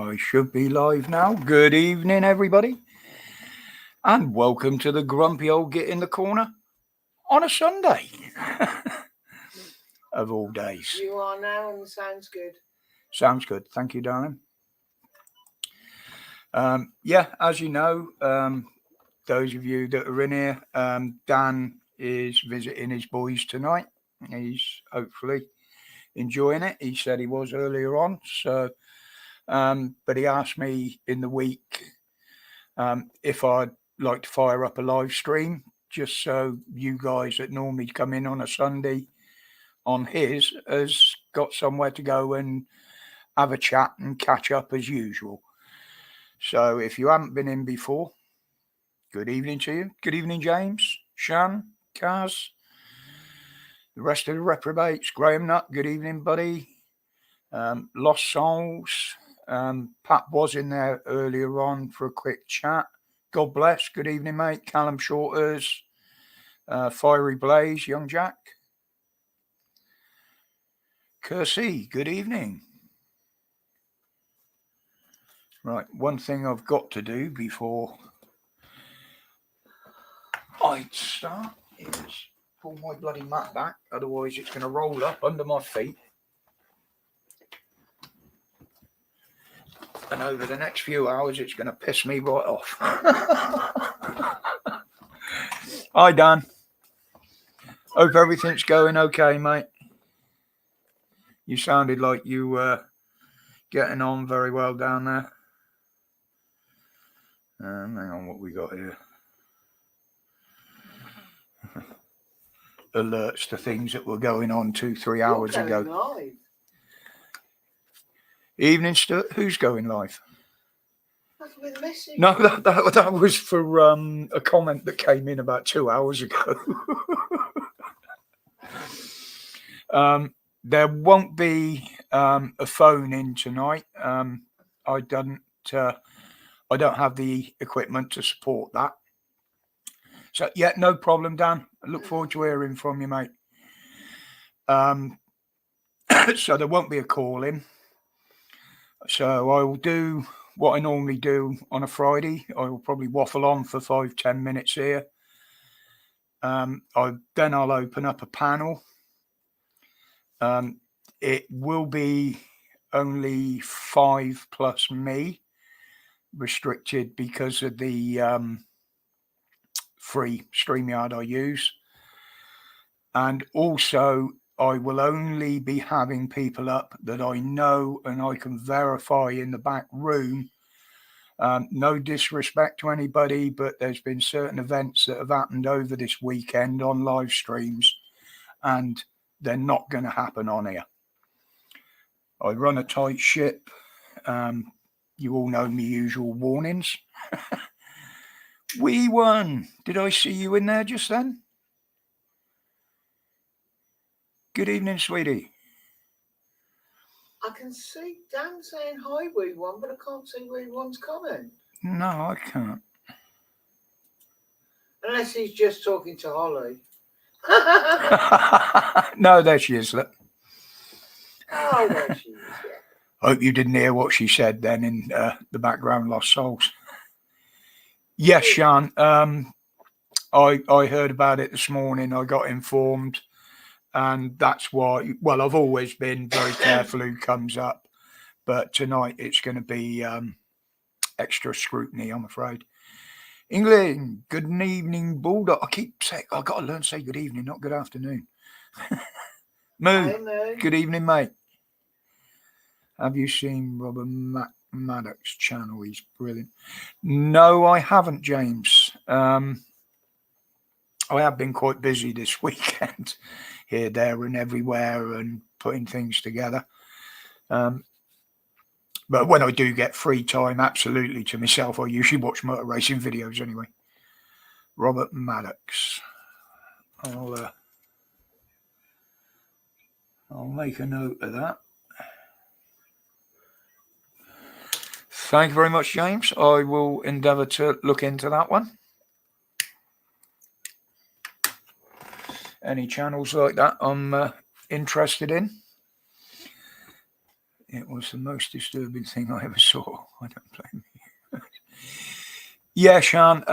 I should be live now. Good evening, everybody, and welcome to the Grumpy Old Git in the Corner on a Sunday of all days. You are now, and sounds good. Sounds good. Thank you, darling. As you know, those of you that are in here, Dan is visiting his boys tonight. He's hopefully enjoying it. He said he was earlier on, so. But he asked me in the week if I'd like to fire up a live stream, just so you guys that normally come in on a Sunday on his has got somewhere to go and have a chat and catch up as usual. So if you haven't been in before, good evening to you. Good evening, James, Shan, Kaz, the rest of the reprobates. Graham Nutt, good evening, buddy. Lost Souls. Pat was in there earlier on for a quick chat. God bless. Good evening, mate. Callum Shorters. Fiery Blaze, Young Jack. Kersey, good evening. Right, one thing I've got to do before I start is pull my bloody mat back, otherwise it's going to roll up under my feet. And over the next few hours, it's going to piss me right off. Hi, Dan. Hope everything's going okay, mate. You sounded like you were getting on very well down there. Hang on, what we got here? Alerts to things that were going on 2-3 hours ago. Live. Evening, Stuart. Who's going live? That's with a message. No, that was for a comment that came in about 2 hours ago. There won't be a phone in tonight. I don't have the equipment to support that. So yeah, no problem, Dan. I look forward to hearing from you, mate. So there won't be a call in. So I will do what I normally do on a Friday. I will probably waffle on for 5-10 minutes here. Then I'll open up a panel. It will be only 5 plus me, restricted because of the free StreamYard I use. And also, I will only be having people up that I know and I can verify in the back room. No disrespect to anybody, but there's been certain events that have happened over this weekend on live streams, and they're not going to happen on here. I run a tight ship. You all know my usual warnings. We won. Did I see you in there just then? Good evening, sweetie. I can see Dan saying hi, we won, but I can't see where one's comment. No, I can't. Unless he's just talking to Holly. No, there she is. Look. Oh, there she is, yeah. Hope you didn't hear what she said then in the background, Lost Souls. Yes, Sean. I heard about it this morning. I got informed. And that's why, well, I've always been very careful who comes up. But tonight it's going to be extra scrutiny, I'm afraid. England, good evening, Bulldog. I keep saying, I've got to learn to say good evening, not good afternoon. Moo, good evening, mate. Have you seen Robert Maddox's channel? He's brilliant. No, I haven't, James. I have been quite busy this weekend, here, there, and everywhere, and putting things together. But when I do get free time, absolutely to myself, I usually watch motor racing videos anyway. Robert Maddox. I'll make a note of that. Thank you very much, James. I will endeavour to look into that one. Any channels like that I'm interested in. It was the most disturbing thing I ever saw. I don't blame you. Yeah, Sean.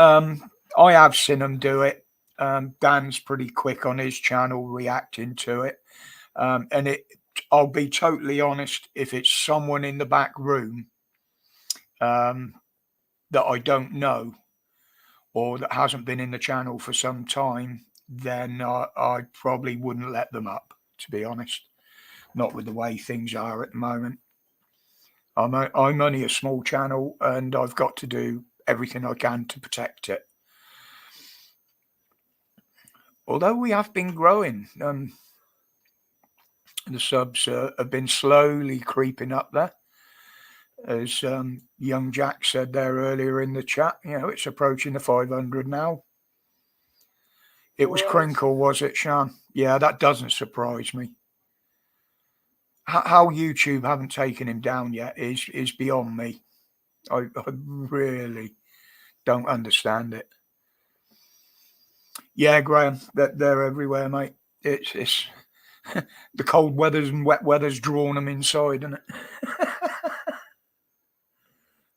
I have seen him do it. Dan's pretty quick on his channel reacting to it. And I'll be totally honest, if it's someone in the back room that I don't know or that hasn't been in the channel for some time, then I probably wouldn't let them up, to be honest. Not with the way things are at the moment. I'm only a small channel and I've got to do everything I can to protect it. Although we have been growing, the subs have been slowly creeping up there. As young Jack said there earlier in the chat, it's approaching the 500 now. It was Crinkle, was it, Sean? Yeah, that doesn't surprise me. How YouTube haven't taken him down yet is beyond me. I really don't understand it. Yeah, Graham, they're everywhere, mate. It's the cold weathers and wet weather's drawn them inside, isn't it?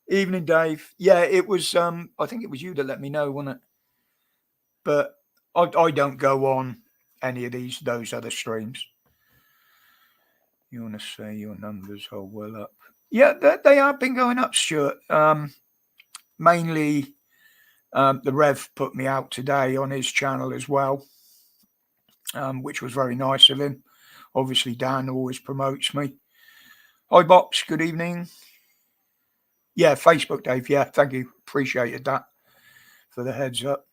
Evening, Dave. Yeah, it was. I think it was you that let me know, wasn't it? But I don't go on any of those other streams. You want to say your numbers are well up? Yeah, they have been going up, Stuart. Mainly, the Rev put me out today on his channel as well, which was very nice of him. Obviously, Dan always promotes me. Hi, Bops. Good evening. Yeah, Facebook, Dave. Yeah, thank you. Appreciated that for the heads up.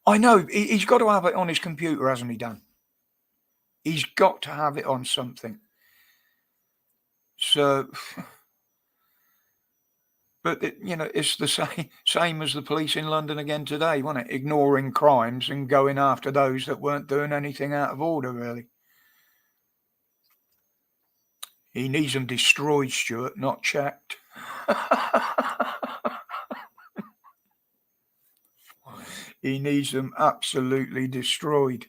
I know. He's got to have it on his computer, hasn't he, Dan? He's got to have it on something. So, but it's the same as the police in London again today, wasn't it? Ignoring crimes and going after those that weren't doing anything out of order, really. He needs them destroyed, Stuart, not checked. He needs them absolutely destroyed.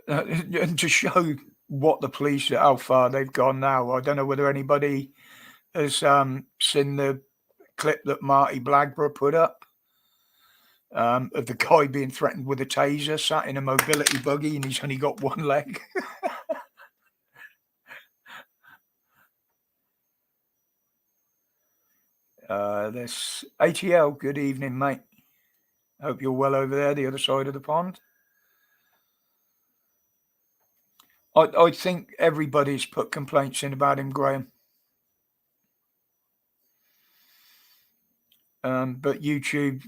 And to show what the police, how far they've gone now, I don't know whether anybody has seen the clip that Marty Blagborough put up of the guy being threatened with a taser, sat in a mobility buggy, and he's only got one leg. This ATL, good evening, mate. Hope you're well over there, the other side of the pond. I think everybody's put complaints in about him, Graham. But YouTube,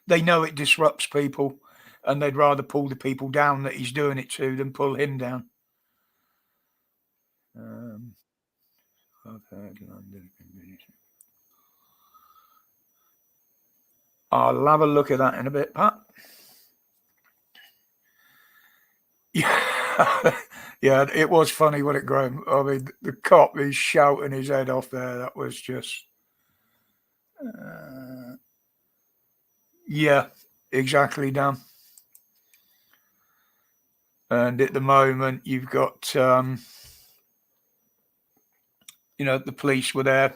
they know it disrupts people, and they'd rather pull the people down that he's doing it to than pull him down. I've heard London. I'll have a look at that in a bit, Pat. Yeah, yeah, it was funny when it Graham. I mean, the cop is shouting his head off there. That was just, yeah, exactly, Dan. And at the moment, you've got, the police were there,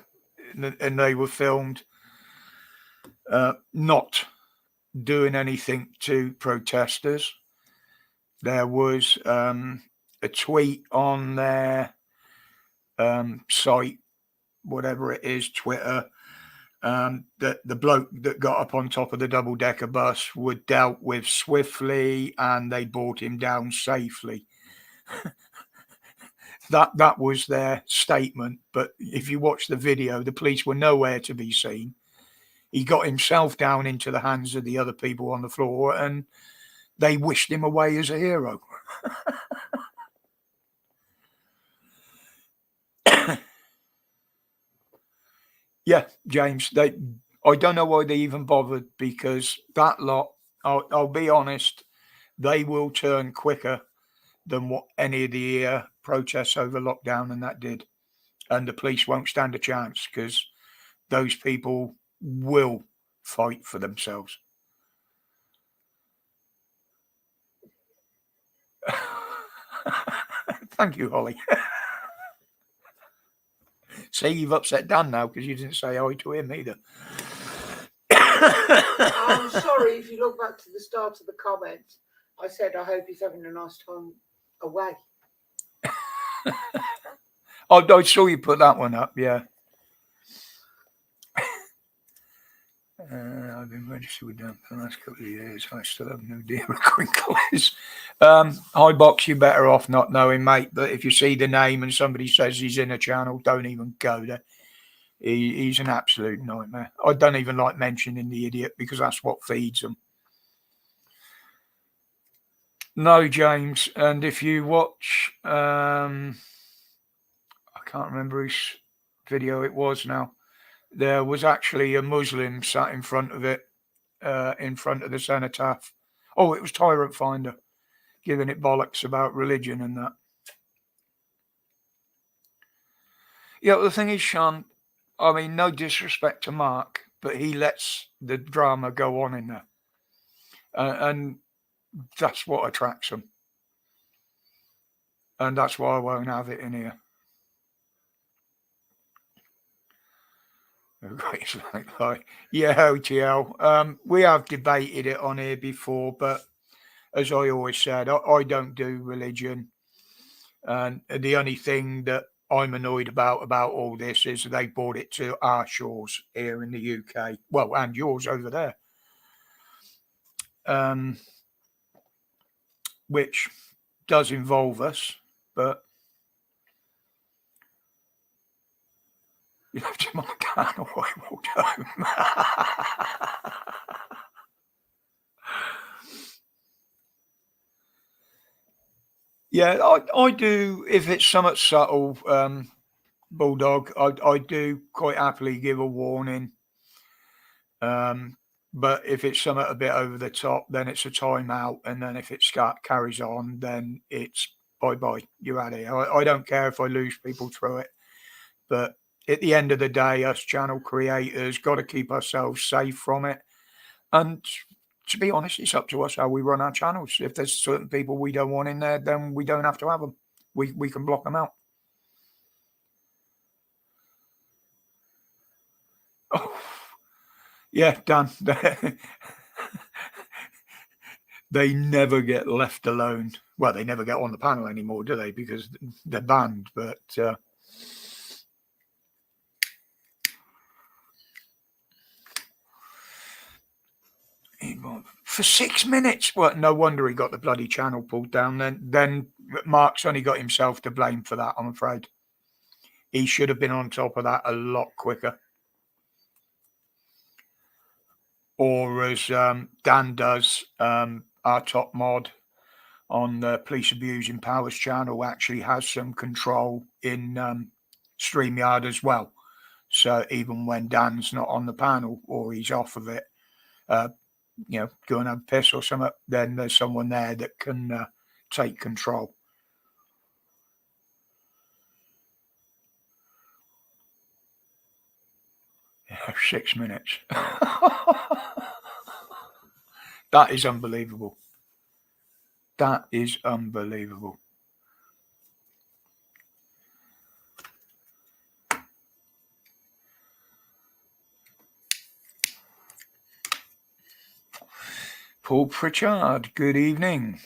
and they were filmed not doing anything to protesters. There was a tweet on their site, whatever it is, Twitter, that the bloke that got up on top of the double-decker bus was dealt with swiftly and they brought him down safely. That was their statement. But if you watch the video, the police were nowhere to be seen. He got himself down into the hands of the other people on the floor and they wished him away as a hero. Yeah, James, I don't know why they even bothered, because that lot, I'll be honest, they will turn quicker than what any of the protests over lockdown and that did. And the police won't stand a chance, because those people will fight for themselves. Thank you, Holly. See, you've upset Dan now because you didn't say hi to him either. I'm sorry, if you look back to the start of the comments, I said I hope he's having a nice time away. I saw you put that one up, yeah. I've been registered with them for the last couple of years. I still have no idea what Crinkle is. High Box, you're better off not knowing, mate. But if you see the name and somebody says he's in a channel, don't even go there. He's an absolute nightmare. I don't even like mentioning the idiot because that's what feeds them. No, James. And if you watch, I can't remember whose video it was now. There was actually a Muslim sat in front of it, in front of the cenotaph. Oh, it was Tyrant Finder, giving it bollocks about religion and that. Yeah, the thing is, Sean, I mean, no disrespect to Mark, but he lets the drama go on in there. And that's what attracts him. And that's why I won't have it in here. Yeah, OTL. We have debated it on here before, but as I always said, I don't do religion. And the only thing that I'm annoyed about all this is they brought it to our shores here in the UK. Well, and yours over there. Which does involve us, but you left him on the can or I walked home. Yeah, I do. If it's somewhat subtle, Bulldog, I do quite happily give a warning. But if it's somewhat a bit over the top, then it's a timeout. And then if it carries on, then it's bye-bye. You're out of here. I don't care if I lose people through it. But at the end of the day, us channel creators got to keep ourselves safe from it. And to be honest, it's up to us how we run our channels. If there's certain people we don't want in there, then we don't have to have them. We can block them out. Oh, yeah, Dan. They never get left alone. Well, they never get on the panel anymore, do they? Because they're banned. But for 6 minutes. Well, no wonder he got the bloody channel pulled down. Then Mark's only got himself to blame for that, I'm afraid. He should have been on top of that a lot quicker. Or as Dan does, our top mod on the Police Abusing Powers channel actually has some control in StreamYard as well. So even when Dan's not on the panel or he's off of it, go and have a piss or something, then there's someone there that can take control. 6 minutes. That is unbelievable. That is unbelievable. Paul Pritchard, good evening.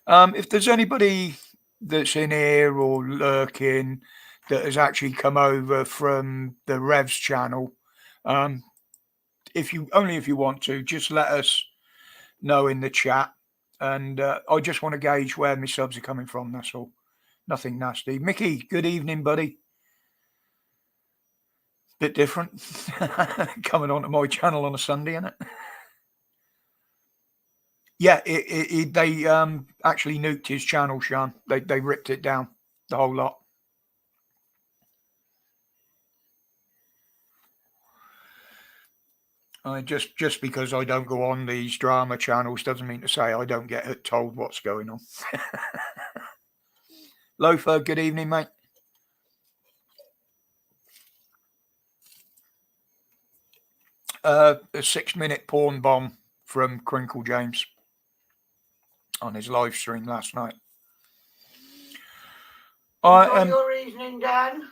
If there's anybody that's in here or lurking that has actually come over from the Revs channel, if you want to, just let us know in the chat. And I just want to gauge where my subs are coming from. That's all. Nothing nasty. Mickey, good evening, buddy. Bit different coming onto my channel on a Sunday, isn't it? Yeah, they actually nuked his channel, Sean. They ripped it down, the whole lot. Just because I don't go on these drama channels doesn't mean to say I don't get told what's going on. Loafer, good evening, mate. A 6-minute porn bomb from Crinkle James on his live stream last night. Enjoy your evening, Dan.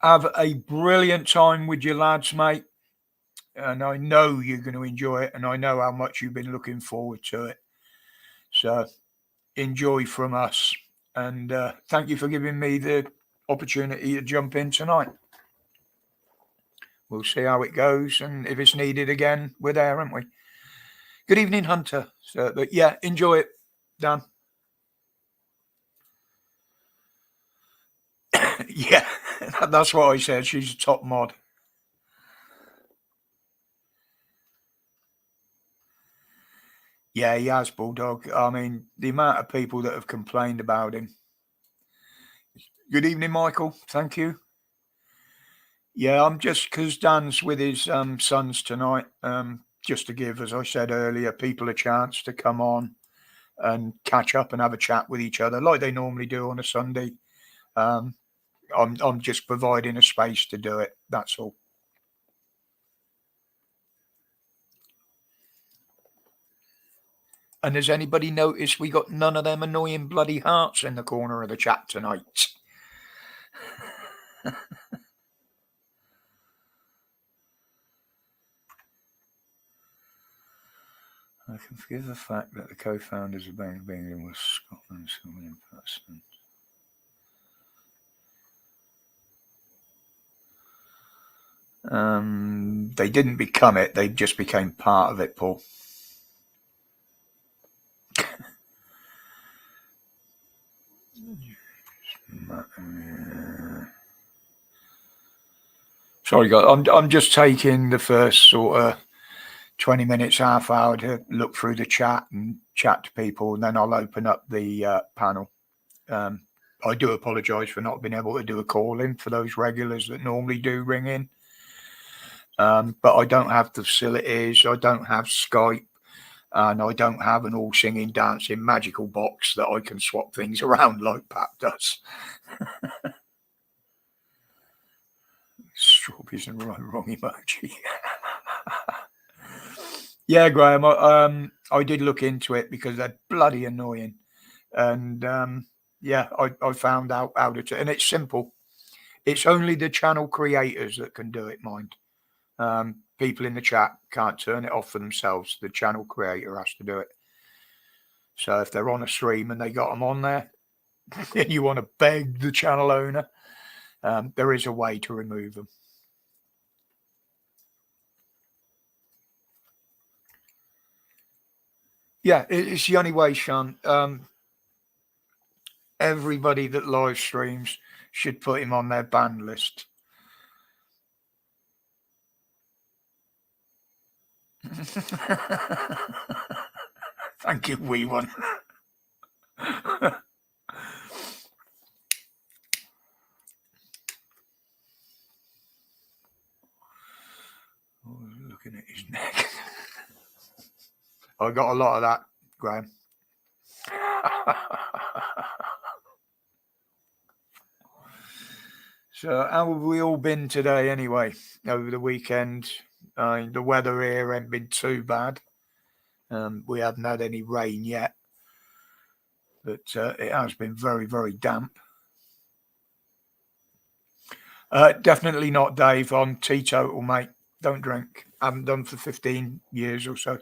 Have a brilliant time with your lads, mate. And I know you're going to enjoy it, and I know how much you've been looking forward to it. So enjoy from us. And thank you for giving me the opportunity to jump in tonight. We'll see how it goes, and if it's needed again, we're there, aren't we? Good evening, Hunter. So, but yeah, enjoy it, Dan. Yeah, that's what I said. She's a top mod. Yeah, he has, Bulldog. I mean, the amount of people that have complained about him. Good evening, Michael. Thank you. Yeah, I'm just because Dan's with his sons tonight. Just to give, as I said earlier, people a chance to come on and catch up and have a chat with each other like they normally do on a Sunday. I'm just providing a space to do it. That's all. And has anybody noticed we got none of them annoying bloody hearts in the corner of the chat tonight? I can forgive the fact that the co-founders of Bank of England was Scotland's in person. They didn't become it; they just became part of it, Paul. Sorry, guys. I'm just taking the first sort of 20 minutes, half hour to look through the chat and chat to people, and then I'll open up the panel. I do apologise for not being able to do a call in for those regulars that normally do ring in. But I don't have the facilities. I don't have Skype, and I don't have an all singing, dancing, magical box that I can swap things around like Pat does. Strawberries and wrong emoji. Yeah, Graham, I did look into it because they're bloody annoying. And yeah, I found out how to, and it's simple. It's only the channel creators that can do it, mind. People in the chat can't turn it off for themselves. The channel creator has to do it. So if they're on a stream and they got them on there, and you want to beg the channel owner, there is a way to remove them. Yeah, it's the only way, Sean. Everybody that live streams should put him on their ban list. Thank you, wee one. Looking at his neck. I got a lot of that, Graham. So how have we all been today anyway, over the weekend? The weather here ain't been too bad. We haven't had any rain yet, but it has been very, very damp. Definitely not, Dave. I'm teetotal, mate. Don't drink. I haven't done for 15 years or so.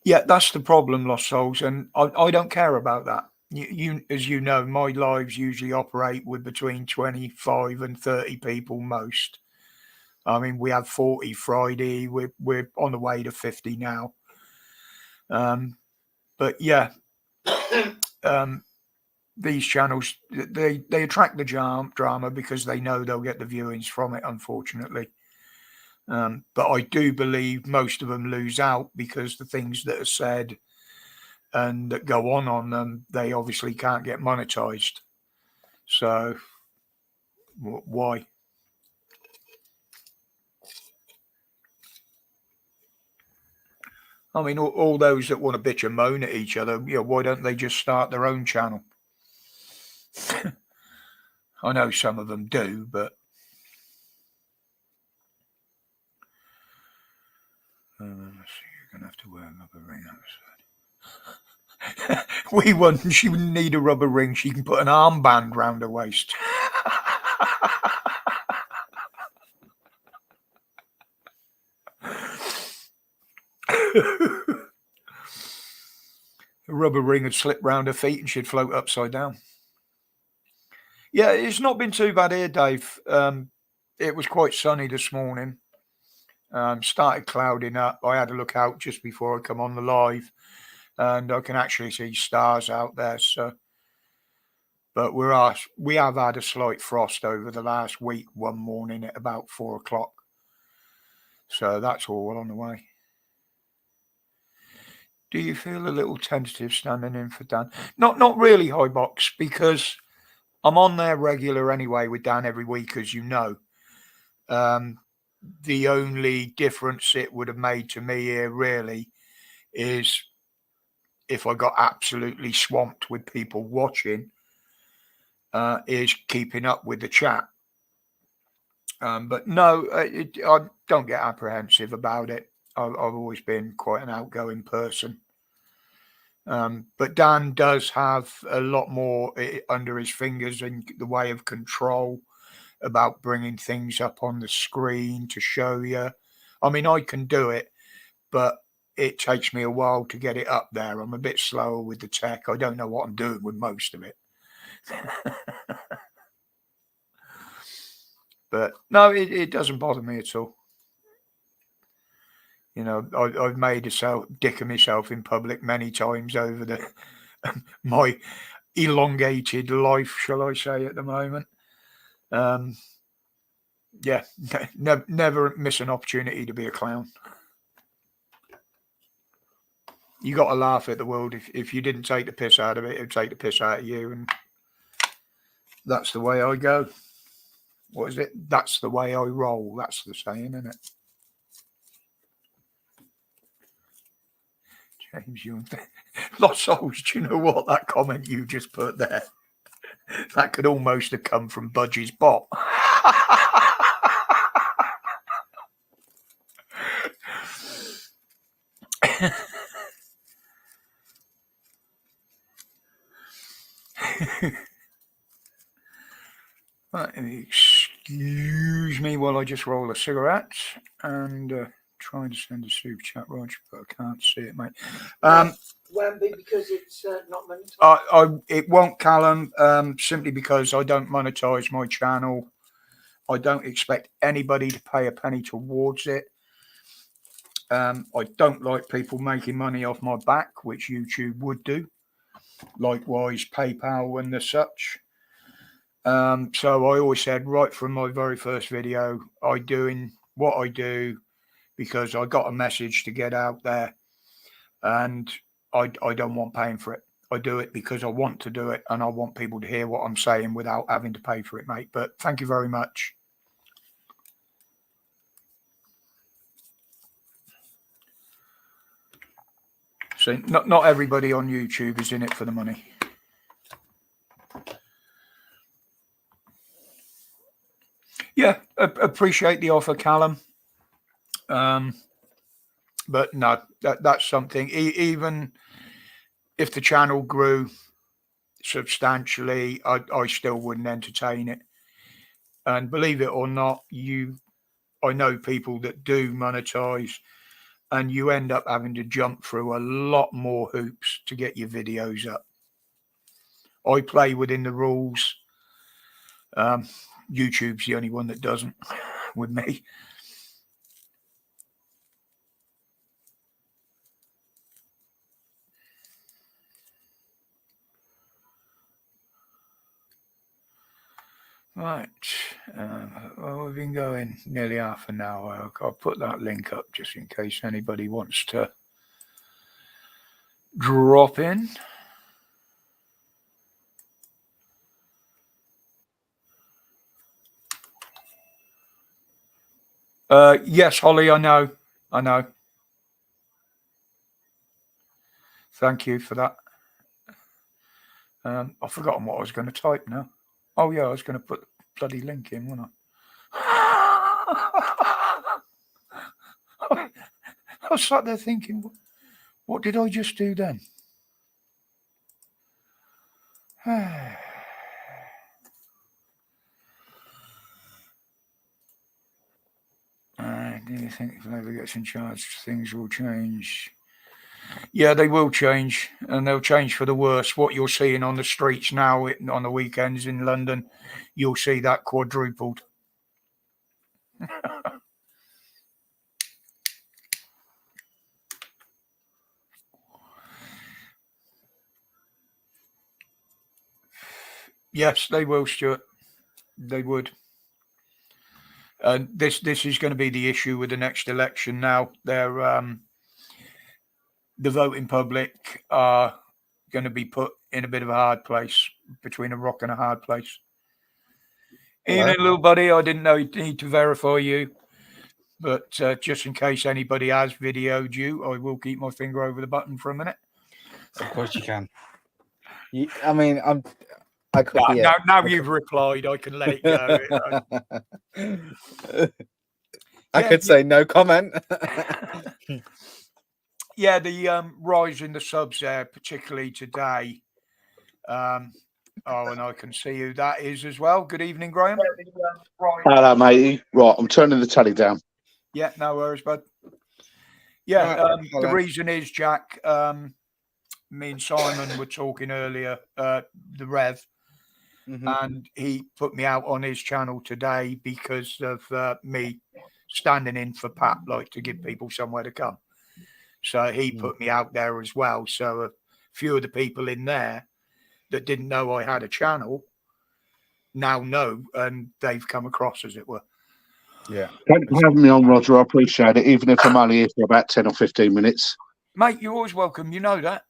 Yeah, that's the problem, Lost Souls, and I don't care about that. You, as you know, my lives usually operate with between 25 and 30 people most. I mean, we had 40 Friday. We're on the way to 50 now. But yeah, these channels they attract the drama because they know they'll get the viewings from it. Unfortunately, but I do believe most of them lose out because the things that are said and that go on them, they obviously can't get monetized. So why? I mean, all those that want to bitch and moan at each other, why don't they just start their own channel? I know some of them do, but let's see, you're gonna have to wear a rubber ring outside. wee one, she wouldn't need a rubber ring. She can put an armband round her waist. A rubber ring would slip round her feet and she'd float upside down. Yeah, it's not been too bad here, Dave. It was quite sunny this morning. Started clouding up. I had a look out just before I come on the live, and I can actually see stars out there. So, but we have had a slight frost over the last week. One morning at about 4 o'clock. So that's all on the way. Do you feel a little tentative standing in for Dan? Not really, High Box, because I'm on there regular anyway with Dan every week, as you know. The only difference it would have made to me here really is if I got absolutely swamped with people watching, is keeping up with the chat. But no, I don't get apprehensive about it. I've always been quite an outgoing person. But Dan does have a lot more under his fingers in the way of control about bringing things up on the screen to show you. I mean, I can do it, but it takes me a while to get it up there. I'm a bit slower with the tech. I don't know what I'm doing with most of it. But no, it doesn't bother me at all. You know, I've made a dick of myself in public many times over my elongated life, shall I say, at the moment. Yeah, never miss an opportunity to be a clown. You got to laugh at the world. If you didn't take the piss out of it, it would take the piss out of you, and that's the way I go. What is it? That's the way I roll. That's the saying, isn't it? James, you Lost Souls, do you know what? That comment you just put there, that could almost have come from Budgie's bot. Right, excuse me while I just roll a cigarette and trying to send a super chat, Roger, but I can't see it, mate. Won't be because it's not monetized. It won't, Callum, simply because I don't monetize my channel. I don't expect anybody to pay a penny towards it. I don't like people making money off my back, which YouTube would do. Likewise, PayPal and the such. So I always said right from my very first video, I doing what I do because I got a message to get out there, and I don't want paying for it. I do it because I want to do it, and I want people to hear what I'm saying without having to pay for it, mate. But thank you very much. So not everybody on YouTube is in it for the money. Yeah, appreciate the offer, Callum. But no, that's something. Even if the channel grew substantially, I still wouldn't entertain it. And believe it or not, I know people that do monetize, and you end up having to jump through a lot more hoops to get your videos up. I play within the rules. YouTube's the only one that doesn't with me. Right. Well, we've been going nearly half an hour. I'll put that link up just in case anybody wants to drop in. Yes, Holly, I know. Thank you for that. I've forgotten what I was going to type now. Oh, yeah, I was going to put the bloody link in, wasn't I? I was sat there thinking, what did I just do then? Do you think if Labour gets in charge, things will change? Yeah, they will change, and they'll change for the worse. What you're seeing on the streets now on the weekends in London, you'll see that quadrupled. Yes, they will, Stuart. They would. And this is going to be the issue with the next election. Now, the voting public are going to be put in a bit of a hard place, between a rock and a hard place. Evening, little buddy. I didn't know you need to verify you, but just in case anybody has videoed you, I will keep my finger over the button for a minute. Of course you can. I mean, I could be. Now you've replied, I can let it go. I could say no comment. Yeah, the rise in the subs there, particularly today. And I can see who that is as well. Good evening, Graham. Hello, matey. Right, I'm turning the telly down. Yeah, no worries, bud. Yeah, the reason is, Jack, me and Simon were talking earlier, the Rev, and he put me out on his channel today because of me standing in for Pat, like to give people somewhere to come. So he put me out there as well. So a few of the people in there that didn't know I had a channel now know, and they've come across, as it were. Yeah. Thanks for having me on, Roger. I appreciate it, even if I'm only here for about 10 or 15 minutes. Mate, you're always welcome. You know that.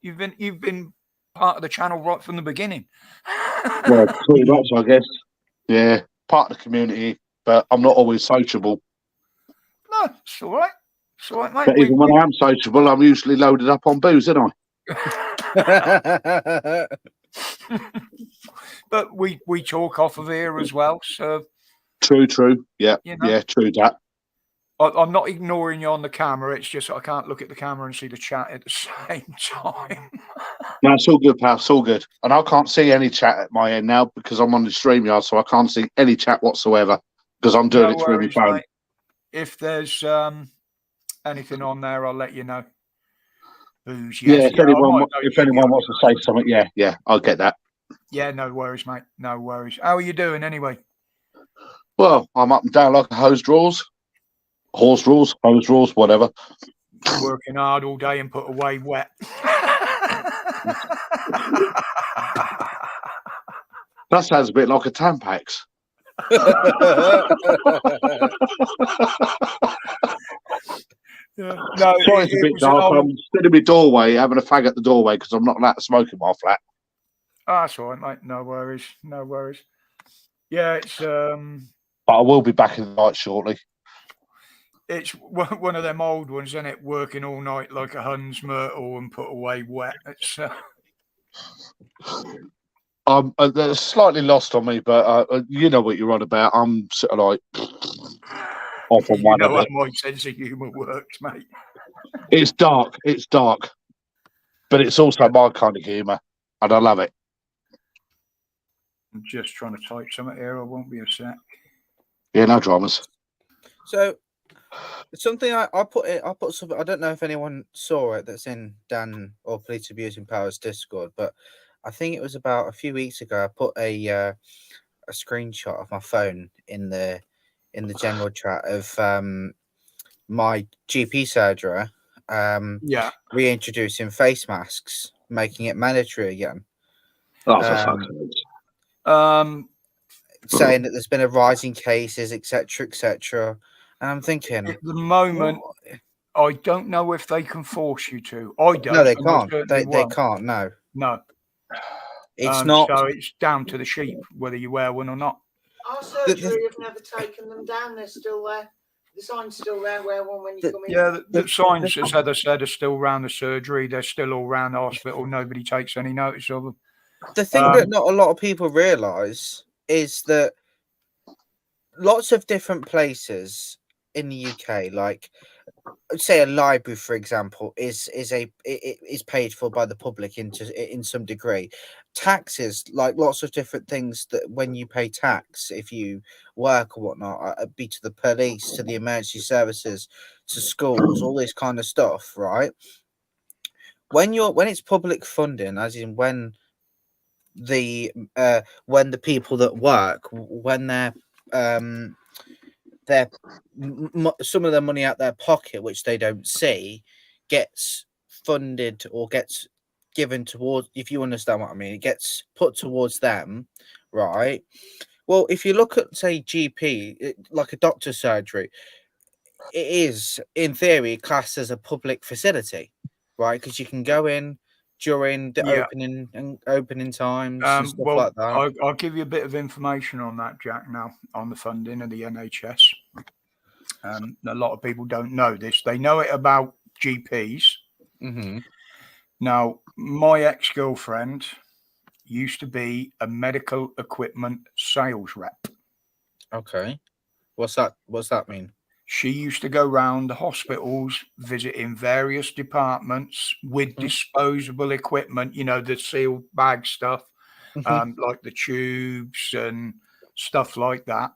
You've been part of the channel right from the beginning. Well, pretty much, I guess. Yeah, part of the community, but I'm not always sociable. No, it's all right. It's all right, mate. But even when I am sociable, I'm usually loaded up on booze, aren't I? But we talk off of here as well. So True. Yeah, you know, yeah, true that. I'm not ignoring you on the camera. It's just I can't look at the camera and see the chat at the same time. No, it's all good, pal. It's all good. And I can't see any chat at my end now because I'm on the StreamYard, so I can't see any chat whatsoever because I'm doing it through my phone. Mate. If there's anything on there, I'll let you know. Booze, yes. Yeah, if anyone wants to say something, yeah, I'll get that. Yeah, no worries, mate. No worries. How are you doing anyway? Well, I'm up and down like a horse draws, whatever. Working hard all day and put away wet. That sounds a bit like a Tampax. Yeah. No, Sorry, it's a bit dark. I'm still in my doorway, having a fag at the doorway because I'm not allowed to smoke in my flat. That's all right, mate. No worries. No worries. Yeah, it's But I will be back in the night shortly. It's one of them old ones, isn't it? Working all night like a Huns myrtle and put away wet. It's they're slightly lost on me, but you know what you're on about. I'm sort of like off on one. You know how my sense of humour works, mate. It's dark, but it's also my kind of humour, and I love it. I'm just trying to type something here. I won't be a sec. Yeah, no dramas. So something I put something. I don't know if anyone saw it. That's in Dan or Police Abusing Powers Discord, but I think it was about a few weeks ago. I put a screenshot of my phone in the general chat of my GP surgery. Reintroducing face masks, making it mandatory again. Oh, for fuck's sake. Saying that there's been a rise in cases, etc. And I'm thinking, at the moment, I don't know if they can force you to. I don't. No, they can't. They can't. No. It's not. So it's down to the sheep whether you wear one or not. Our surgery have never taken them down. They're still there. The sign's still there. Wear one when you come in. Yeah, the signs, as Heather said, are still around the surgery. They're still all around the hospital. Nobody takes any notice of them. The thing that not a lot of people realise is that lots of different places in the UK, like say a library, for example, is paid for by the public in some degree. Taxes, like lots of different things that when you pay tax, if you work or whatnot, be to the police, to the emergency services, to schools, all this kind of stuff, right? When it's public funding, as in when the people that work, when they're some of the money out their pocket, which they don't see, gets funded or gets given towards, if you understand what I mean, it gets put towards them, right? Well, if you look at, say, GP, like a doctor's surgery, it is in theory classed as a public facility, right? Because you can go in during the opening times and stuff Well, like that. I'll give you a bit of information on that, Jack, now on the funding of the NHS. A lot of people don't know this. They know it about GPs. Mm-hmm. Now, my ex-girlfriend used to be a medical equipment sales rep. Okay. What's that mean? She used to go round the hospitals, visiting various departments with disposable equipment, you know, the sealed bag stuff, like the tubes and stuff like that.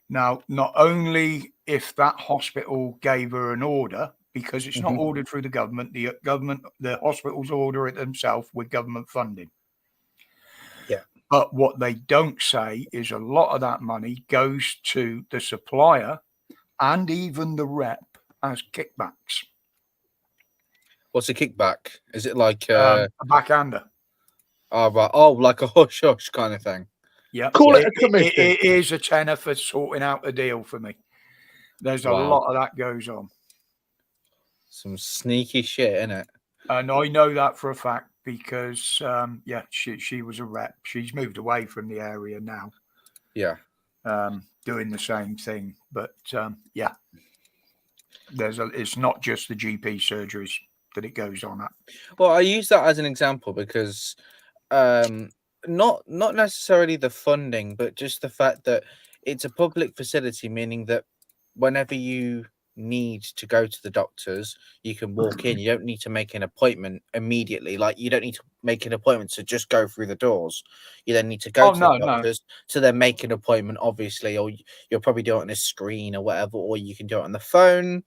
Now, not only if that hospital gave her an order, because it's not ordered through the government, the hospitals order it themselves with government funding. Yeah. But what they don't say is a lot of that money goes to the supplier and even the rep as kickbacks. What's a kickback? Is it like A backhander? Oh, right. Oh, like a hush hush kind of thing. Yeah. Call it a commission. It is a tenner for sorting out a deal for me. There's a lot of that goes on. Some sneaky shit, in it. And I know that for a fact because, she was a rep. She's moved away from the area now. Yeah. Doing the same thing. But, it's not just the GP surgeries that it goes on at. Well, I use that as an example because not necessarily the funding, but just the fact that it's a public facility, meaning that whenever you need to go to the doctors, you can walk in. You don't need to make an appointment immediately. Like, you don't need to make an appointment to just go through the doors. You then need to go to the doctors to then make an appointment, obviously, or you'll probably do it on a screen or whatever, or you can do it on the phone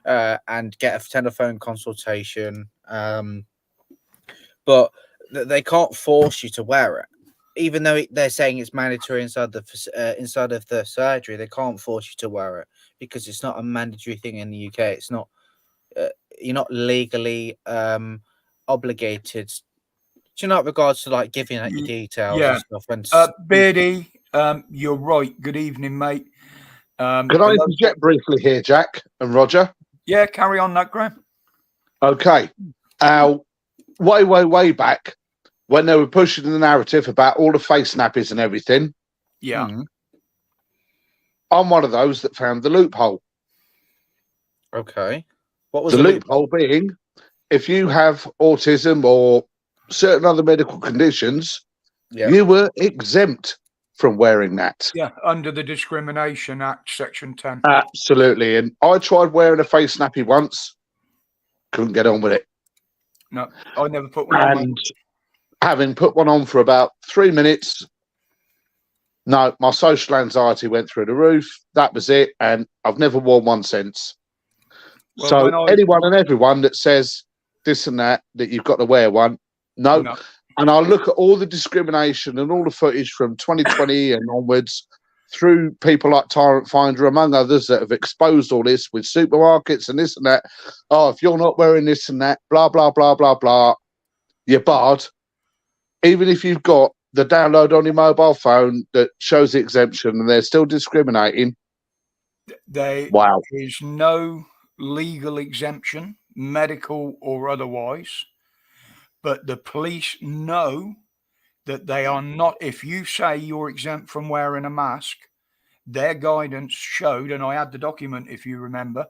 and get a telephone consultation. But they can't force you to wear it. Even though they're saying it's mandatory inside of the surgery, they can't force you to wear it because it's not a mandatory thing in the UK. It's not. You're not legally obligated. Do you know, in regards to like giving out your details and stuff? And Beardy, you're right. Good evening, mate. Can I interject briefly here, Jack and Roger? Yeah, carry on that, Graham. Okay. Way back when they were pushing the narrative about all the face nappies and everything. Yeah. I'm one of those that found the loophole. Okay. What was the loophole being, if you have autism or certain other medical conditions, you were exempt from wearing that. Yeah, under the Discrimination Act, Section 10. Absolutely. And I tried wearing a face nappy once. Couldn't get on with it. No, I never put one on. And having put one on for about 3 minutes, no, my social anxiety went through the roof. That was it. And I've never worn one since. Well, so anyone and everyone that says this and that you've got to wear one, no. And I look at all the discrimination and all the footage from 2020 and onwards through people like Tyrant Finder, among others, that have exposed all this with supermarkets and this and that. Oh, if you're not wearing this and that, blah, blah, blah, blah, blah, you're barred. Even if you've got the download on your mobile phone that shows the exemption and they're still discriminating. There is no legal exemption, medical or otherwise, but the police know that they are not. If you say you're exempt from wearing a mask, their guidance showed, and I had the document if you remember,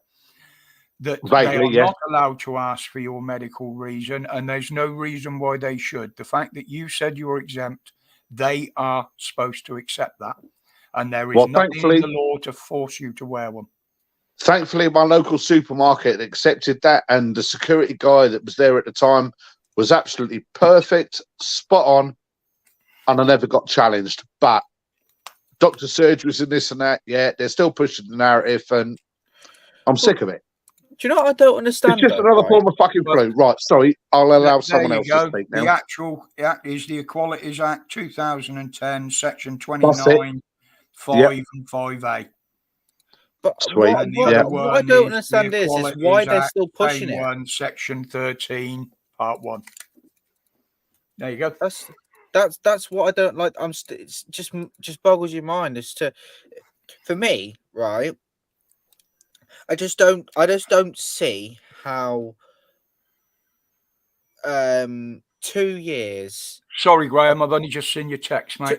that they are not allowed to ask for your medical reason, and there's no reason why they should. The fact that you said you're exempt, they are supposed to accept that, and there is nothing in the law to force you to wear one. Thankfully, my local supermarket accepted that, and the security guy that was there at the time was absolutely perfect, spot on, and I never got challenged. But doctor surgeries and this and that, yeah, they're still pushing the narrative, and I'm sick of it. Do you know what I don't It's understand? just though, another right? form of fucking flu. Right, sorry, I'll allow There someone you else go. to speak The now. actual act is the Equalities Act 2010, Section That's 29, it. 5 and 5A. But Sweet. And the what, other what I one don't is the understand is why Equalities they're Act, still pushing it. A1, Section 13, Part 1. There you go. That's what I don't like. It's just boggles your mind as to, for me, right? I just don't see how 2 years. Sorry, Graham, I've only just seen your text, mate.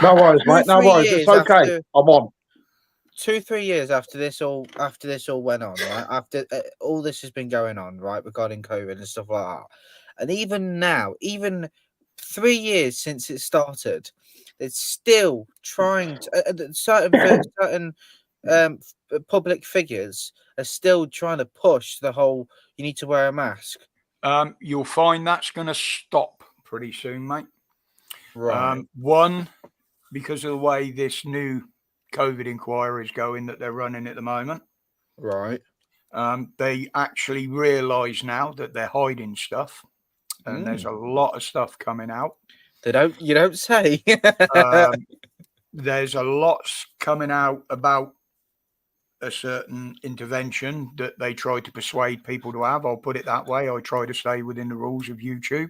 No worries, 2 mate. No 3 worries. It's years okay. after I'm on. 2-3 years after this all went on, right? After all this has been going on, right, regarding COVID and stuff like that, and even now, even 3 years since it started, it's still trying to certain public figures are still trying to push the whole you need to wear a mask. You'll find that's going to stop pretty soon, mate. Right. One, because of the way this new COVID inquiry is going that they're running at the moment. Right. They actually realise now that they're hiding stuff, and there's a lot of stuff coming out. You don't say. There's a lot coming out about a certain intervention that they try to persuade people to have. I'll put it that way. I try to stay within the rules of YouTube.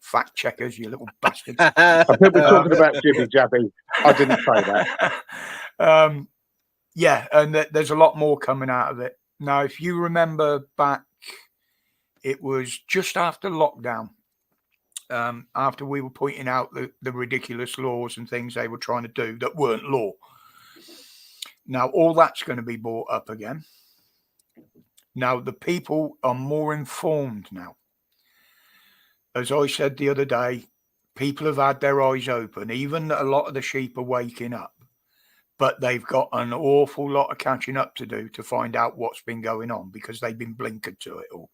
Fact checkers, you little bastards. I think we're talking about Jibby Jabby. I didn't say that. Yeah, and there's a lot more coming out of it. Now, if you remember back, it was just after lockdown, after we were pointing out the ridiculous laws and things they were trying to do that weren't law. Now, all that's going to be brought up again. Now, the people are more informed now. As I said the other day, people have had their eyes open. Even a lot of the sheep are waking up. But they've got an awful lot of catching up to do to find out what's been going on because they've been blinkered to it all.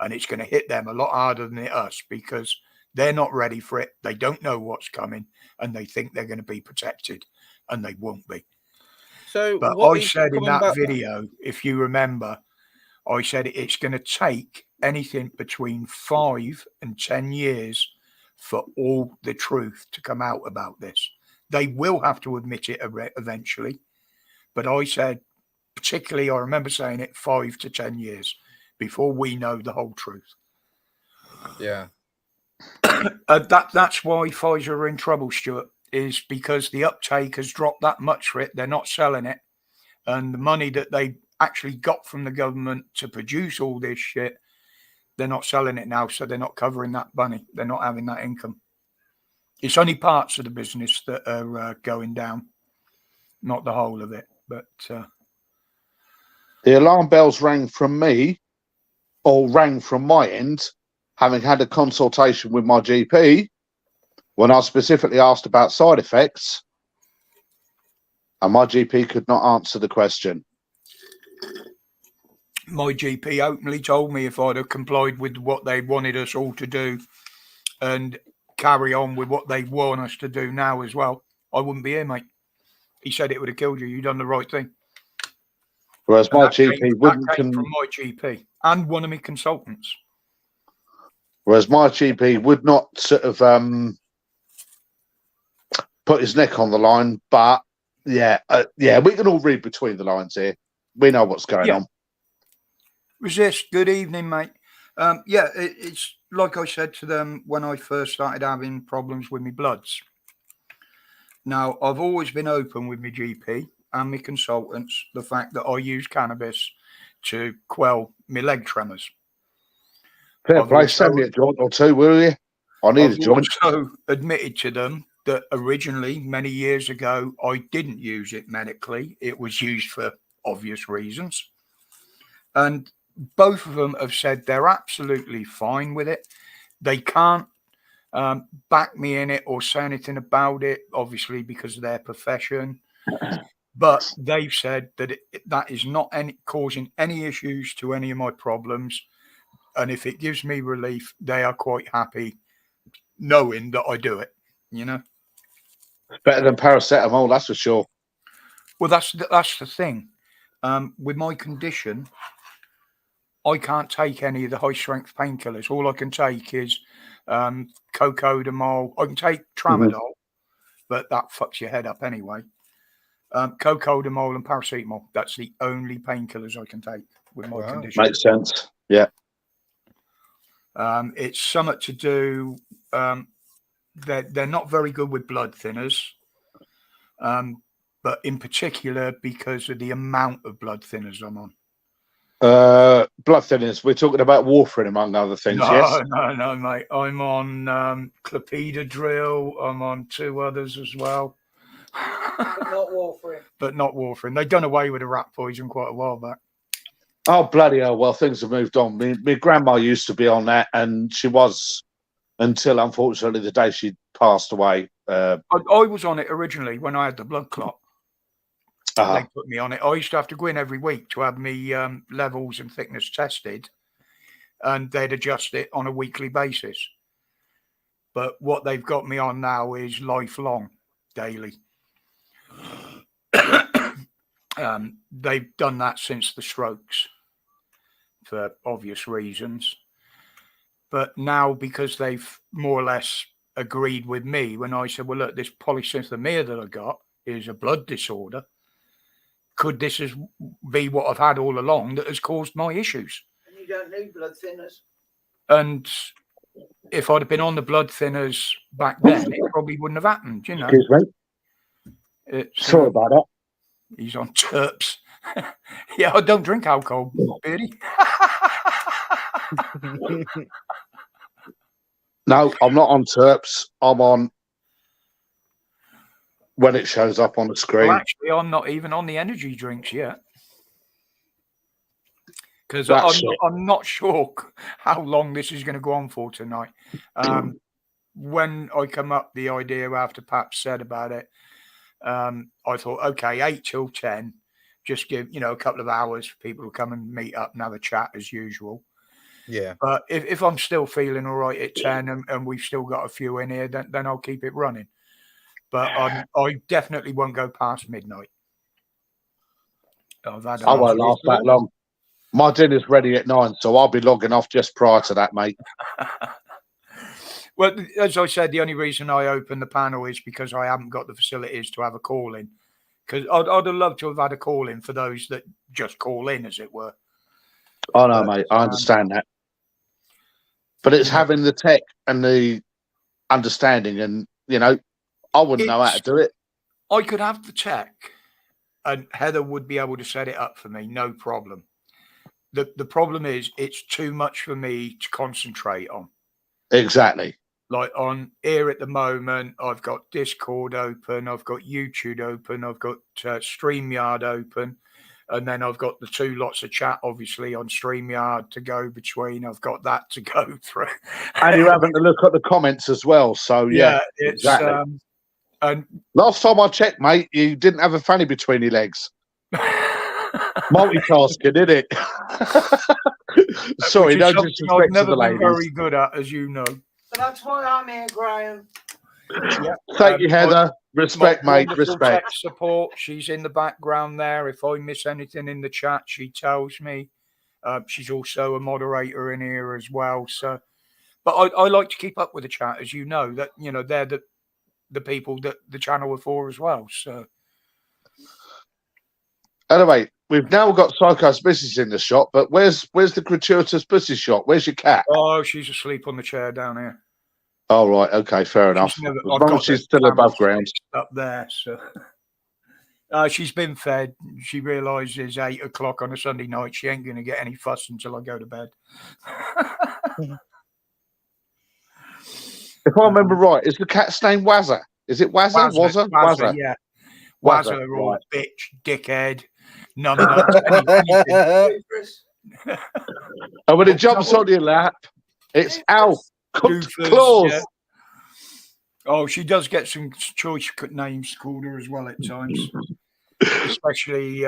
And it's going to hit them a lot harder than us because they're not ready for it. They don't know what's coming and they think they're going to be protected and they won't be. So, but I said in that video, if you remember, I said it's going to take anything between 5 and 10 years for all the truth to come out about this. They will have to admit it eventually. But I said, particularly, I remember saying it 5 to 10 years before we know the whole truth. Yeah. That's why Pfizer are in trouble, Stuart, is because the uptake has dropped that much for it. They're not selling it. And the money that they actually got from the government to produce all this shit, they're not selling it now. So they're not covering that money. They're not having that income. It's only parts of the business that are going down, not the whole of it. But the alarm bells rang from me, or rang from my end, having had a consultation with my GP when I specifically asked about side effects, and my GP could not answer the question. My GP openly told me if I'd have complied with what they wanted us all to do and carry on with what they want us to do now as well, I wouldn't be here, mate. He said it would have killed you. You've done the right thing. Whereas my GP wouldn't came from my GP and one of my consultants. Whereas my GP would not sort of put his neck on the line, but yeah, we can all read between the lines here. We know what's going on. Resist. Good evening, mate. It's like I said to them when I first started having problems with my bloods. Now, I've always been open with my GP and my consultants, the fact that I use cannabis to quell my leg tremors. Fair play, send me a joint or two, will you? I need a joint. I've also admitted to them that originally, many years ago, I didn't use it medically. It was used for obvious reasons. And both of them have said they're absolutely fine with it. They can't back me in it or say anything about it, obviously, because of their profession. But they've said that that is not causing any issues to any of my problems. And if it gives me relief, they are quite happy knowing that I do it, you know? Better than paracetamol, that's for sure. Well, that's the thing. With my condition, I can't take any of the high-strength painkillers. All I can take is cocodamol. I can take tramadol, but that fucks your head up anyway. Cocodamol and paracetamol. That's the only painkillers I can take with my condition. Makes sense. Yeah. It's something to do. They're not very good with blood thinners, but in particular because of the amount of blood thinners I'm on. Blood thinners. We're talking about warfarin, among other things. Yes. No, mate. I'm on clopidogrel. I'm on 2 others as well. But not warfarin. They've done away with the rat poison quite a while back. Oh, bloody hell. Well, things have moved on. My grandma used to be on that, and she was until, unfortunately, the day she passed away. I was on it originally when I had the blood clot. They put me on it. I used to have to go in every week to have me levels and thickness tested, and they'd adjust it on a weekly basis. But what they've got me on now is lifelong, daily. They've done that since the strokes for obvious reasons. But now, because they've more or less agreed with me when I said, well, look, this polycythemia that I got is a blood disorder. Could this be what I've had all along that has caused my issues? And you don't need blood thinners. And if I'd have been on the blood thinners back then, it probably wouldn't have happened, you know. Excuse me. Sorry about that. He's on terps. Yeah, I don't drink alcohol, Beardy. No, I'm not on terps. I'm on when it shows up on the screen. Well, actually, I'm not even on the energy drinks yet. Because I'm not sure how long this is going to go on for tonight. When I come up the idea after Pat said about it, I thought, okay, 8 till 10, just give, a couple of hours for people to come and meet up and have a chat as usual. Yeah. But if I'm still feeling all right at 10 and we've still got a few in here, then I'll keep it running. But I definitely won't go past midnight. I won't last that long. My dinner's ready at 9, so I'll be logging off just prior to that, mate. Well, as I said, the only reason I opened the panel is because I haven't got the facilities to have a call in. Because I'd have loved to have had a call in for those that just call in, as it were. Oh, no, mate. I understand that. But it's having the tech and the understanding, and, I wouldn't know how to do it. I could have the tech, and Heather would be able to set it up for me, no problem. The problem is it's too much for me to concentrate on. Exactly. Like on here at the moment, I've got Discord open, I've got YouTube open, I've got StreamYard open, and then I've got the 2 lots of chat, obviously, on StreamYard to go between. I've got that to go through. And you're having to look at the comments as well. So, yeah it's, exactly. And last time I checked, mate, you didn't have a fanny between your legs. Multitasking, did it? Sorry, no disrespect I've to never the been ladies. very good at, as you know. So that's why I'm here, Graham. Yeah. Thank you, Heather. Respect, My mate. wonderful Respect. tech support. She's in the background there. If I miss anything in the chat, she tells me. She's also a moderator in here as well. So, but I like to keep up with the chat, as you know. That they're the people that the channel are for as well. So. Anyway, we've now got Psycho's missus in the shop, but where's the gratuitous pussy shot? Where's your cat? Oh, she's asleep on the chair down here. Oh, right. Okay, fair enough. As long as she's still above ground. Up there, so. She's been fed. She realises 8 o'clock on a Sunday night she ain't going to get any fuss until I go to bed. If I remember right, is the cat's name Wazza? Is it Wazza? Wazza? Yeah. Wazza, or right. bitch, dickhead, numbnuts. And when it jumps on your lap, it's Al. Doofus, Claws. yeah. Oh, she does get some choice names called her as well at times. especially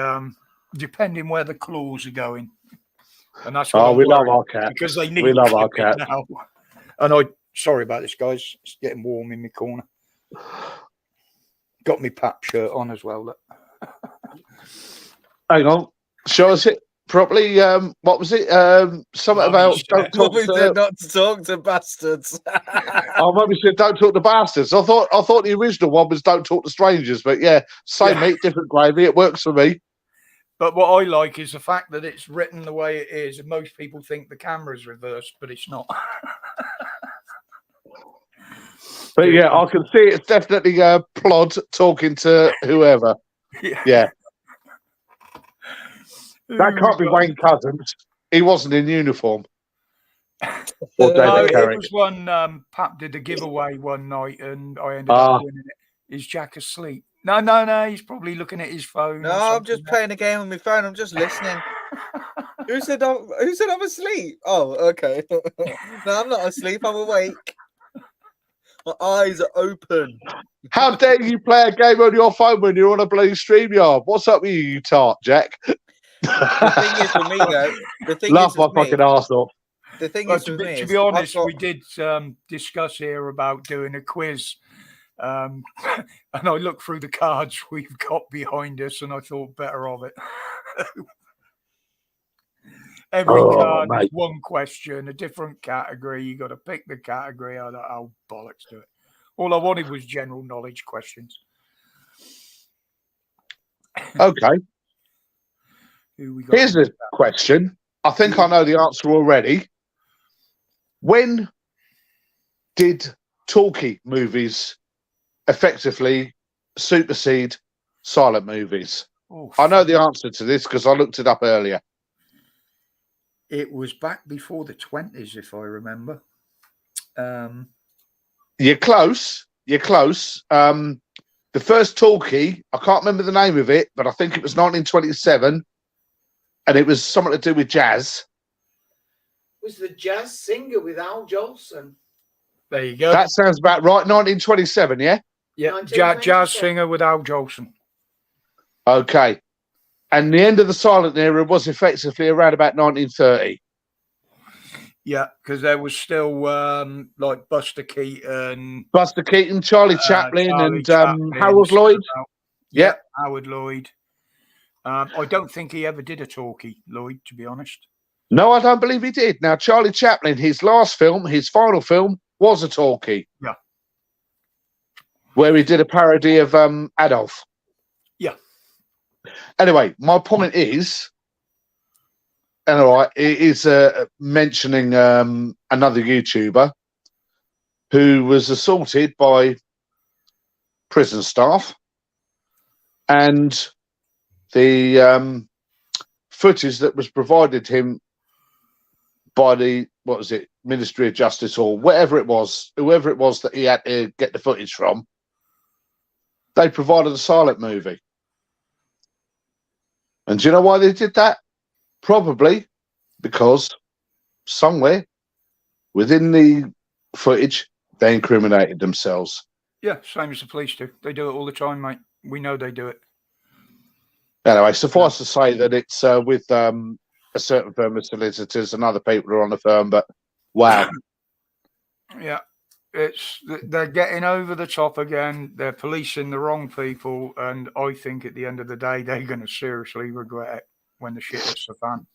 depending where the claws are going. And that's what Oh, I'm we love worried, our cat. because they need We love our clipping cat. now. And sorry about this, guys. It's getting warm in my corner. Got me pap shirt on as well. Look. Hang on. Show us it properly. What was it? Something Mummy about said- don't talk Mummy to. said not to talk to bastards. Oh, Mummy said don't talk to bastards. I thought the original one was don't talk to strangers, but yeah, same Yeah. meat, different gravy. It works for me. But what I like is the fact that it's written the way it is. And most people think the camera's reversed, but it's not. But yeah, I can see it's definitely Plod talking to whoever. Yeah, that can't be Wayne Cousins. He wasn't in uniform. Or No, David it Carrick. was when Pap did a giveaway one night and I ended up winning it. Is Jack asleep? No. He's probably looking at his phone. No, or I'm just something. playing a game on my phone. I'm just listening. Who said I'm asleep? Oh, okay. No, I'm not asleep. I'm awake. My eyes are open. How dare you play a game on your phone when you're on a bloody StreamYard? What's up with you, you tart, Jack? The thing is with me, though. The thing Laugh is my with me. fucking arse off. The thing But is with me. to is be I've honest, got- we did discuss here about doing a quiz. And I looked through the cards we've got behind us and I thought better of it. Every Oh, card is mate. one question, a different category. You got to pick the category. Oh, bollocks to it. All I wanted was general knowledge questions. Okay, Who we got? here's a question. I think I know the answer already. When did talkie movies effectively supersede silent movies? Oh, I know the answer to this because I looked it up earlier. it was back before the 20s, if I remember. You're close. You're close. The first talkie, I can't remember the name of it, but I think it was 1927, and it was something to do with jazz. Was the jazz singer with Al Jolson? There you go. That sounds about right. 1927, yeah? Yeah, 1997. jazz singer with Al Jolson. Okay. And the end of the silent era was effectively around about 1930. Yeah, because there was still like Buster Keaton, Buster Keaton, Charlie Chaplin, Charlie and Chaplin, Harold Lloyd. Yeah, Howard Lloyd. I don't think he ever did a talkie, Lloyd, to be honest. No, I don't believe he did. Now, Charlie Chaplin, his last film, his final film, was a talkie. Yeah. Where he did a parody of Adolf. Yeah. Anyway, my point is, and all right, it is mentioning another YouTuber who was assaulted by prison staff, and the footage that was provided him by the Ministry of Justice or whatever it was, whoever it was that he had to get the footage from, they provided a silent movie. And do you know why they did that? Probably because somewhere within the footage they incriminated themselves. Yeah, same as the police do. They do it all the time, mate. We know they do it. Anyway, suffice to say that it's with a certain firm of solicitors and other people who are on the firm, but wow. Yeah, they're getting over the top again. They're policing the wrong people, and I think at the end of the day, they're going to seriously regret it when the shit hits the fan.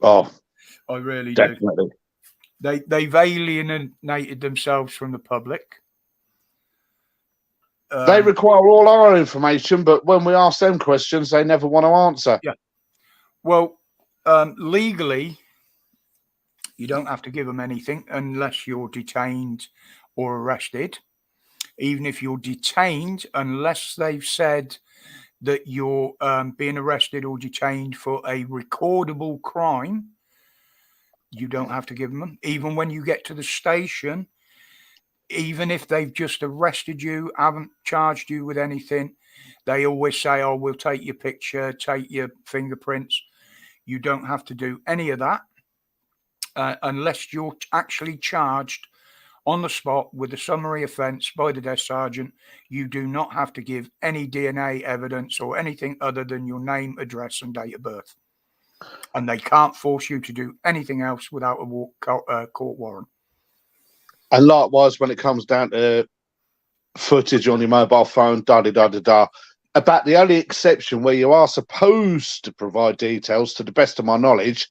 Oh, I really do. definitely. They've alienated themselves from the public. They require all our information, but when we ask them questions, they never want to answer. Yeah. Well, legally, you don't have to give them anything unless you're detained or arrested. Even if you're detained, unless they've said that you're being arrested or detained for a recordable crime, you don't have to give them. Even when you get to the station, even if they've just arrested you, haven't charged you with anything, they always say, oh, we'll take your picture, take your fingerprints. You don't have to do any of that unless you're actually charged on the spot with a summary offence by the desk sergeant. You do not have to give any DNA evidence or anything other than your name, address, and date of birth. And they can't force you to do anything else without a court warrant. And likewise, when it comes down to footage on your mobile phone, about the only exception where you are supposed to provide details, to the best of my knowledge,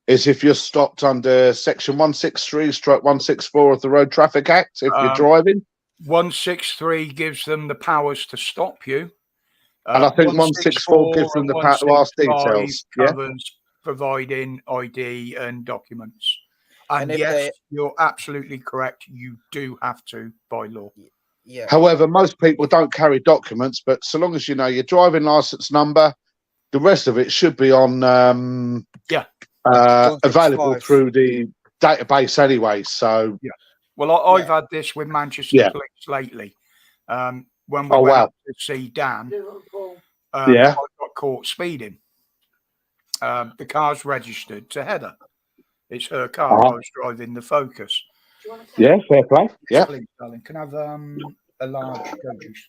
is if you're stopped under Section 163/164 of the Road Traffic Act, if you're driving. 163 gives them the powers to stop you. And I think 164 gives them the power to ask 165 details. Yeah. covers providing ID and documents. And if yes, you're absolutely correct. You do have to by law. Yeah. However, most people don't carry documents, but so long as you know your driving license number, the rest of it should be on available 165. through the database anyway. So Well, I've had this with Manchester Police lately. When we went to see Dan, Liverpool. I got caught speeding. The car's registered to Heather. It's her car. I was driving the Focus. Do you want to yeah, fair play. Yeah. Please, darling. Can I have a large goat juice?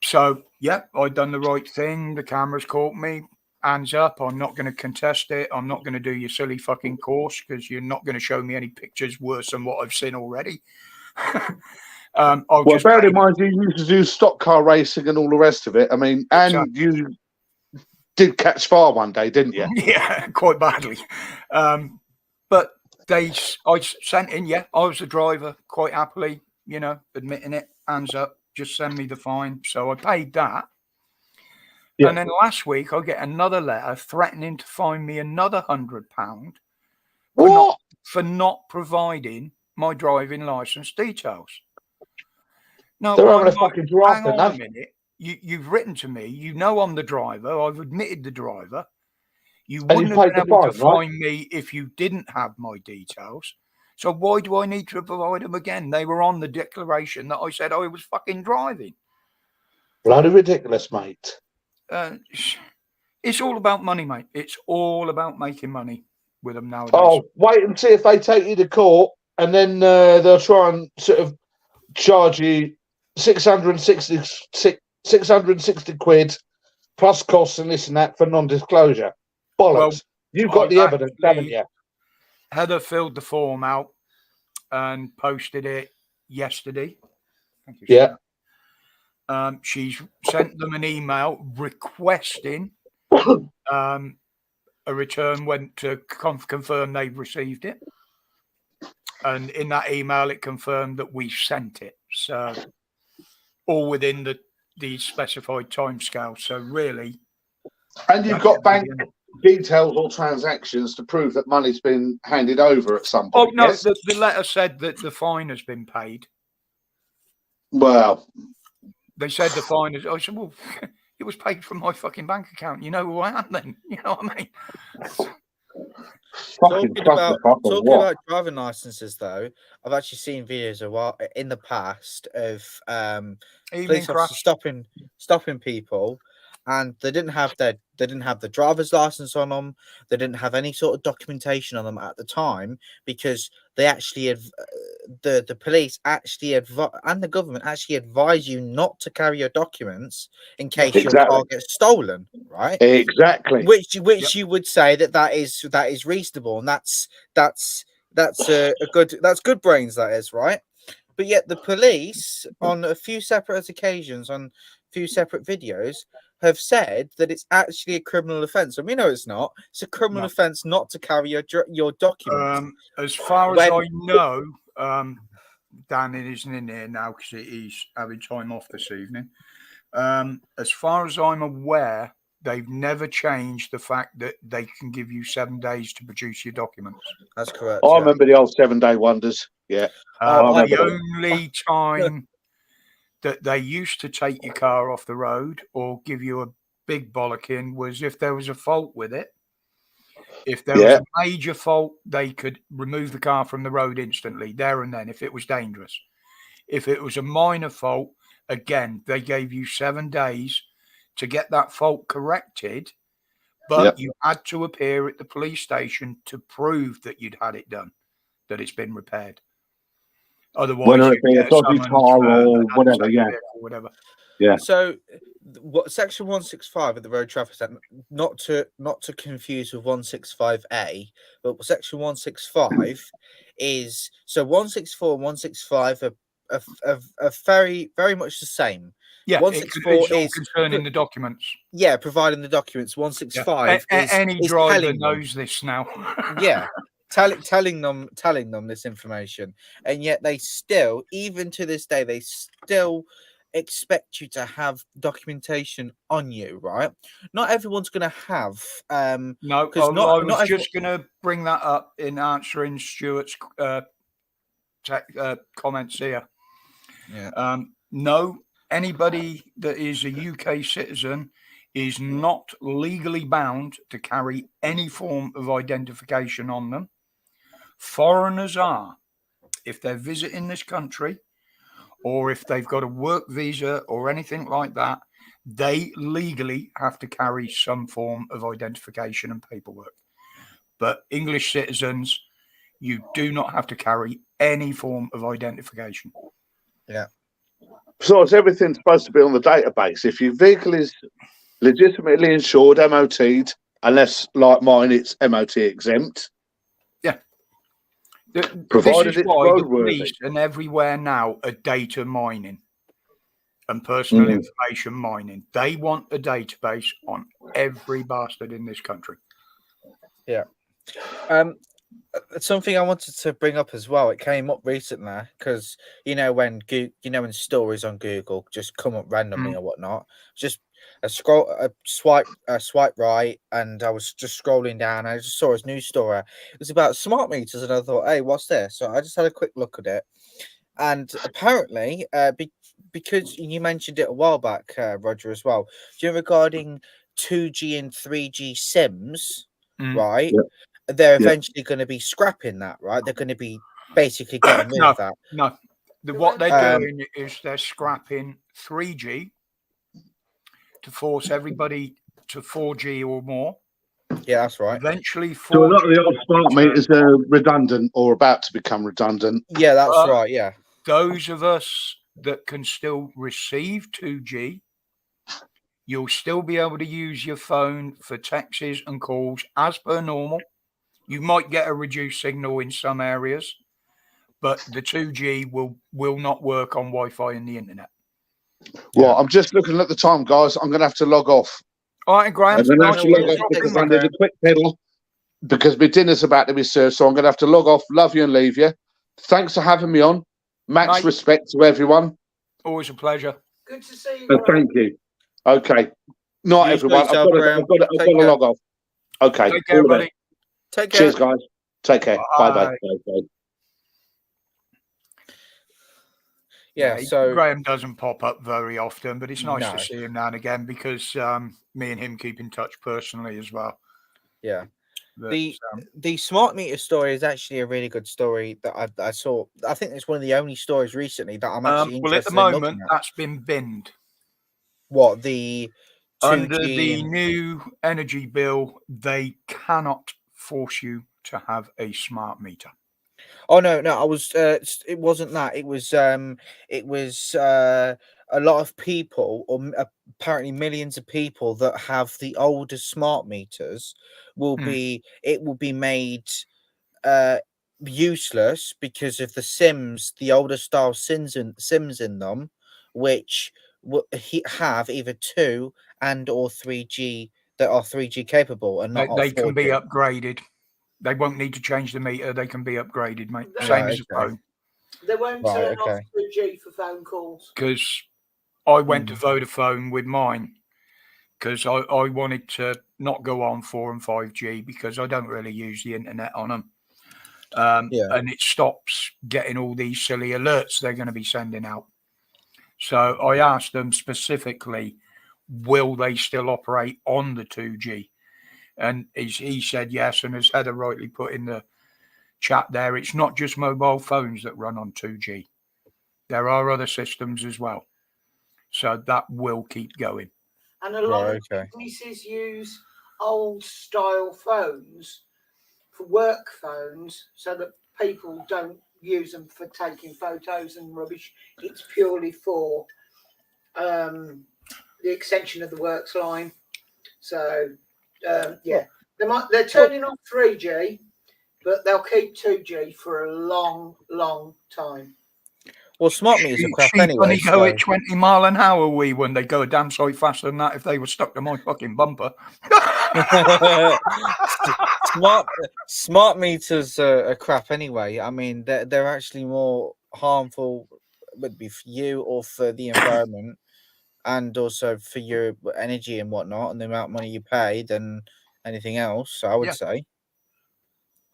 So, yeah, I'd done the right thing. The camera's caught me. Hands up. I'm not going to contest it. I'm not going to do your silly fucking course because you're not going to show me any pictures worse than what I've seen already. Well, bear in mind, you used to do stock car racing and all the rest of it. I mean, and you did catch fire one day, didn't you? Yeah, quite badly. But I sent in, I was the driver, quite happily, admitting it, hands up, just send me the fine. So I paid that. Yeah. And then last week I get another letter threatening to fine me another £100 for not providing my driving licence details. No, they're having a fucking draft. Hang on a minute. You've written to me. I'm the driver. I've admitted the driver. You wouldn't have been able to fine me if you didn't have my details. So why do I need to provide them again? They were on the declaration that I said I was fucking driving. Bloody ridiculous, mate. It's all about money, mate. It's all about making money with them nowadays. Oh, wait and see if they take you to court, and then they'll try and sort of charge you 660 quid plus costs and this and that for non-disclosure. Bollocks. Well, you've got the evidence, haven't you? Heather filled the form out and posted it yesterday. Thank you, yeah. She's sent them an email requesting a return when to confirm they've received it. And in that email, it confirmed that we sent it. So all within the specified timescale. So really. And you've got bank details or transactions to prove that money's been handed over at some point. Oh, no, yes? the letter said that the fine has been paid. Well. They said the fine is. I said, well, it was paid from my fucking bank account. You know who I am then? You know what I mean? Talking about driving licenses, though, I've actually seen videos in the past of police officers stopping people, and they didn't have the driver's license on them. They didn't have any sort of documentation on them at the time because they actually the police actually and the government actually advise you not to carry your documents in case your car gets stolen, right? Exactly. Which you would say that is reasonable, and that's good brains, that is, right? But yet the police on a few separate occasions, on a few separate videos, have said that it's actually a criminal offence. I mean, no, it's not. It's a criminal offence not to carry your documents. As far as I know, Dan isn't in here now because he's having time off this evening. As far as I'm aware, they've never changed the fact that they can give you 7 days to produce your documents. That's correct. I remember the old 7-day wonders. Yeah. The only time that they used to take your car off the road or give you a big bollocking was if there was a fault with it. If there was a major fault, they could remove the car from the road instantly, there and then, if it was dangerous. If it was a minor fault, again, they gave you 7 days to get that fault corrected, but you had to appear at the police station to prove that you'd had it done, that it's been repaired. Otherwise, Whether you it be a get dodgy summons car for or an whatever, unsafe yeah. vehicle or whatever. So, what section 165 of the Road Traffic Act, not to confuse with 165A, but section 165 is so 164 and 165 are very much the same. Yeah, 164 it's all is concerning the documents. providing the documents. Yeah. 165 Any is driver telling them. knows this now. Yeah, telling them this information, and yet they still, even to this day, they still expect you to have documentation on you, right? Not everyone's going to have No, because I not was everyone, just going to bring that up in answering Stuart's comments here. yeah. No, anybody that is a UK citizen is not legally bound to carry any form of identification on them. Foreigners are, if they're visiting this country or if they've got a work visa or anything like that, they legally have to carry some form of identification and paperwork. But English citizens, you do not have to carry any form of identification. Besides, everything's supposed to be on the database. If your vehicle is legitimately insured, MOT'd, unless, like mine, it's MOT exempt, This provided is it's why the roadworthy. police and everywhere now are data mining and personal Mm. information mining. They want a database on every bastard in this country. Something I wanted to bring up as well. It came up recently because when when stories on Google just come up randomly or whatnot. Just a swipe right, and I was just scrolling down. And I just saw his news story. It was about smart meters, and I thought, hey, what's this? So I just had a quick look at it, and apparently, because you mentioned it a while back, Roger, as well. Regarding 2G and 3G SIMs, right? Yep. They're Yep. eventually going to be scrapping that, right? They're going to be basically getting rid of that. No. What they're doing is they're scrapping 3G to force everybody to 4G or more. Yeah, that's right. Eventually, 4G. So a lot of the old smart meters are redundant or about to become redundant. Yeah, that's right. Yeah. Those of us that can still receive 2G, you'll still be able to use your phone for texts and calls as per normal. You might get a reduced signal in some areas, but the 2G will not work on Wi-Fi and the internet. Right, I'm just looking at the time, guys. I'm going to have to log off. All right, Graham. I'm going to have to log off because I need a quick pedal because my dinner's about to be served. So I'm going to have to log off. Love you and leave you. Thanks for having me on. Max Mate. respect to everyone. Always a pleasure. Good to see you. So thank you. Okay. Not You everyone. yourself, I've got to log off. Okay. Take care, all the buddy. best. Take care. Cheers, guys. Take care. Bye bye. Yeah. So Graham doesn't pop up very often, but it's nice No. to see him now and again because me and him keep in touch personally as well. yeah. But, The smart meter story is actually a really good story that I saw. I think it's one of the only stories recently that I'm actually well, at the interested in moment, looking at. that's been binned. What the 2G Under the new energy bill, they cannot force you to have a smart meter. Oh no, I was. It wasn't that. It was. A lot of people, or apparently millions of people that have the older smart meters, will be. It will be made useless because of the SIMs, the older style SIMs in them, which will have either 2 and or 3G that are 3G capable and not. They can be upgraded. They won't need to change the meter. They can be upgraded, mate. Same as a phone. They won't turn off 2G for phone calls. Because I went to Vodafone with mine because I wanted to not go on 4 and 5G because I don't really use the internet on them. And it stops getting all these silly alerts they're going to be sending out. So I asked them specifically, will they still operate on the 2G? And he said yes, and as Heather rightly put in the chat there, it's not just mobile phones that run on 2G. There are other systems as well. So that will keep going. And a lot of businesses use old style phones for work phones so that people don't use them for taking photos and rubbish. It's purely for the extension of the works line. So yeah, they're turning off 3G, but they'll keep 2G for a long, long time. Well, smart meters are crap Sheep anyway. only go at 20 mile an hour, when they go a damn sight faster than that if they were stuck to my fucking bumper. Smart meters are crap anyway. I mean, they're actually more harmful, would be for you or for the environment, and also for your energy and whatnot, and the amount of money you pay than anything else. I would Yeah. say.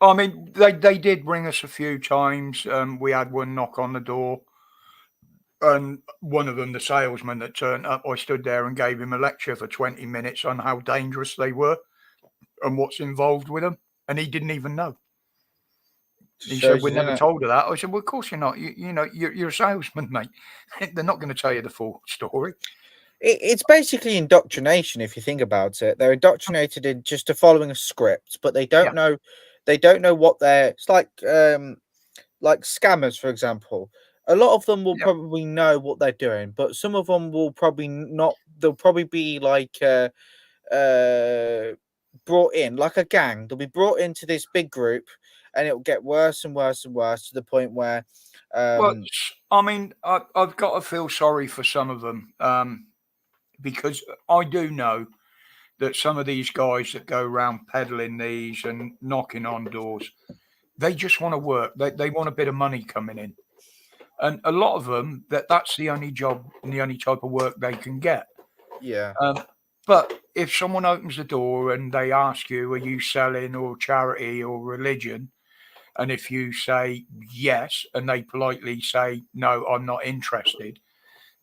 I mean, they did ring us a few times. We had one knock on the door, and one of them, the salesman that turned up, I stood there and gave him a lecture for 20 minutes on how dangerous they were and what's involved with them, and he didn't even know. He said, "We're never told of that." I said, "Well, of course you're not. You know, you're a salesman, mate. They're not going to tell you the full story." It's basically indoctrination if you think about it. They're indoctrinated in just to following a script, but they don't know. They don't know what they're. It's like scammers, for example. A lot of them will probably know what they're doing, but some of them will probably not. They'll probably be like brought in like a gang. They'll be brought into this big group, and it'll get worse and worse and worse to the point where. Well, I mean, I've got to feel sorry for some of them. Because I do know that some of these guys that go around peddling these and knocking on doors, they just want to work. They want a bit of money coming in. And a lot of them, that's the only job and the only type of work they can get. Yeah. But if someone opens the door and they ask you, are you selling or charity or religion? And if you say yes, and they politely say, no, I'm not interested,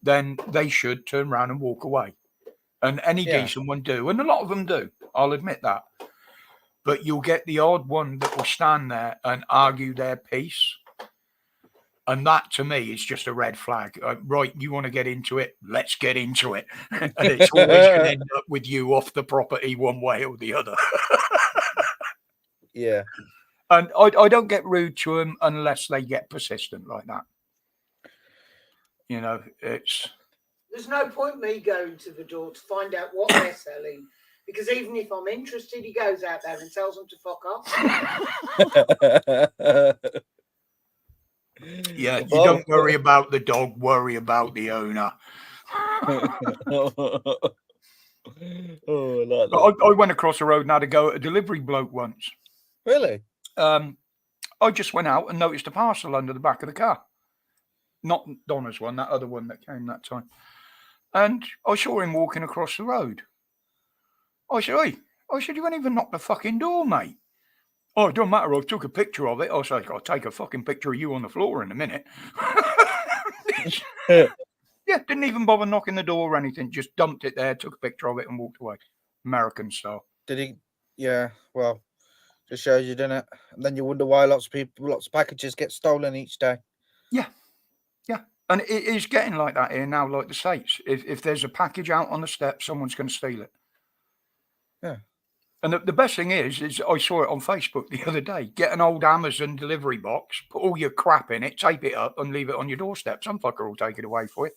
then they should turn around and walk away. And any decent one do. And a lot of them do. I'll admit that. But you'll get the odd one that will stand there and argue their piece. And that, to me, is just a red flag. Right, you want to get into it? Let's get into it. And it's always going to end up with you off the property one way or the other. Yeah. And I don't get rude to them unless they get persistent like that. You know, there's no point me going to the door to find out what they're selling, because even if I'm interested, he goes out there and tells them to fuck off. Yeah, you don't worry about the dog, worry about the owner. I went across the road and had to go at a delivery bloke once. Really? I just went out and noticed a parcel under the back of the car. Not Donna's one, that other one that came that time. And I saw him walking across the road. I said, hey, you won't even knock the fucking door, mate. Oh, it don't matter. I took a picture of it. I said, I'll take a fucking picture of you on the floor in a minute. Yeah, didn't even bother knocking the door or anything. Just dumped it there, took a picture of it and walked away. American style. Did he? Yeah, well, just shows you, didn't it? And then you wonder why lots of packages get stolen each day. Yeah. Yeah. And it is getting like that here now, like the States. If there's a package out on the steps, someone's going to steal it. Yeah. And the best thing is I saw it on Facebook the other day. Get an old Amazon delivery box, put all your crap in it, tape it up, and leave it on your doorstep. Some fucker will take it away for you.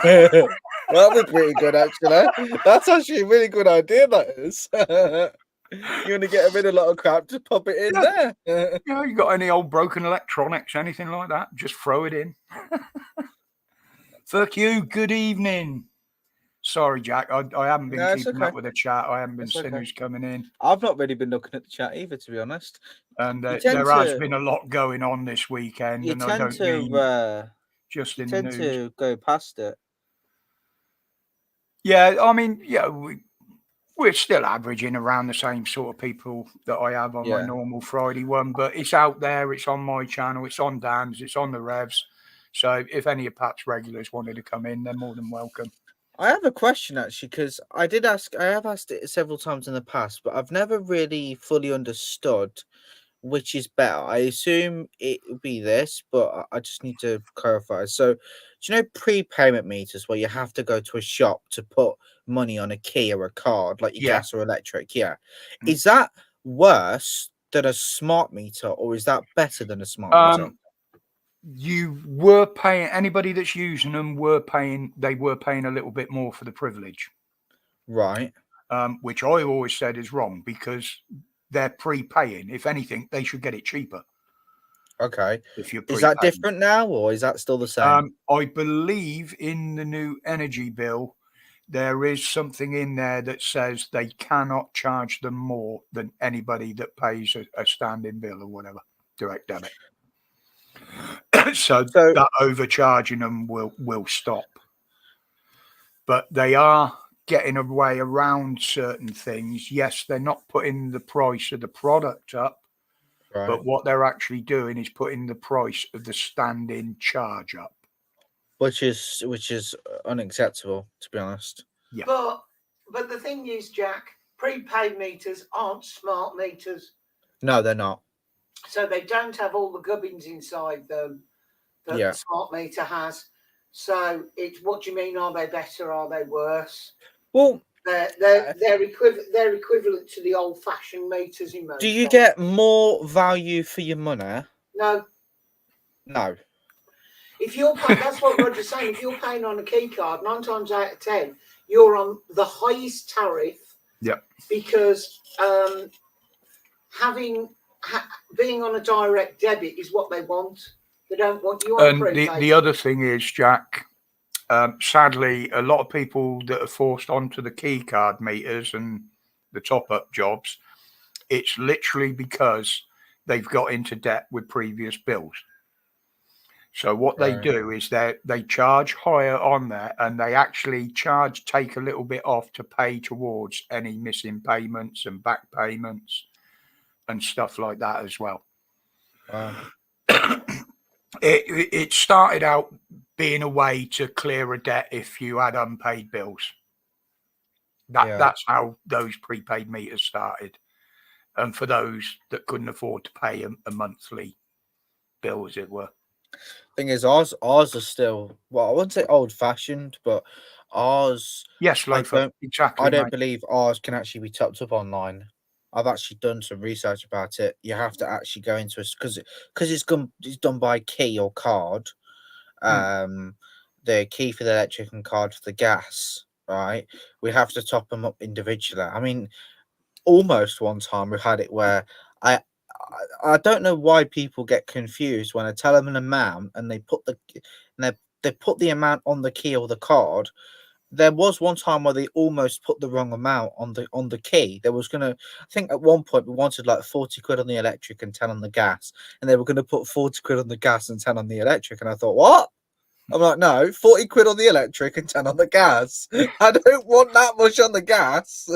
That'd be pretty good, actually. That's actually a really good idea, that is. You're going to get rid of a lot of crap to pop it in there. You know, you got any old broken electronics, anything like that, just throw it in. Fuck you, good evening. Sorry, Jack. I haven't been keeping up with the chat. I haven't been seeing who's coming in. I've not really been looking at the chat either, to be honest. And there has been a lot going on this weekend. You and tend I don't to mean just in the news. to go past it. Yeah, I mean, yeah, we're still averaging around the same sort of people that I have on my normal Friday one, but it's out there. It's on my channel. It's on Dan's. It's on the Revs. So if any of Pat's regulars wanted to come in, they're more than welcome. I have a question, actually, because I have asked it several times in the past, but I've never really fully understood which is better. I assume it would be this, but I just need to clarify. So, do you know prepayment meters where you have to go to a shop to put money on a key or a card, like your gas or electric? Yeah. Is that worse than a smart meter, or is that better than a smart meter? You were paying, anybody that's using them were paying a little bit more for the privilege, Right. which I always said is wrong because they're prepaying. If anything, they should get it cheaper. Okay. If you're Is that prepaying. different now, or is that still the same? I believe in the new energy bill, there is something in there that says they cannot charge them more than anybody that pays a standing bill or whatever, direct debit. So that overcharging them will stop. But they are getting a way around certain things. Yes, they're not putting the price of the product up, Right. but what they're actually doing is putting the price of the standing charge up. Which is unacceptable, to be honest. Yeah. But the thing is, Jack, prepaid meters aren't smart meters. No, they're not. So they don't have all the gubbins inside them that Yeah. the smart meter has. So it's, what do you mean? Are they better? Are they worse? Well, they're equivalent to the old-fashioned meters in most. do you get more value for your money? No. No. If you're paying, that's what Roger's saying. If you're paying on a key card, 9 times out of 10, you're on the highest tariff. Yep. Because being on a direct debit is what they want. They don't want you on prepaid. And the other thing is, Jack, sadly, a lot of people that are forced onto the key card meters and the top-up jobs, it's literally because they've got into debt with previous bills. So what they do is they charge higher on there, and they actually take a little bit off to pay towards any missing payments and back payments and stuff like that as well. It started out being a way to clear a debt if you had unpaid bills. That's how those prepaid meters started. And for those that couldn't afford to pay a monthly bill, as it were. Thing is, ours are still, well, I wouldn't say old fashioned, but ours. Yes, exactly. I don't believe ours can actually be topped up online. I've actually done some research about it. You have to actually go into it because it's done by key or card. The key for the electric and card for the gas. Right, we have to top them up individually. I mean, almost one time we had it where I don't know why people get confused when I tell them an amount and they put the amount on the key or the card. There was one time where they almost put the wrong amount on the key. There was I think at one point we wanted like 40 quid on the electric and 10 on the gas, and they were gonna put 40 quid on the gas and 10 on the electric, and I thought, what? I'm like, no, 40 quid on the electric and 10 on the gas. I don't want that much on the gas.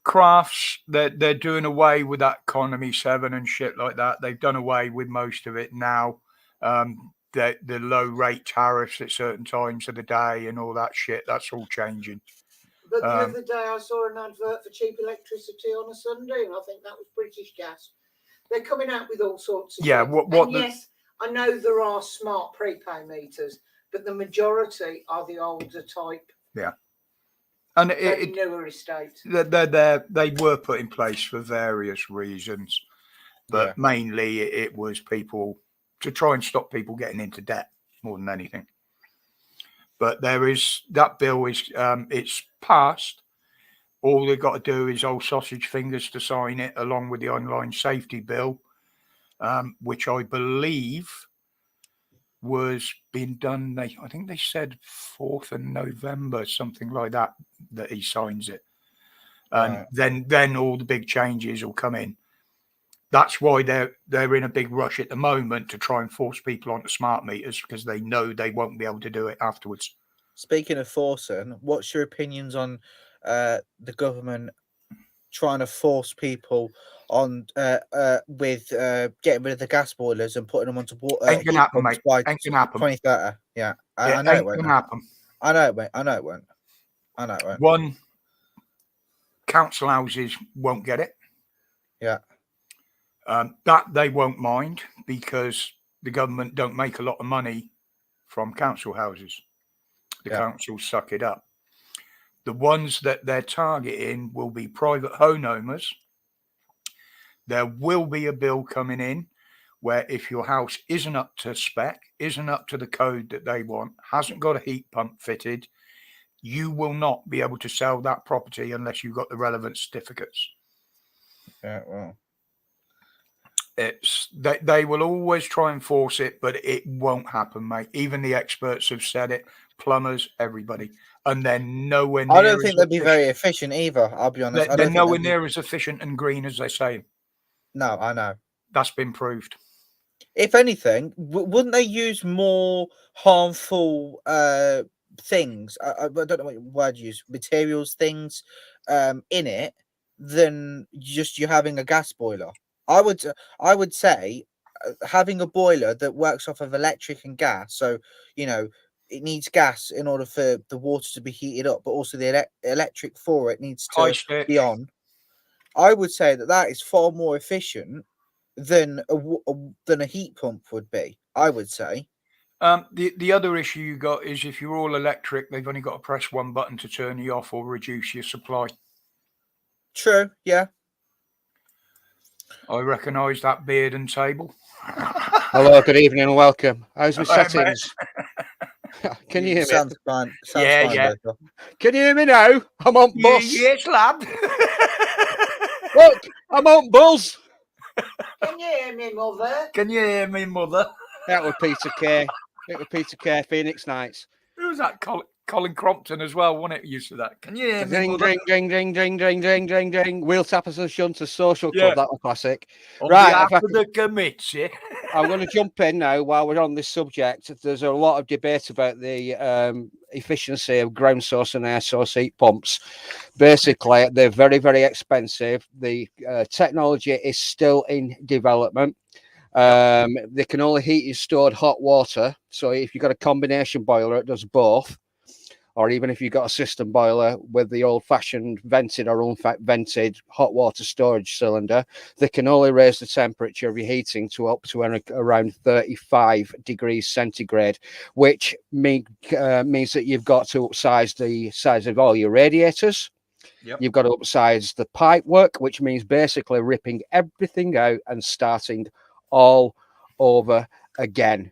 Crafts, they're doing away with that economy 7 and shit like that. They've done away with most of it now. The low rate tariffs at certain times of the day and all that shit, that's all changing. But the other day I saw an advert for cheap electricity on a Sunday, and I think that was British Gas. They're coming out with all sorts of things. Yes, I know there are smart prepay meters, but the majority are the older type. Yeah. And newer estate. They were put in place for various reasons, but mainly it was people to try and stop people getting into debt more than anything. But that bill is it's passed. All they've got to do is old sausage fingers to sign it, along with the online safety bill, which I believe was being done. I think they said 4th of November, something like that he signs it, and then all the big changes will come in. That's why they're in a big rush at the moment to try and force people onto smart meters, because they know they won't be able to do it afterwards. Speaking of forcing, what's your opinions on the government trying to force people on with getting rid of the gas boilers and putting them onto water? Ain't gonna happen, mate. Ain't gonna happen. 2030. Yeah, I know it won't happen. I know it won't. One, council houses won't get it. Yeah. That they won't mind, because the government don't make a lot of money from council houses. The councils suck it up. The ones that they're targeting will be private homeowners There will be a bill coming in where if your house isn't up to spec, isn't up to the code that they want, hasn't got a heat pump fitted, you will not be able to sell that property unless you've got the relevant certificates. Yeah, well, It's they will always try and force it, but it won't happen, mate. Even the experts have said it, plumbers, everybody, and they're nowhere near. I don't think as they'd be very efficient. efficient either. I'll be honest. I They're don't think nowhere they'd be... near as efficient and green as they say. No, I know. That's been proved. If anything, wouldn't they use more harmful things? I don't know what word you use, materials, things in it than just you having a gas boiler. I would say having a boiler that works off of electric and gas. So it needs gas in order for the water to be heated up, but also the electric for it needs High to stick. be on. I would say that is far more efficient than a heat pump would be. I would say. The other issue you got is if you're all electric, they've only got to press one button to turn you off or reduce your supply. True. Yeah. I recognise that beard and table. Hello, good evening and welcome. How's my Hello, mate. settings? Can you hear me? Sounds fine. Sounds Yeah, fine, yeah. Baker. Can you hear me now? I'm on bus. Yes, lad. Look, I'm on buzz. Can you hear me, mother? Can you hear me, mother? That was Peter Kay. It was Peter Kay, Phoenix Nights. Who was that? Colin Crompton as well, wasn't it? Used to that. Can you hear me, Ding, mother? ding, ding, ding, ding, ding, ding, ding. Wheel Tappers and Shunters Social Club. Yeah. That was classic. On Right, behalf if I of the committee. I'm going to jump in now while we're on this subject. There's a lot of debate about the efficiency of ground source and air source heat pumps. Basically, they're very, very expensive. The technology is still in development. They can only heat your stored hot water. So if you've got a combination boiler, it does both. Or even if you've got a system boiler with the old-fashioned vented or unvented hot water storage cylinder, they can only raise the temperature of your heating to up to around 35 degrees centigrade, which means that you've got to upsize the size of all your radiators. Yep. You've got to upsize the pipe work, which means basically ripping everything out and starting all over again.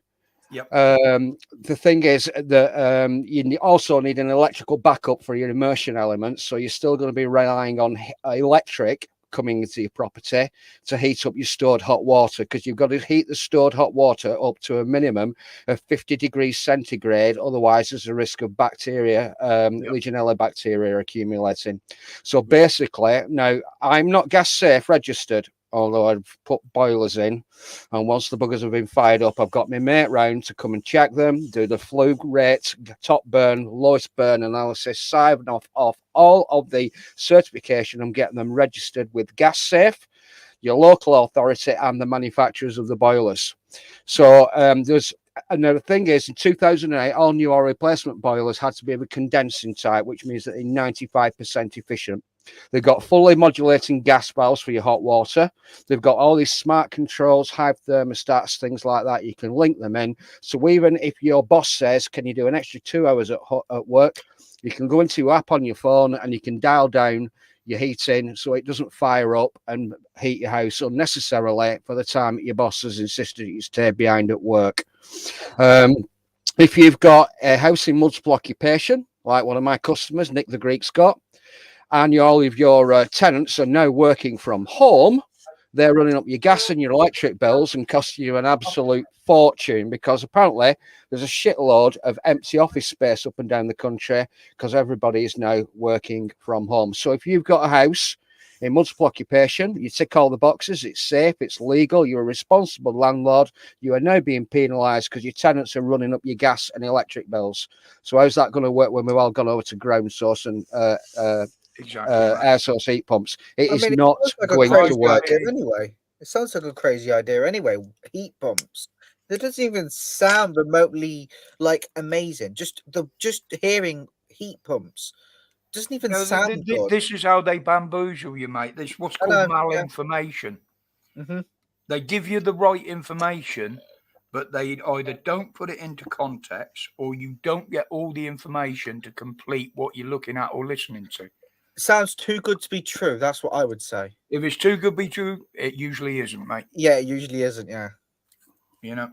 Yep. The thing is that you also need an electrical backup for your immersion elements, so you're still going to be relying on electric coming into your property to heat up your stored hot water, because you've got to heat the stored hot water up to a minimum of 50 degrees centigrade. Otherwise, there's a risk of bacteria, Legionella bacteria accumulating. So basically, now I'm not gas safe registered, although I've put boilers in, and once the buggers have been fired up, I've got my mate round to come and check them, do the flue rate, top burn, lowest burn analysis, sign off all of the certification and get them registered with Gas Safe, your local authority, and the manufacturers of the boilers. So there's another thing is, in 2008, all new or replacement boilers had to be of a condensing type, which means that they're 95% efficient. They've got fully modulating gas valves for your hot water. They've got all these smart controls, high thermostats, things like that. You can link them in. So even if your boss says, can you do an extra 2 hours at work, you can go into your app on your phone and you can dial down your heating so it doesn't fire up and heat your house unnecessarily for the time that your boss has insisted you stay behind at work. If you've got a house in multiple occupation, like one of my customers, Nick the Greek Scott, and all of your tenants are now working from home, they're running up your gas and your electric bills and costing you an absolute fortune, because apparently there's a shitload of empty office space up and down the country because everybody is now working from home. So if you've got a house in multiple occupation, you tick all the boxes, it's safe, it's legal, you're a responsible landlord, you are now being penalised because your tenants are running up your gas and electric bills. So how's that going to work when we've all gone over to ground source and Exactly. air source heat pumps? It is it not sounds like a going crazy to work. idea anyway. It sounds like a crazy idea anyway. Heat pumps. It doesn't even sound remotely like amazing. Just hearing heat pumps doesn't even sound good. This is how they bamboozle you, mate. This is what's I called know, yeah. malinformation. Mhm. They give you the right information, but they either don't put it into context or you don't get all the information to complete what you're looking at or listening to. Sounds too good to be true. That's what I would say. If it's too good to be true, it usually isn't, mate. Yeah, it usually isn't. Yeah. You know.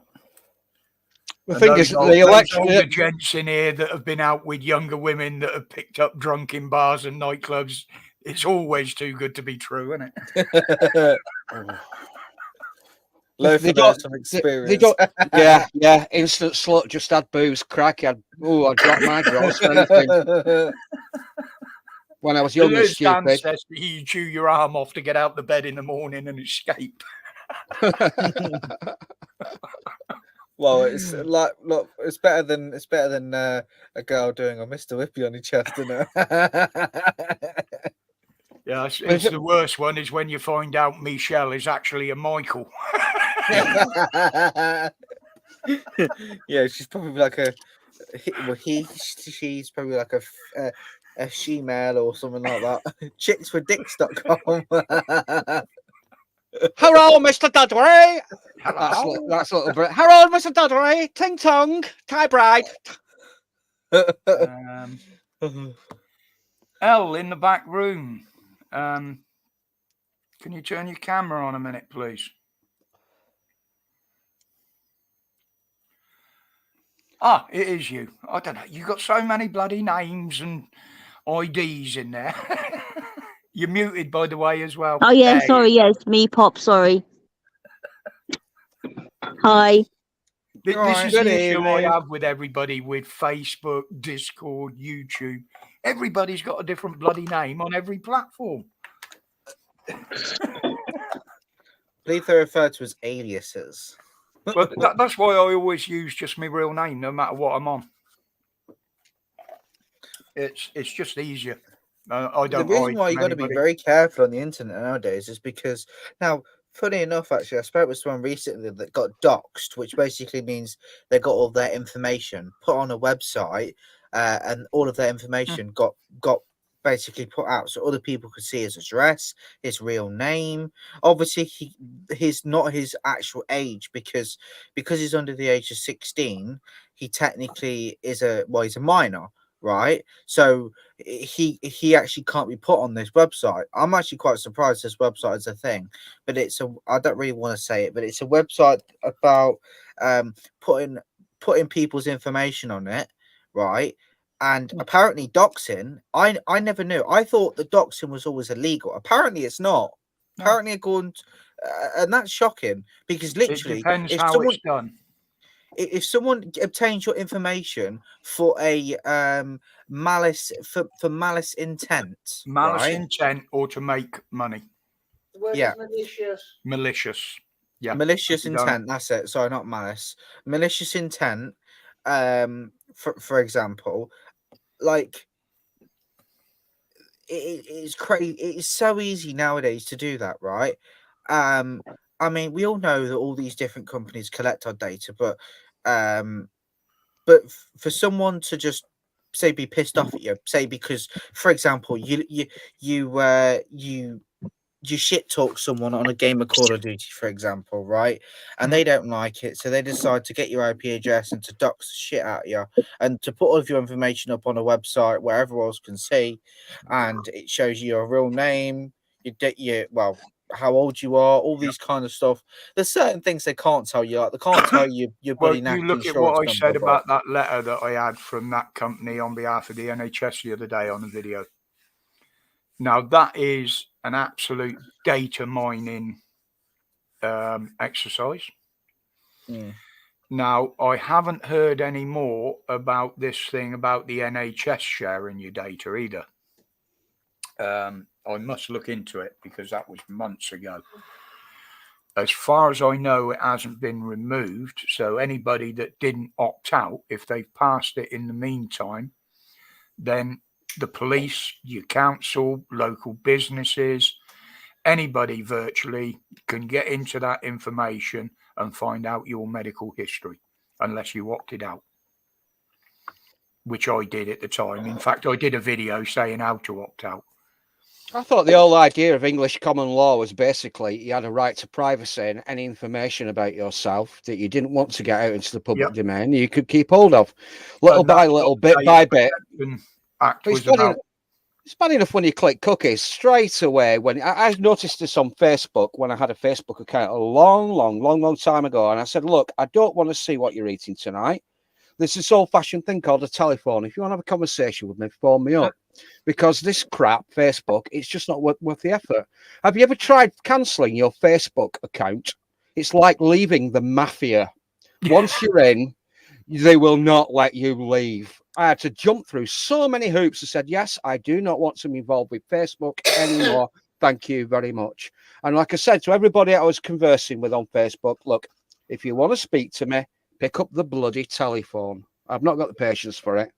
The And thing those is, old- the those election. older gents in here that have been out with younger women that have picked up drunk in bars and nightclubs. It's always too good to be true, isn't it? Loaf They of don't- some They experience. don't, yeah. Instant slut, just had booze, crack. I dropped my drawers for anything. When I was young and As Dan stupid. says, you chew your arm off to get out the bed in the morning and escape. Well, it's like look, it's better than a girl doing a Mr. Whippy on your chest, isn't it? Yeah, it's the worst one is when you find out Michelle is actually a Michael. Yeah, she's probably like she's probably like a she-male or something like that. Chicksfordicks.com. Hello, Mr. Dudley. Hello. That's a little bit. Hello, Mr. Dudley. Ting tong. Tie bride. Elle in the back room. Can you turn your camera on a minute, please? Ah, it is you. I don't know. You've got so many bloody names and IDs in there. You're muted, by the way, as well. Oh yeah, There sorry, you yes, me pop, sorry. Hi. This Right, is the good issue I evening. have with everybody with Facebook, Discord, YouTube. Everybody's got a different bloody name on every platform. Believe they're referred to as aliases. Well, that's why I always use just my real name, no matter what I'm on. It's just easier. I don't. The reason hide why you from got to be anybody. very careful on the internet nowadays is because now, funny enough, actually, I spoke with someone recently that got doxxed, which basically means they got all their information put on a website, and all of their information got basically put out so other people could see his address, his real name. Obviously, he's not his actual age because he's under the age of 16. He technically is he's a minor. Right, so he actually can't be put on this website. I'm actually quite surprised this website is a thing, but I don't really want to say it, but it's a website about putting people's information on it, right? And apparently doxing, I never knew. I thought that doxing was always illegal. Apparently it's not. No. Apparently according and that's shocking because literally It depends if how someone it's done. if someone obtains your information for a malice intent, Malice right? intent or to make money. The word Yeah. is malicious. Malicious. Yeah. Malicious you don't- intent, that's it. Sorry, not malice. Malicious intent, for example, like it's crazy. It's so easy nowadays to do that, right? I mean, we all know that all these different companies collect our data, but for someone to just say be pissed off at you, say because, for example, you shit talk someone on a game of Call of Duty, for example, right? And they don't like it, so they decide to get your IP address and to dox the shit out of you and to put all of your information up on a website where everyone else can see, and it shows you your real name, how old you are, all these kind of stuff. There's certain things they can't tell you, like they can't tell you your Well, bloody you national look at insurance what I said number, but- about that letter that I had from that company on behalf of the NHS the other day on the video. Now, that is an absolute data mining exercise. Mm. Now, I haven't heard any more about this thing about the NHS sharing your data either. I must look into it because that was months ago. As far as I know, it hasn't been removed. So anybody that didn't opt out, if they've passed it in the meantime, then the police, your council, local businesses, anybody virtually can get into that information and find out your medical history, unless you opted out, which I did at the time. In fact, I did a video saying how to opt out. I thought the whole idea of English common law was basically you had a right to privacy and any information about yourself that you didn't want to get out into the public domain, you could keep hold of, little by little, bit by bit. Act But was about. It's bad enough when you click cookies straight away. When I noticed this on Facebook when I had a Facebook account a long time ago, and I said, "Look, I don't want to see what you're eating tonight. There's this old-fashioned thing called a telephone. If you want to have a conversation with me, phone me up, because this crap Facebook, it's just not worth the effort." Have you ever tried cancelling your Facebook account? It's like leaving the mafia. Once you're in, they will not let you leave. I had to jump through so many hoops and said, yes, I do not want to be involved with Facebook anymore. Thank you very much. And like I said to everybody I was conversing with on Facebook, look, if you want to speak to me, pick up the bloody telephone. I've not got the patience for it.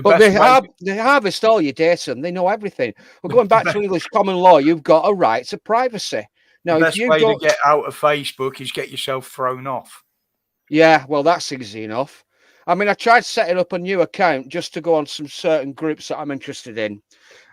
But they harvest all your data and they know everything. Well, going back to English common law, you've got a right to privacy. Now, the if best you way don't... to get out of Facebook is get yourself thrown off. Yeah, well, that's easy enough. I mean, I tried setting up a new account just to go on some certain groups that I'm interested in.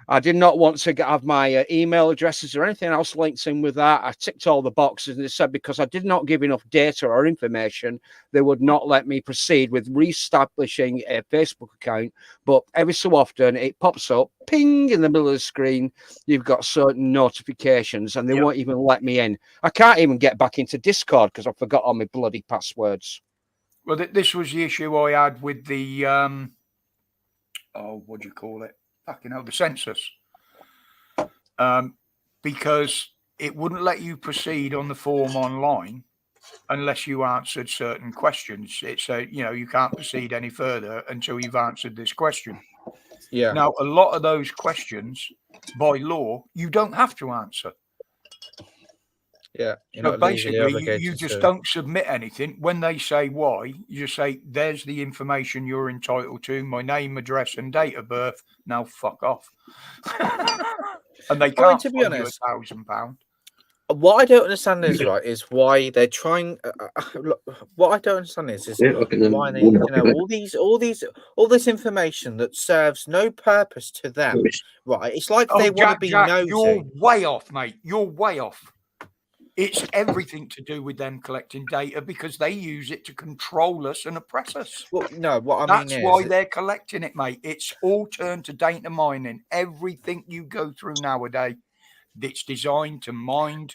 I did not want to have my email addresses or anything else linked in with that. I ticked all the boxes and they said because I did not give enough data or information, they would not let me proceed with reestablishing a Facebook account. But every so often it pops up, ping, in the middle of the screen. You've got certain notifications and they won't even let me in. I can't even get back into Discord because I forgot all my bloody passwords. Well, this was the issue I had with the, what do you call it? Fucking hell, the census. Because it wouldn't let you proceed on the form online unless you answered certain questions. It said, you can't proceed any further until you've answered this question. Yeah. Now, a lot of those questions, by law, you don't have to answer. Yeah. So basically, you just don't submit anything. When they say why, you just say, there's the information you're entitled to, my name, address, and date of birth. Now, fuck off. And they can't to be fine honest, you £1,000. What I don't understand is is why they're trying. What I don't understand is why they need to know all this information that serves no purpose to them. Right? It's like they want to be nosy. You're way off, mate. You're way off. It's everything to do with them collecting data because they use it to control us and oppress us. Well, no, what I mean is that's why they're collecting it, mate. It's all turned to data mining. Everything you go through nowadays, it's designed to mine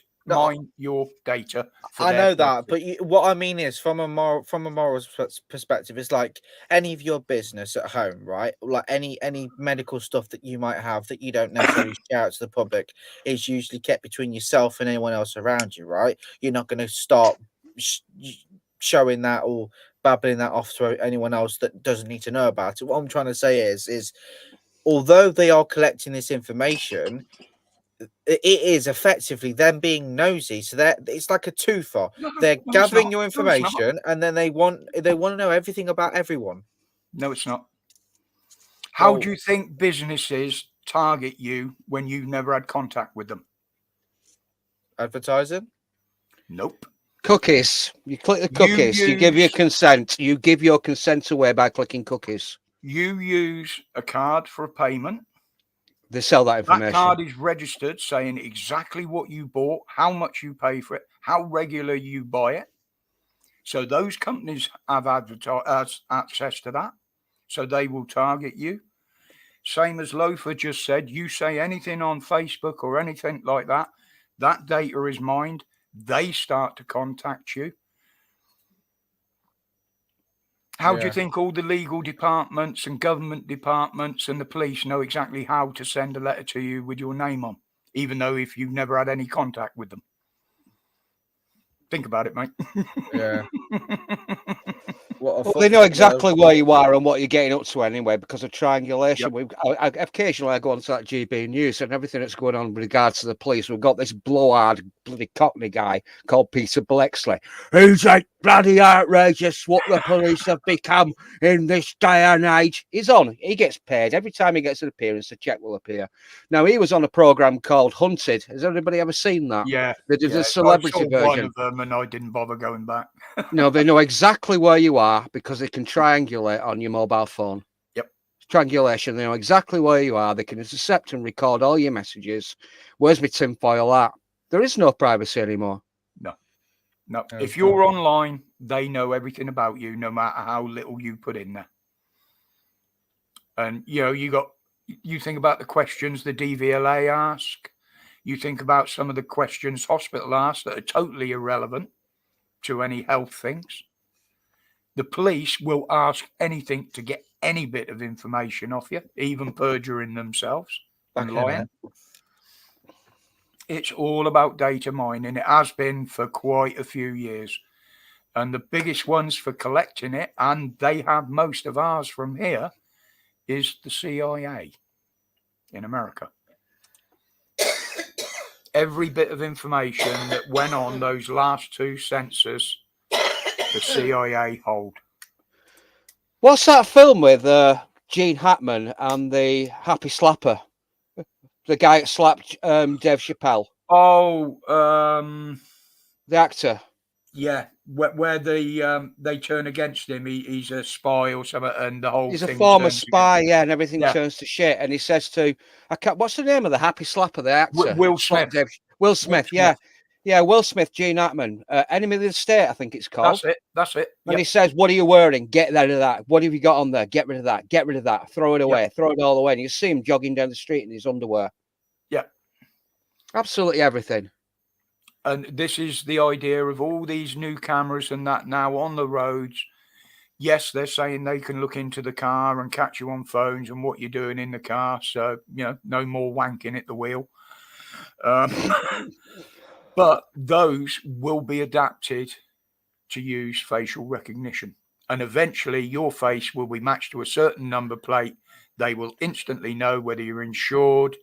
your data. I know that, but what I mean is, from a moral perspective, it's like any of your business at home, right? Like any medical stuff that you might have that you don't necessarily share out to the public is usually kept between yourself and anyone else around you, right? You're not going to start showing that or babbling that off to anyone else that doesn't need to know about it. What I'm trying to say is although they are collecting this information, it is effectively them being nosy. So that it's like a twofer. They're gathering your information and then they want to know everything about everyone. No, it's not. How do you think businesses target you when you've never had contact with them? Advertising? Nope. Cookies. You click the cookies. You give your consent. You give your consent away by clicking cookies. You use a card for a payment. They sell that information. That card is registered saying exactly what you bought, how much you pay for it, how regular you buy it. So those companies have access to that. So they will target you. Same as Loafer just said, you say anything on Facebook or anything like that, that data is mined. They start to contact you. How do you think all the legal departments and government departments and the police know exactly how to send a letter to you with your name on, even though if you've never had any contact with them? Think about it, mate. Yeah. Well, they know exactly where you are and what you're getting up to anyway because of triangulation. Occasionally I go onto that GB News and everything that's going on with regards to the police. We've got this blowhard bloody Cockney guy called Peter Blexley. Who's it bloody outrageous what the police have become in this day and age? He's on. He gets paid. Every time he gets an appearance, a check will appear. Now, he was on a programme called Hunted. Has anybody ever seen that? Yeah. They did the celebrity version. One of them and I didn't bother going back. No, they know exactly where you are because they can triangulate on your mobile phone. Yep. Triangulation. They know exactly where you are. They can intercept and record all your messages. Where's my tinfoil at? There is no privacy anymore. No. If you're online, they know everything about you, no matter how little you put in there. And, you got You think about the questions the DVLA ask. You think about some of the questions hospital ask that are totally irrelevant to any health things. The police will ask anything to get any bit of information off you, even perjuring themselves and Back in lying. It's all about data mining. It has been for quite a few years. And the biggest ones for collecting it, and they have most of ours from here, is the CIA in America. Every bit of information that went on those last two census, the CIA hold. What's that film with Gene Hackman and the Happy Slapper? The guy that slapped Dave Chappelle, Oh, the actor. yeah, where they turn against him. He's a spy or something, and the whole He's a thing former turns spy, yeah, and everything Yeah. turns to shit. And he says to, what's the name of the Happy Slapper, the actor? Will Slapped Smith. Will Smith, Will yeah. Smith. Yeah, Will Smith, Gene Hackman, Enemy of the State, I think it's called. That's it. And he says, what are you wearing? Get rid of that. What have you got on there? Get rid of that. Get rid of that. Throw it away. Throw it all away. And you see him jogging down the street in his underwear. Yeah. Absolutely everything. And this is the idea of all these new cameras and that now on the roads. Yes, they're saying they can look into the car and catch you on phones and what you're doing in the car. So, no more wanking at the wheel. But those will be adapted to use facial recognition. And eventually your face will be matched to a certain number plate. They will instantly know whether you're insured,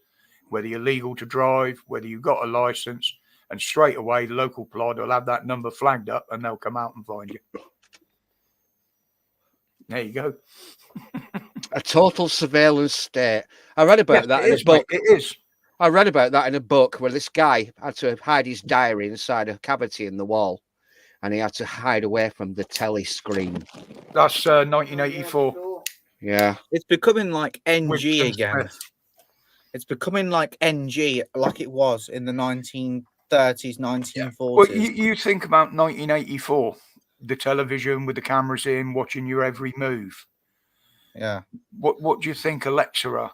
whether you're legal to drive, whether you've got a license. And straight away, the local plod will have that number flagged up and they'll come out and find you. There you go. A total surveillance state. I read about that in a book. Mate, it is. I read about that in a book where this guy had to hide his diary inside a cavity in the wall, and he had to hide away from the telly screen. That's 1984. Yeah. It's becoming like NG Winston again. Smith. It's becoming like NG, like it was in the 1930s, 1940s. Well, you think about 1984, the television with the cameras in, watching your every move. Yeah. What do you think Alexa are?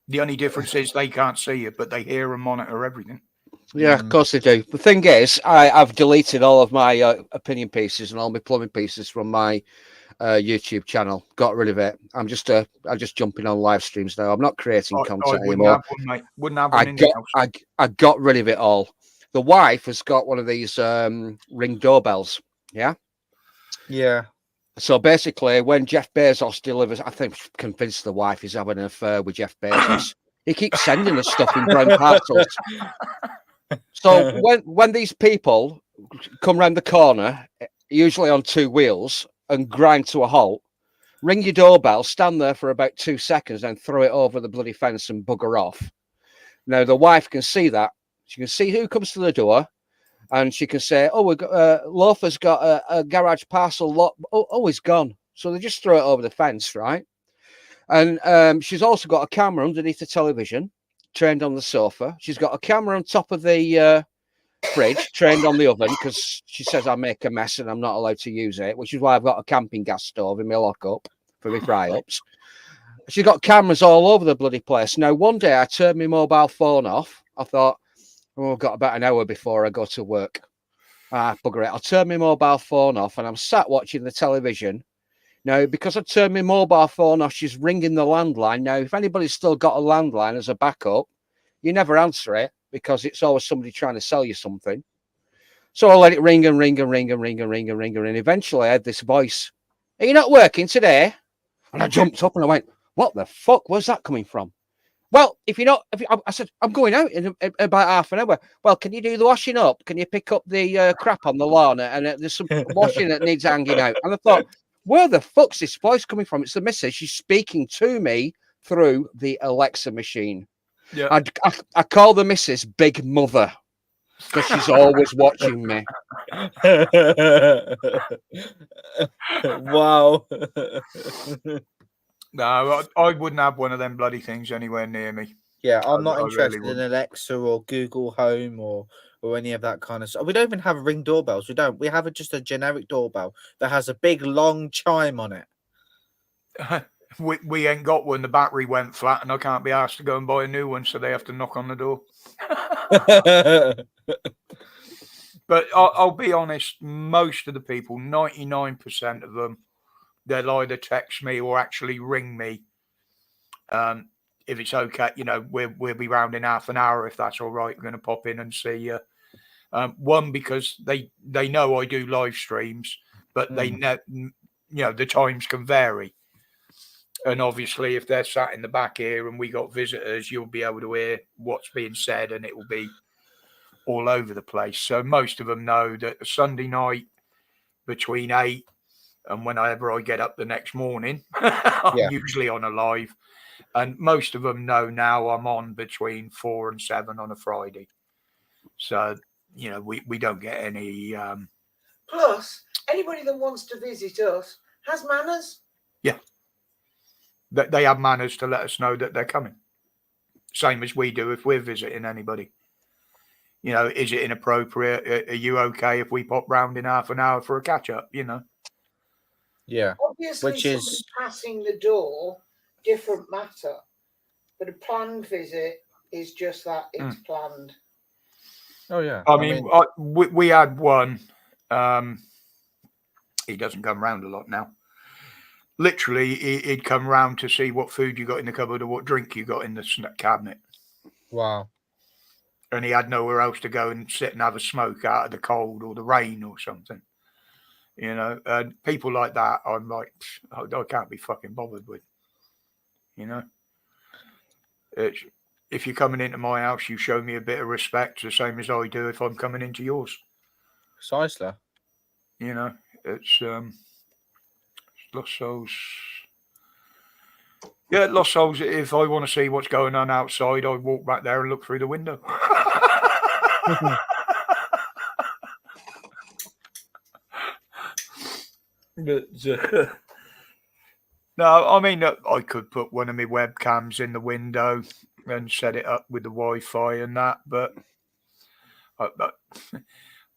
The only difference is they can't see you, but they hear and monitor everything. Yeah, of course they do. The thing is, I've deleted all of my opinion pieces and all my plumbing pieces from my YouTube channel. Got rid of it. I'm just jumping on live streams now. I'm not creating content anymore. Wouldn't have one in the house. I got rid of it all. The wife has got one of these Ring doorbells. Yeah. Yeah. So basically, when Jeff Bezos delivers, I think I'm convinced the wife is having an affair with Jeff Bezos. He keeps sending us stuff in brown parcels. So when these people come round the corner, usually on two wheels, and grind to a halt, ring your doorbell, stand there for about 2 seconds, then throw it over the bloody fence and bugger off. Now the wife can see that. She can see who comes to the door. And she can say, "Oh, we got Loafer's got a garage parcel lot. Oh, he's gone." So they just throw it over the fence, right? And she's also got a camera underneath the television, trained on the sofa. She's got a camera on top of the fridge, trained on the oven, because she says I make a mess and I'm not allowed to use it, which is why I've got a camping gas stove in my lockup for my fry-ups. She's got cameras all over the bloody place. Now, one day I turned my mobile phone off. I thought, I've got about an hour before I go to work. Bugger it. I'll turn my mobile phone off and I'm sat watching the television. Now, because I turned my mobile phone off, she's ringing the landline. Now, if anybody's still got a landline as a backup, you never answer it because it's always somebody trying to sell you something. So I let it ring and ring and ring and ring and ring and ring. And eventually I had this voice, "Are you not working today?" And I jumped up and I went, "What the fuck was that coming from?" "Well, I said, "I'm going out in about half an hour." "Well, can you do the washing up? Can you pick up the crap on the lawn? And there's some washing that needs hanging out." And I thought, where the fuck's this voice coming from? It's the missus. She's speaking to me through the Alexa machine. Yeah. I call the missus Big Mother because she's always watching me. Wow. No, I wouldn't have one of them bloody things anywhere near me. Yeah, I'm I not really interested in wouldn't. Alexa or Google Home or any of that kind of stuff. We don't even have Ring doorbells. We don't. We have just a generic doorbell that has a big long chime on it. we ain't got one. The battery went flat, and I can't be asked to go and buy a new one, so they have to knock on the door. But I'll be honest, most of the people, 99% of them, they'll either text me or actually ring me. If it's okay, we'll be round in half an hour if that's all right. We're going to pop in and see you. One, because they know I do live streams, but they know, the times can vary. And obviously, if they're sat in the back here and we got visitors, you'll be able to hear what's being said, and it will be all over the place. So most of them know that a Sunday night between 8 and whenever I get up the next morning, I'm usually on a live. And most of them know now I'm on between 4 and 7 on a Friday. So, we don't get any... Plus, anybody that wants to visit us has manners. Yeah. They have manners to let us know that they're coming. Same as we do if we're visiting anybody. Is it inappropriate? Are you okay if we pop round in half an hour for a catch-up, Yeah. Obviously, Which somebody is- passing the door, different matter. But a planned visit is just that, it's planned. Oh yeah. I mean, we had one. He doesn't come round a lot now. Literally, he'd come round to see what food you got in the cupboard or what drink you got in the cabinet. Wow. And he had nowhere else to go and sit and have a smoke out of the cold or the rain or something. People like that, I'm like, I can't be fucking bothered with. If you're coming into my house, you show me a bit of respect, the same as I do if I'm coming into yours. Precisely. It's Lost Souls. Yeah, Lost Souls. If I want to see what's going on outside, I walk back there and look through the window. But, no, I mean, I could put one of my webcams in the window and set it up with the Wi-Fi and that, but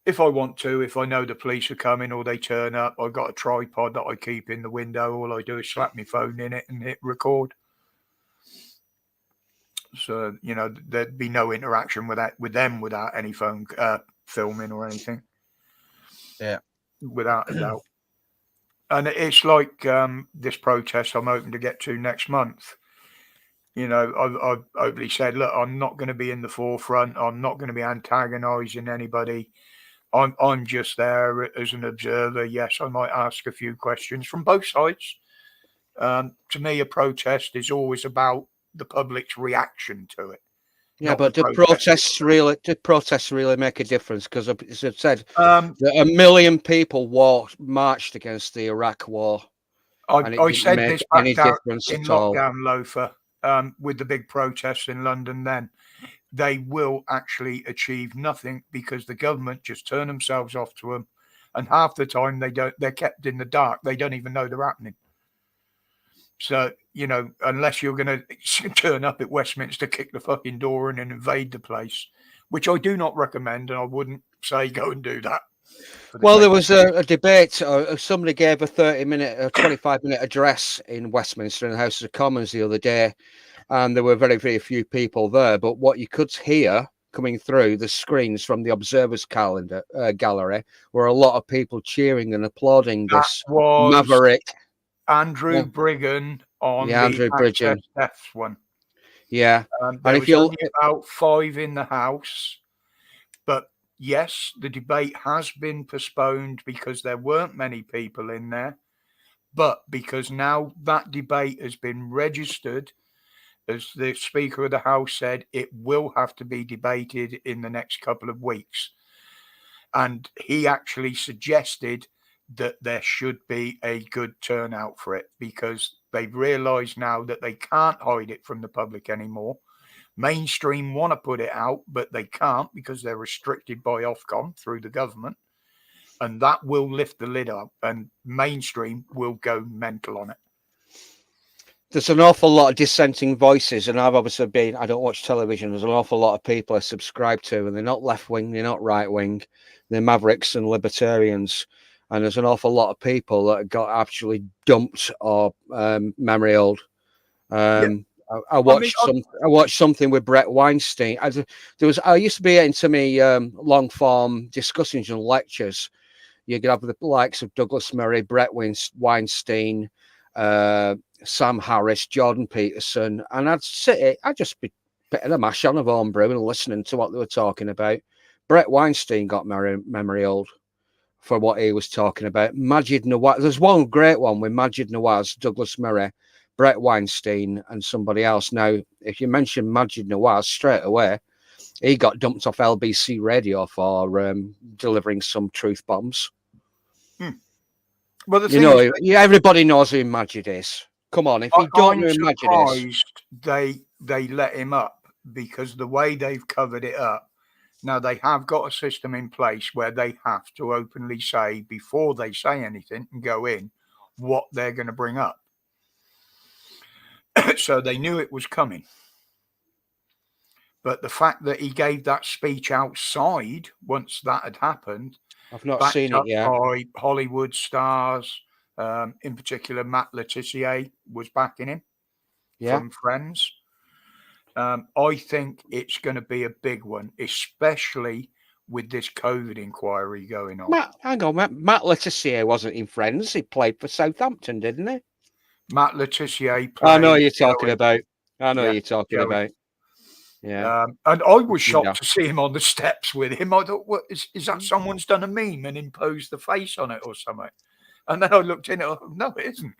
if I want to, if I know the police are coming or they turn up, I've got a tripod that I keep in the window. All I do is slap my phone in it and hit record. So, there'd be no interaction with them without any phone filming or anything. Yeah. Without a doubt. And it's like this protest I'm hoping to get to next month. I've openly said, look, I'm not going to be in the forefront. I'm not going to be antagonizing anybody. I'm just there as an observer. Yes, I might ask a few questions from both sides. To me, a protest is always about the public's reaction to it. Yeah, but do protests really make a difference? Because as I've said, that 1 million people marched against the Iraq war. I said this back any down difference in at all. lockdown, Loafer, with the big protests in London then. They will actually achieve nothing because the government just turn themselves off to them. And half the time they're kept in the dark. They don't even know they're happening. So, unless you're going to turn up at Westminster, kick the fucking door in and invade the place, which I do not recommend, and I wouldn't say go and do that. Well, there was a debate. Somebody gave a 25-minute address in Westminster in the House of Commons the other day, and there were very, very few people there. But what you could hear coming through the screens from the Observer's gallery were a lot of people cheering and applauding this maverick. Andrew Briggan on the Andrew Briggan deaths one. Yeah. There was only about 5 in the House. But yes, the debate has been postponed because there weren't many people in there. But because now that debate has been registered, as the Speaker of the House said, it will have to be debated in the next couple of weeks. And he actually suggested that there should be a good turnout for it because they've realised now that they can't hide it from the public anymore. Mainstream want to put it out, but they can't because they're restricted by Ofcom through the government. And that will lift the lid up and mainstream will go mental on it. There's an awful lot of dissenting voices, and I've obviously I don't watch television. There's an awful lot of people I subscribe to, and they're not left wing, they're not right wing, they're mavericks and libertarians. and there's an awful lot of people that got actually dumped or memory old. I watched something with Brett Weinstein. I used to be into me long form discussions and lectures. You could have the likes of Douglas Murray, Brett Weinstein, Sam Harris, Jordan Peterson, and I'd just be putting a mash on of homebrew and listening to what they were talking about. Brett Weinstein got memory old for what he was talking about. Majid Nawaz, there's one great one with Majid Nawaz, Douglas Murray, Brett Weinstein, and somebody else. Now, if you mention Majid Nawaz straight away, he got dumped off LBC radio for delivering some truth bombs. Well, the thing is, everybody knows who Majid is. Come on, if you don't know who Majid is, they let him up because the way they've covered it up. Now they have got a system in place where they have to openly say before they say anything and go in what they're going to bring up. So they knew it was coming. But the fact that he gave that speech outside once that had happened, I've not seen it yet. By Hollywood stars, in particular, Matt Letizia was backing him from Friends. I think it's going to be a big one, especially with this COVID inquiry going on. Matt Letizia wasn't in Friends. He played for Southampton, didn't he? Matt Letizia. I know you're talking about. you're talking about. Yeah. And I was shocked to see him on the steps with him. I thought, what is that? Someone's done a meme and imposed the face on it or something. And then I looked in it. No, it isn't.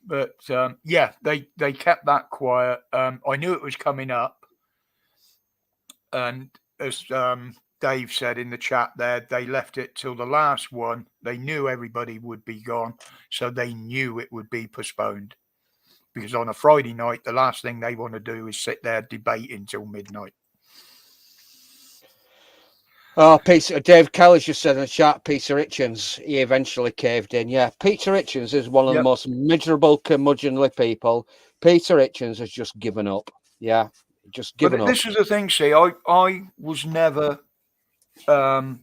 But they kept that quiet. I knew it was coming up, and as Dave said in the chat there, they left it till the last one. They knew everybody would be gone, so they knew it would be postponed. Because on a Friday night, the last thing they want to do is sit there debating till midnight. Oh, Dave Kelly's just said in the chat, Peter Hitchens, he eventually caved in. Yeah, Peter Hitchens is one of the most miserable, curmudgeonly people. Peter Hitchens has just given up. Yeah, just given up. This is the thing, see, I was never... Matt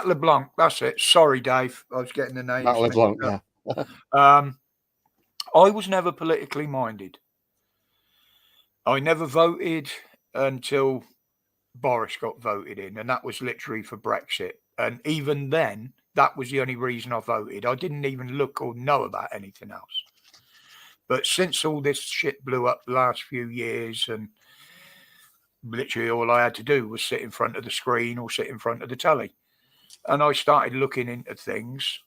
LeBlanc, that's it. Sorry, Dave. I was getting the name. Matt LeBlanc, yeah. I was never politically minded. I never voted until Boris got voted in, and that was literally for Brexit. And even then, that was the only reason I voted. I didn't even look or know about anything else. But since all this shit blew up the last few years, and literally all I had to do was sit in front of the screen or sit in front of the telly. And I started looking into things.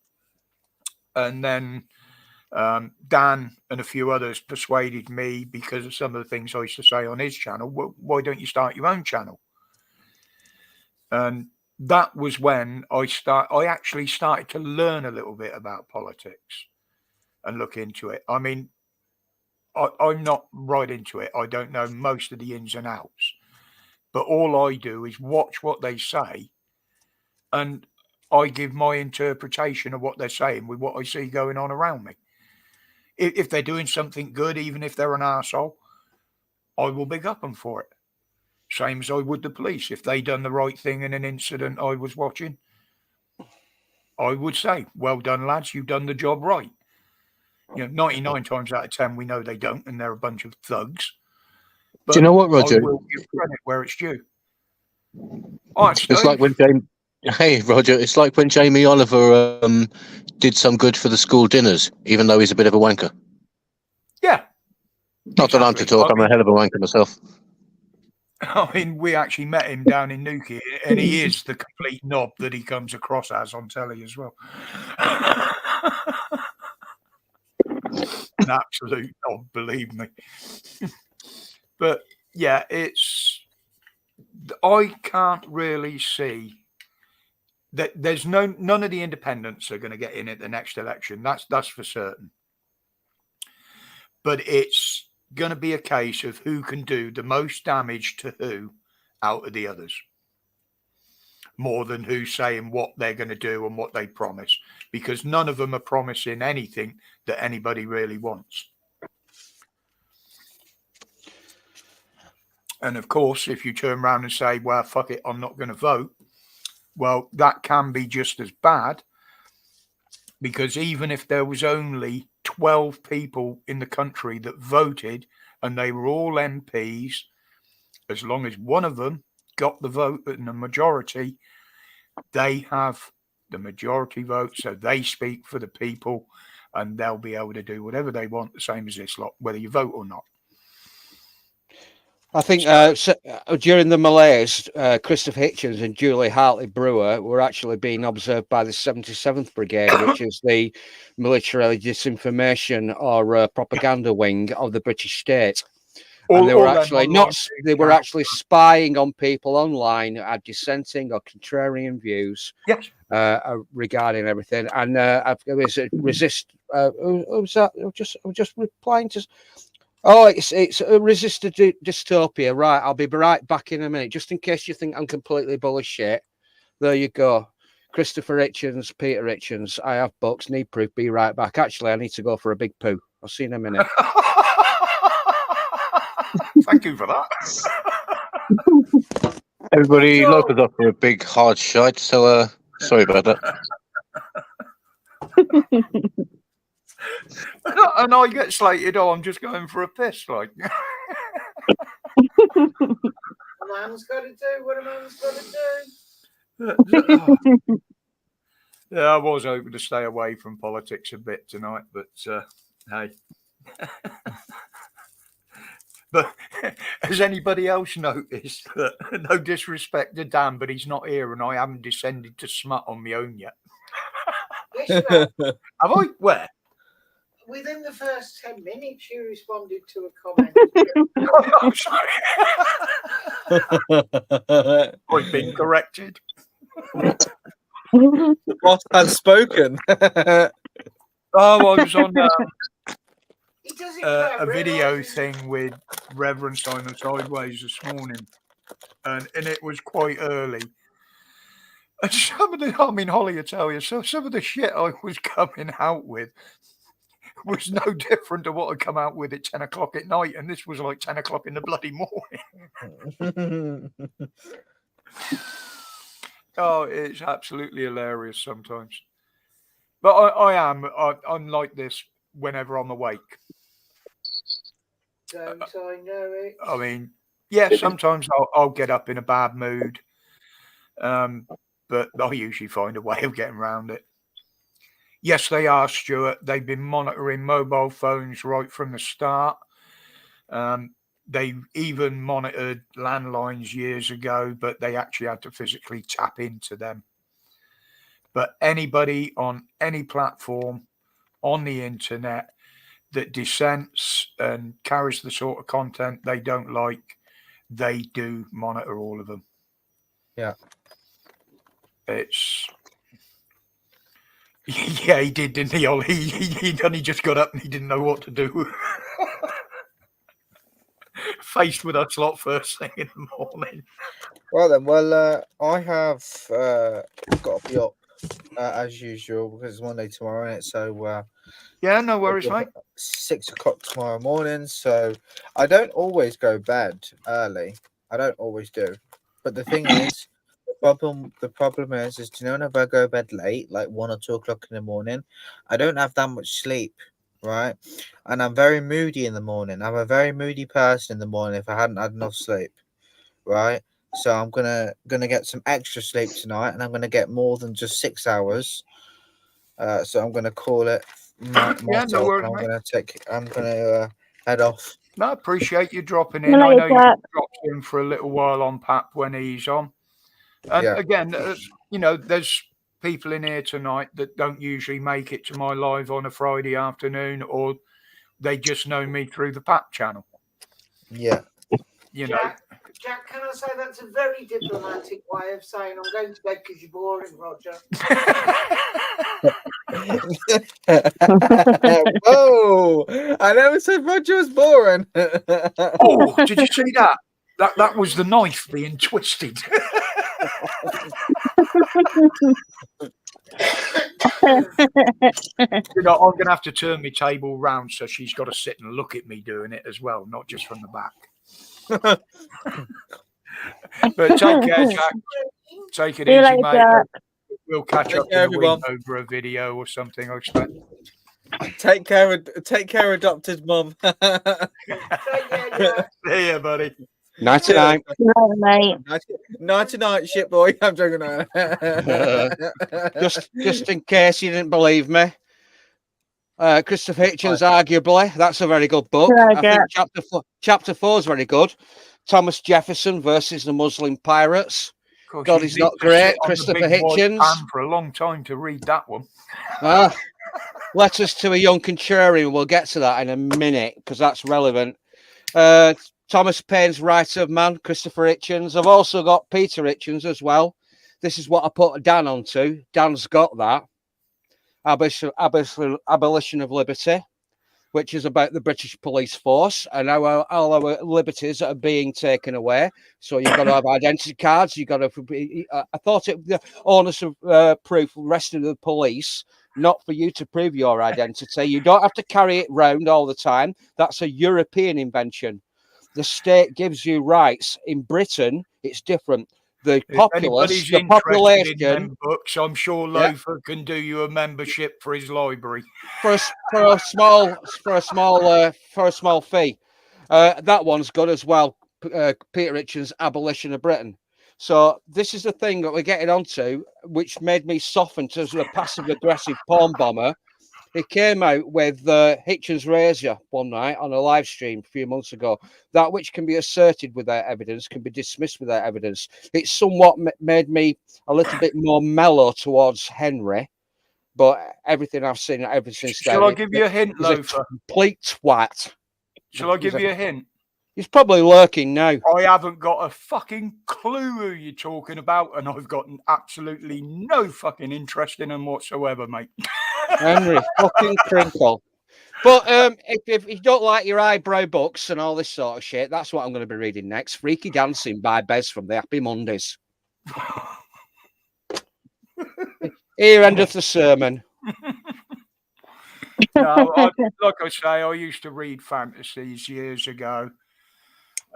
And then Dan and a few others persuaded me, because of some of the things I used to say on his channel, well, why don't you start your own channel? And that was when I actually started to learn a little bit about politics and look into it. I mean, I'm not right into it. I don't know most of the ins and outs. But all I do is watch what they say, and I give my interpretation of what they're saying with what I see going on around me. If they're doing something good, even if they're an arsehole, I will big up them for it. Same as I would the police. If they done the right thing in an incident I was watching, I would say, well done, lads, you've done the job right. 99 times out of 10, we know they don't, and they're a bunch of thugs. But do you know what, Roger? I will give credit where it's due. It's like when Hey, Roger, it's like when Jamie Oliver did some good for the school dinners, even though he's a bit of a wanker. Yeah. Not that I'm to talk, I'm a hell of a wanker myself. I mean, we actually met him down in Newquay, and he is the complete knob that he comes across as on telly as well. An absolute knob, believe me. But yeah, I can't really see that there's none of the independents are going to get in at the next election. That's for certain. But it's going to be a case of who can do the most damage to who out of the others, more than who's saying what they're going to do and what they promise, because none of them are promising anything that anybody really wants. And of course, if you turn around and say, well, fuck it, I'm not going to vote, Well, that can be just as bad, because even if there was only 12 people in the country that voted and they were all MPs, as long as one of them got the vote in the majority, they have the majority vote, so they speak for the people, and they'll be able to do whatever they want, the same as this lot, whether you vote or not. I think during the malaise, Christopher Hitchens and Julie Hartley Brewer were actually being observed by the 77th Brigade, which is the military disinformation or propaganda wing of the British state. And they were actually they were actually spying on people online who had dissenting or contrarian views regarding everything. And it was resist. Who was that? I was just replying to. Oh, it's a resisted dystopia, right? I'll be right back in a minute, just in case you think I'm completely bullshit. There you go. Christopher Hitchens, Peter Hitchens. I have books, need proof, be right back. Actually, I need to go for a big poo. I'll see you in a minute. Thank you for that. Everybody, Locker's off for a big hard shite, so sorry about that. And I get slated, I'm just going for a piss, like. A man's got to do what a man's got to do. Yeah, I was hoping to stay away from politics a bit tonight, but hey. But has anybody else noticed that, no disrespect to Dan, but he's not here and I haven't descended to smut on my own yet? Yes, you have. Have I? Where? Within the first 10 minutes, you responded to a comment. I'm sorry. I've been corrected. The boss has spoken. Oh, I was on He does it a without video realising. thing with Reverend Simon Sideways this morning, and it was quite early. And some of the, I mean, Holly will tell you, so some of the shit I was coming out with was no different to what I come out with at 10 o'clock at night, and this was like 10 o'clock in the bloody morning. Oh, it's absolutely hilarious sometimes. But I'm like this whenever I'm awake. Don't I know it? I mean, yeah, sometimes I'll get up in a bad mood, but I usually find a way of getting around it. Yes, they are, Stuart. They've been monitoring mobile phones right from the start. They even monitored landlines years ago, but they actually had to physically tap into them. But anybody on any platform on the internet that dissents and carries the sort of content they don't like, they do monitor all of them. Yeah. It's... Yeah, he did, didn't he, Ollie? He only just got up and he didn't know what to do. Faced with us lot first thing in the morning. Well then, I have got to be up as usual because it's Monday tomorrow, isn't it? So yeah, no worries, mate. 6 o'clock tomorrow morning. So I don't always go bed early. I don't always do. But the thing is, the problem is, do you know whenever I go to bed late, like 1 or 2 o'clock in the morning, I don't have that much sleep, right? And I'm very moody in the morning. I'm a very moody person in the morning if I hadn't had enough sleep, right? So I'm gonna get some extra sleep tonight, and I'm gonna get more than just 6 hours. So I'm gonna call it myself. Yeah, no worries, I'm gonna head off. No, I appreciate you dropping in. Hello, I know you Jack. dropped in for a little while on Pap when he's on. And Yeah. again, you know, there's people in here tonight that don't usually make it to my live on a Friday afternoon, or they just know me through the Pap channel. Yeah. You know. Jack, can I say that's a very diplomatic way of saying I'm going to bed because you're boring, Roger. Whoa! I never said Roger was boring. Oh, did you see that? That was the knife being twisted. You know, I'm going to have to turn my table round so she's got to sit and look at me doing it as well, not just from the back. But take care, Jack. Take it See you easy, later, mate. Jack. We'll catch Take up care, in a week everyone. over a video or something, I expect. Take care, adopted mum. Take care, Jack. See ya, buddy. 99. Good night, mate. 99 shit boy. I'm joking. Just in case you didn't believe me. Christopher Hitchens, arguably, that's a very good book. Good I night, think chapter 4 is very good. Thomas Jefferson versus the Muslim pirates. Course, God, you he's need not to great. sit on the Christopher big white Hitchens. pan for a long time to read that one. Letters to a Young Contrarian. We'll get to that in a minute because that's relevant. Thomas Paine's Right of Man, Christopher Hitchens. I've also got Peter Hitchens as well. This is what I put Dan onto. Dan's got that. Abolition of Liberty, which is about the British police force and how all our liberties are being taken away. So you've got to have identity cards. You've got to be, I thought it the onus of proof rested with the police, not for you to prove your identity. You don't have to carry it round all the time. That's a European invention. The state gives you rights. In Britain, it's different. The populace, the population. In them books, I'm sure Loafer can do you a membership for his library for a small fee. That one's good as well. Peter Hitchens' Abolition of Britain. So this is the thing that we're getting onto, which made me soften to a passive aggressive porn bomber. He came out with Hitchens' Razor one night on a live stream a few months ago. That which can be asserted without evidence can be dismissed without evidence. It somewhat made me a little bit more mellow towards Henry, but everything I've seen ever since then. Shall I give you a hint, Loafer? Complete twat. Shall I give you a hint? He's probably lurking now. I haven't got a fucking clue who you're talking about, and I've got absolutely no fucking interest in him whatsoever, mate. Henry fucking Crinkle. But if you don't like your eyebrow books and all this sort of shit, that's what I'm going to be reading next. Freaky Dancing by Bez from the Happy Mondays. Here endeth the sermon. No, like I say, I used to read fantasies years ago.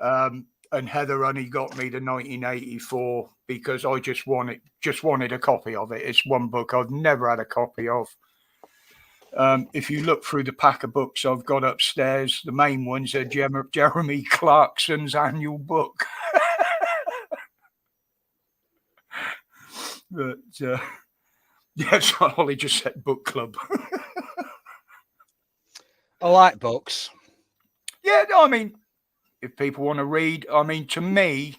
And Heather only got me to 1984 because I just wanted a copy of it. It's one book I've never had a copy of. If you look through the pack of books I've got upstairs, the main ones are Jeremy Clarkson's annual book. But yes, Ollie just said book club. I like books. Yeah, I mean, if people want to read, I mean, to me,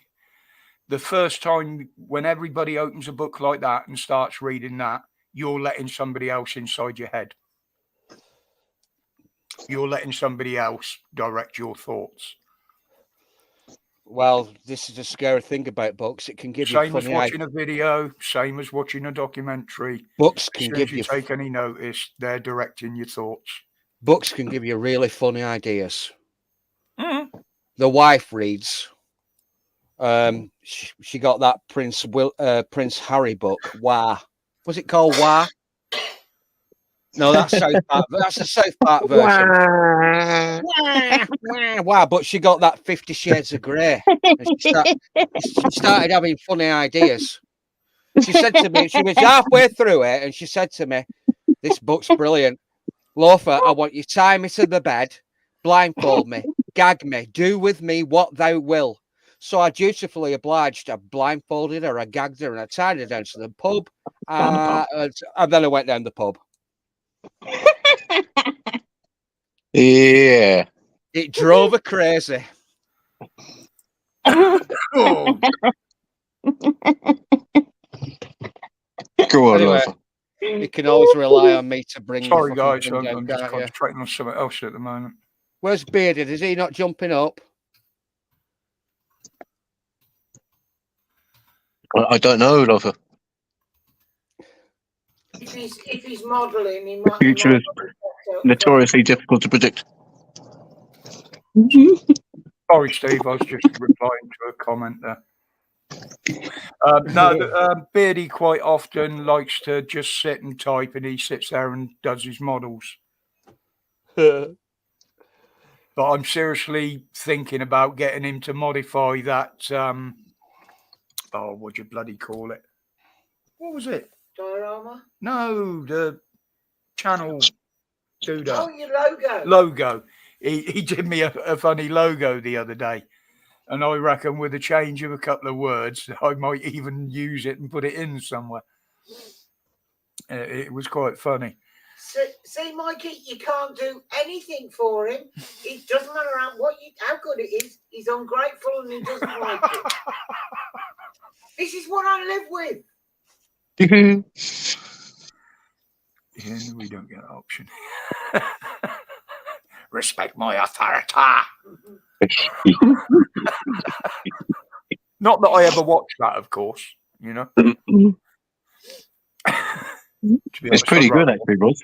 the first time when everybody opens a book like that and starts reading that, you're letting somebody else inside your head. You're letting somebody else direct your thoughts. Well, this is a scary thing about books. It can give you Same as watching a video, same as watching a documentary. Books can As soon give as you take any notice, they're directing your thoughts. Books can give you really funny ideas. Mm-hmm. The wife reads. She got that Prince Harry book. Wah. Was it called Wah? No, that's South Park. That's the South Park version. Wow, but she got that 50 Shades of Grey. She started having funny ideas. She said to me, she was halfway through it, and she said to me, "This book's brilliant. Loafer, I want you to tie me to the bed, blindfold me, gag me, do with me what thou will." So I dutifully obliged. I blindfolded her, I gagged her, and I tied her down to the pub. And then I went down the pub. Yeah. It drove her crazy. Oh. Go on, Anyway, Loafer. you can always rely on me to bring. Sorry, the guys, fucking thing I'm down, just can't you? concentrating on something else at the moment. Where's Bearded? Is he not jumping up? I don't know, Loafer. If he's modelling, he might. Future is notoriously difficult to predict. Sorry, Steve, I was just replying to a comment there. Beardy quite often likes to just sit and type, and he sits there and does his models. But I'm seriously thinking about getting him to modify that oh, what do you bloody call it? What was it? Diorama. No, the channel dude. Oh, your logo. Logo. He did me a funny logo the other day. And I reckon with a change of a couple of words, I might even use it and put it in somewhere. It was quite funny. See, Mikey, you can't do anything for him. It doesn't matter how good it is. He's ungrateful and he doesn't like it. This is what I live with. Yeah, we don't get an option. Respect my authority. Not that I ever watched that, of course. You know. It's pretty good, actually, Rod.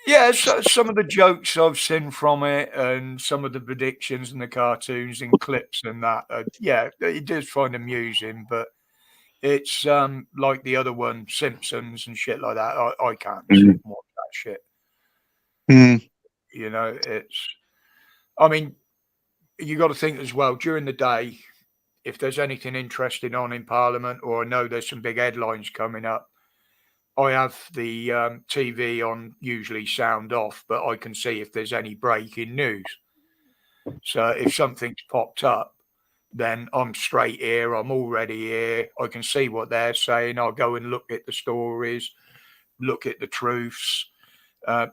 Yeah, so some of the jokes I've seen from it, and some of the predictions and the cartoons and clips and that. Yeah, it does find amusing, but it's like the other one, Simpsons and shit like that. I can't sit and watch that shit. You know, I mean, you got to think as well, during the day, if there's anything interesting on in Parliament, or I know there's some big headlines coming up, I have the TV on, usually sound off, but I can see if there's any breaking news. So if something's popped up, then I'm straight here. I'm already here. I can see what they're saying. I'll go and look at the stories, look at the truths,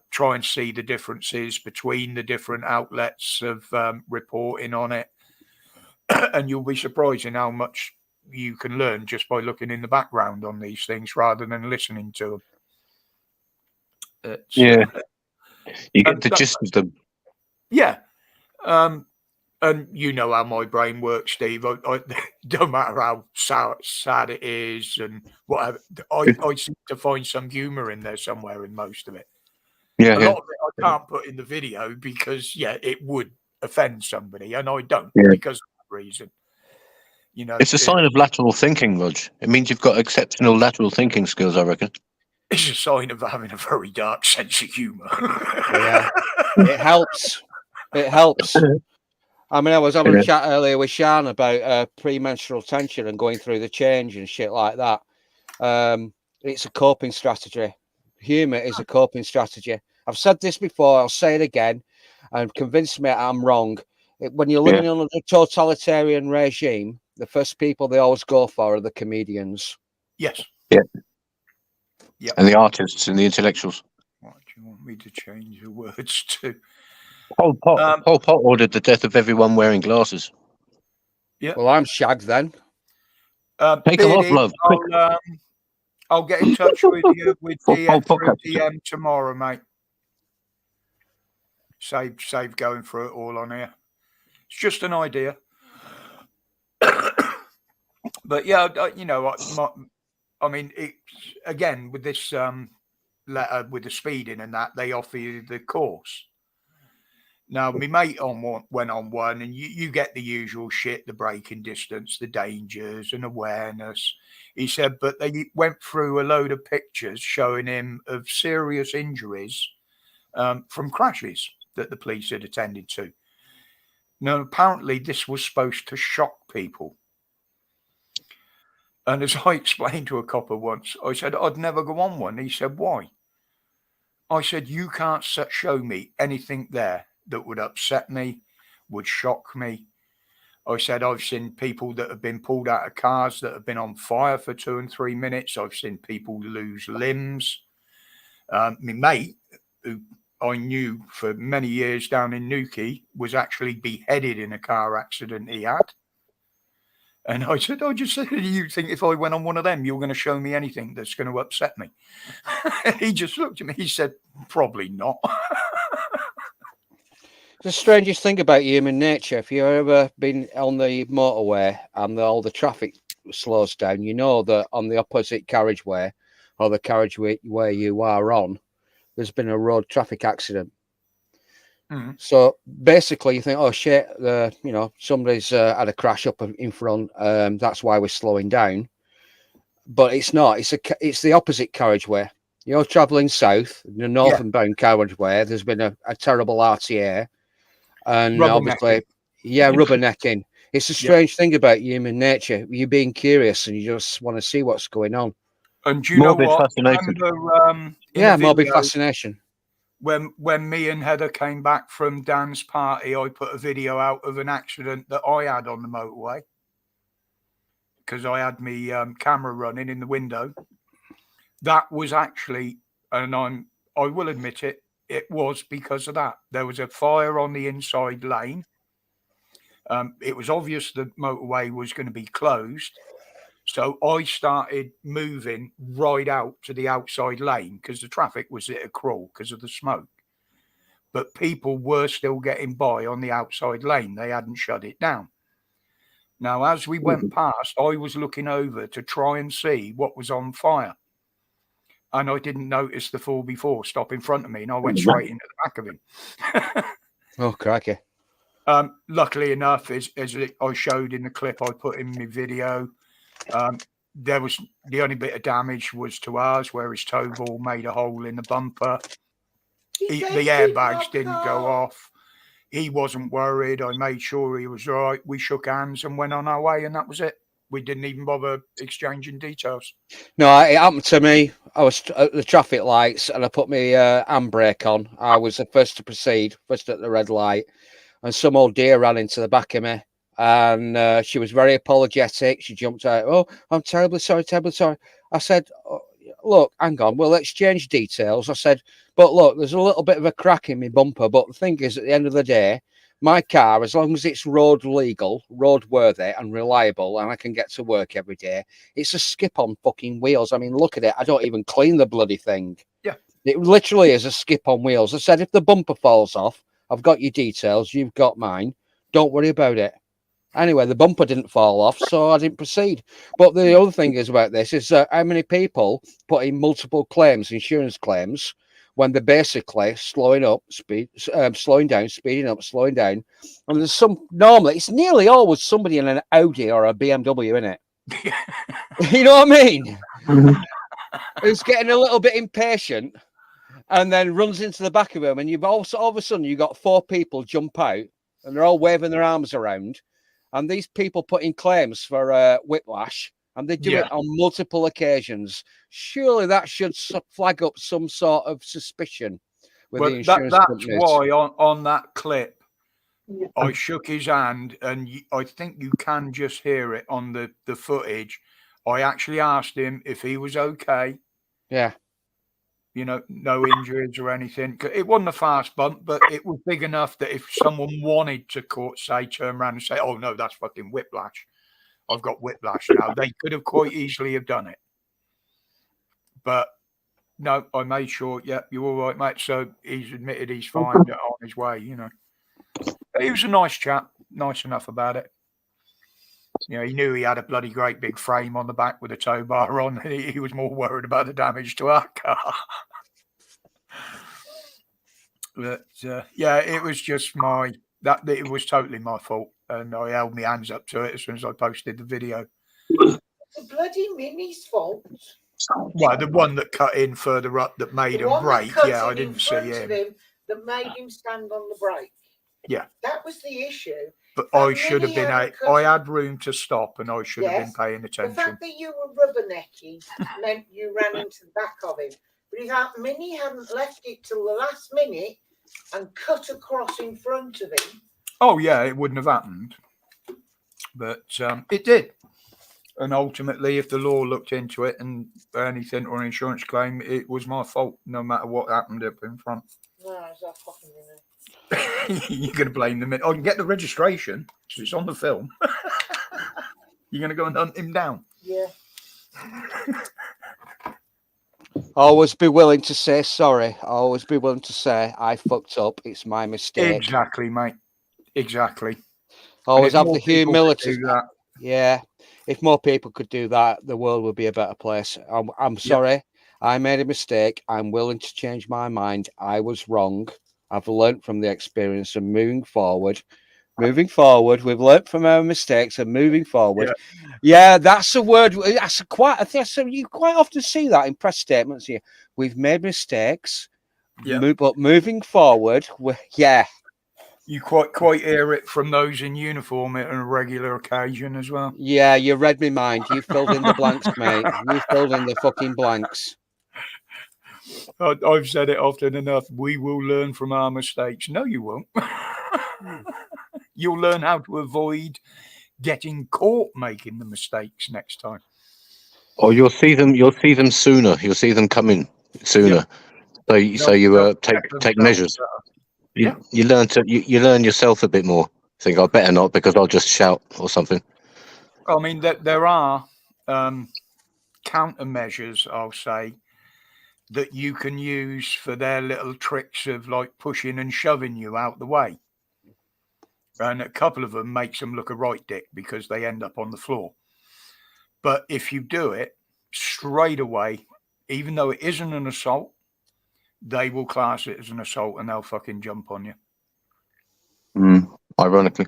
try and see the differences between the different outlets of reporting on it. And you'll be surprised in how much you can learn just by looking in the background on these things rather than listening to them. You get the gist of them. Yeah. And you know how my brain works, Steve. I don't matter how sad it is and whatever, I seem to find some humour in there somewhere in most of it. Yeah, a lot of it I can't put in the video because, it would offend somebody, and I don't because of that reason. You know, it's a sign of lateral thinking, Rog. It means you've got exceptional lateral thinking skills, I reckon. It's a sign of having a very dark sense of humour. Yeah, it helps. It helps. I mean, I was having a chat earlier with Sean about premenstrual tension and going through the change and shit like that. It's a coping strategy. Humour is a coping strategy. I've said this before. I'll say it again. And convince me I'm wrong. When you're living under a totalitarian regime, the first people they always go for are the comedians. Yes. Yeah. And the artists and the intellectuals. What do you want me to change the words to? Pol Pot ordered the death of everyone wearing glasses. Yeah. Well, I'm shagged then. Take them off, love. I'll get in touch with you with the DM tomorrow, mate. Save going through it all on here. It's just an idea. But yeah, you know, I mean, again, with this letter with the speeding and that, they offer you the course. Now, my mate went on one, and you get the usual shit, the braking distance, the dangers and awareness. He said, but they went through a load of pictures showing him of serious injuries from crashes that the police had attended to. Now, apparently this was supposed to shock people. And as I explained to a copper once, I said, I'd never go on one. He said, why? I said, you can't show me anything there that would upset me, would shock me. I said, I've seen people that have been pulled out of cars that have been on fire for 2 and 3 minutes. I've seen people lose limbs. My mate, who I knew for many years down in Newquay, was actually beheaded in a car accident he had. And I said, I just said, do you think if I went on one of them, you're going to show me anything that's going to upset me? He just looked at me. He said, probably not. The strangest thing about human nature, if you've ever been on the motorway and all the traffic slows down, you know that on the opposite carriageway or the carriageway where you are on, there's been a road traffic accident. Mm-hmm. So basically you think, oh shit, you know, somebody's had a crash up in front. That's why we're slowing down. But it's not. It's the opposite carriageway. You're travelling south, the northern-bound carriageway. There's been a terrible RTA. And obviously, rubbernecking. It's a strange thing about human nature. You being curious and you just want to see what's going on. And do you know Morbid what? fascination. Remember, in Yeah, the morbid video, fascination. when me and Heather came back from Dan's party, I put a video out of an accident that I had on the motorway because I had me camera running in the window. That was actually, and I will admit it, it was because of that. There was a fire on the inside lane. It was obvious the motorway was going to be closed. So I started moving right out to the outside lane because the traffic was at a crawl because of the smoke. But people were still getting by on the outside lane. They hadn't shut it down. Now, as we went past, I was looking over to try and see what was on fire. And I didn't notice the 4x4 stop in front of me, and I went straight into the back of him. Oh, crikey. Luckily enough, as I showed in the clip I put in my video, there was the only bit of damage was to ours, where his tow ball made a hole in the bumper. The airbags didn't go off. He wasn't worried. I made sure he was all right. We shook hands and went on our way, and that was it. We didn't even bother exchanging details. No, it happened to me. I was at the traffic lights and I put my handbrake on. I was the first to proceed, first at the red light, and some old dear ran into the back of me. And she was very apologetic. She jumped out. Oh, I'm terribly sorry, terribly sorry. I said, oh, look, hang on, we'll exchange details. I said, but look, there's a little bit of a crack in my bumper. But the thing is, at the end of the day, my car, as long as it's road legal, road worthy and reliable, and I can get to work every day, it's a skip on fucking wheels. I mean, look at it. I don't even clean the bloody thing. Yeah. It literally is a skip on wheels. I said, if the bumper falls off, I've got your details. You've got mine. Don't worry about it. Anyway, the bumper didn't fall off, so I didn't proceed. But the other thing is about this is how many people put in multiple claims, insurance claims, when they're basically slowing down, speeding up, slowing down. And there's normally, it's nearly always somebody in an Audi or a BMW, isn't it? You know what I mean? Who's getting a little bit impatient and then runs into the back of him. And you've also, all of a sudden, you've got 4 people jump out and they're all waving their arms around. And these people put in claims for whiplash, and they do it on multiple occasions. Surely that should flag up some sort of suspicion with the insurance companies. That's why on that clip, I shook his hand, and I think you can just hear it on the footage. I actually asked him if he was okay. Yeah. You know, no injuries or anything. It wasn't a fast bump, but it was big enough that if someone wanted to turn around and say, oh, no, that's fucking whiplash. I've got whiplash now. They could have quite easily have done it. But no, I made sure, yeah, you're all right, mate. So he's admitted he's fine on his way, you know. He was a nice chap, nice enough about it. You know, he knew he had a bloody great big frame on the back with a tow bar on. He was more worried about the damage to our car. But yeah, it was just it was totally my fault. And I held my hands up to it as soon as I posted the video. The bloody Mini's fault. Well, the one that cut in further up that made him brake. Yeah, I didn't see him. That made him stand on the brake. Yeah. That was the issue. But I should have been I had room to stop and I should have been paying attention. The fact that you were rubbernecking meant you ran into the back of him. But if Mini hadn't left it till the last minute and cut across in front of him. Oh, yeah, it wouldn't have happened. But it did. And ultimately, if the law looked into it and anything or an insurance claim, it was my fault, no matter what happened up in front. No, it's that fucking Mini. You're going to blame them. I can get the registration. It's on the film. You're going to go and hunt him down. Yeah. Always be willing to say sorry. Always be willing to say I fucked up. It's my mistake. Exactly, mate. Exactly. Always have the humility. Yeah. If more people could do that, the world would be a better place. I'm sorry. Yep. I made a mistake. I'm willing to change my mind. I was wrong. I've learned from the experience and moving forward, we've learned from our mistakes and moving forward. Yeah, that's a word. You quite often see that in press statements here. We've made mistakes, but moving forward, You quite hear it from those in uniform on a regular occasion as well. Yeah, you read my mind. You filled in the blanks, mate. You filled in the fucking blanks. I've said it often enough. We will learn from our mistakes. No, you won't. You'll learn how to avoid getting caught making the mistakes next time. Or you'll see them sooner. You'll see them coming sooner. So you take measures. You learn you learn yourself a bit more. Think I better not because I'll just shout or something. I mean, there are countermeasures, I'll say, that you can use for their little tricks of like pushing and shoving you out the way. And a couple of them makes them look a right dick because they end up on the floor. But if you do it straight away, even though it isn't an assault, they will class it as an assault and they'll fucking jump on you. Ironically.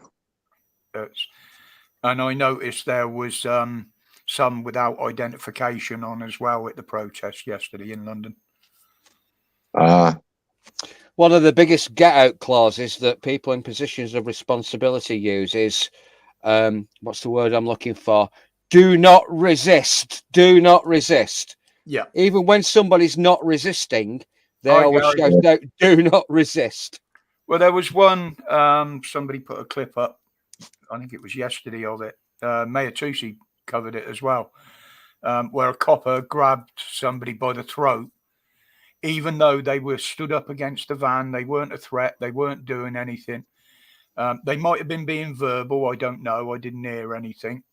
And I noticed there was some without identification on as well at the protest yesterday in London. One of the biggest get-out clauses that people in positions of responsibility use is, what's the word I'm looking for? Do not resist. Do not resist. Yeah. Even when somebody's not resisting, they always shout out, do not resist. Well, there was one, somebody put a clip up, I think it was yesterday of it. Mayor Tusi covered it as well, where a copper grabbed somebody by the throat, even though they were stood up against the van. They weren't a threat. They weren't doing anything. They might have been being verbal. I don't know. I didn't hear anything.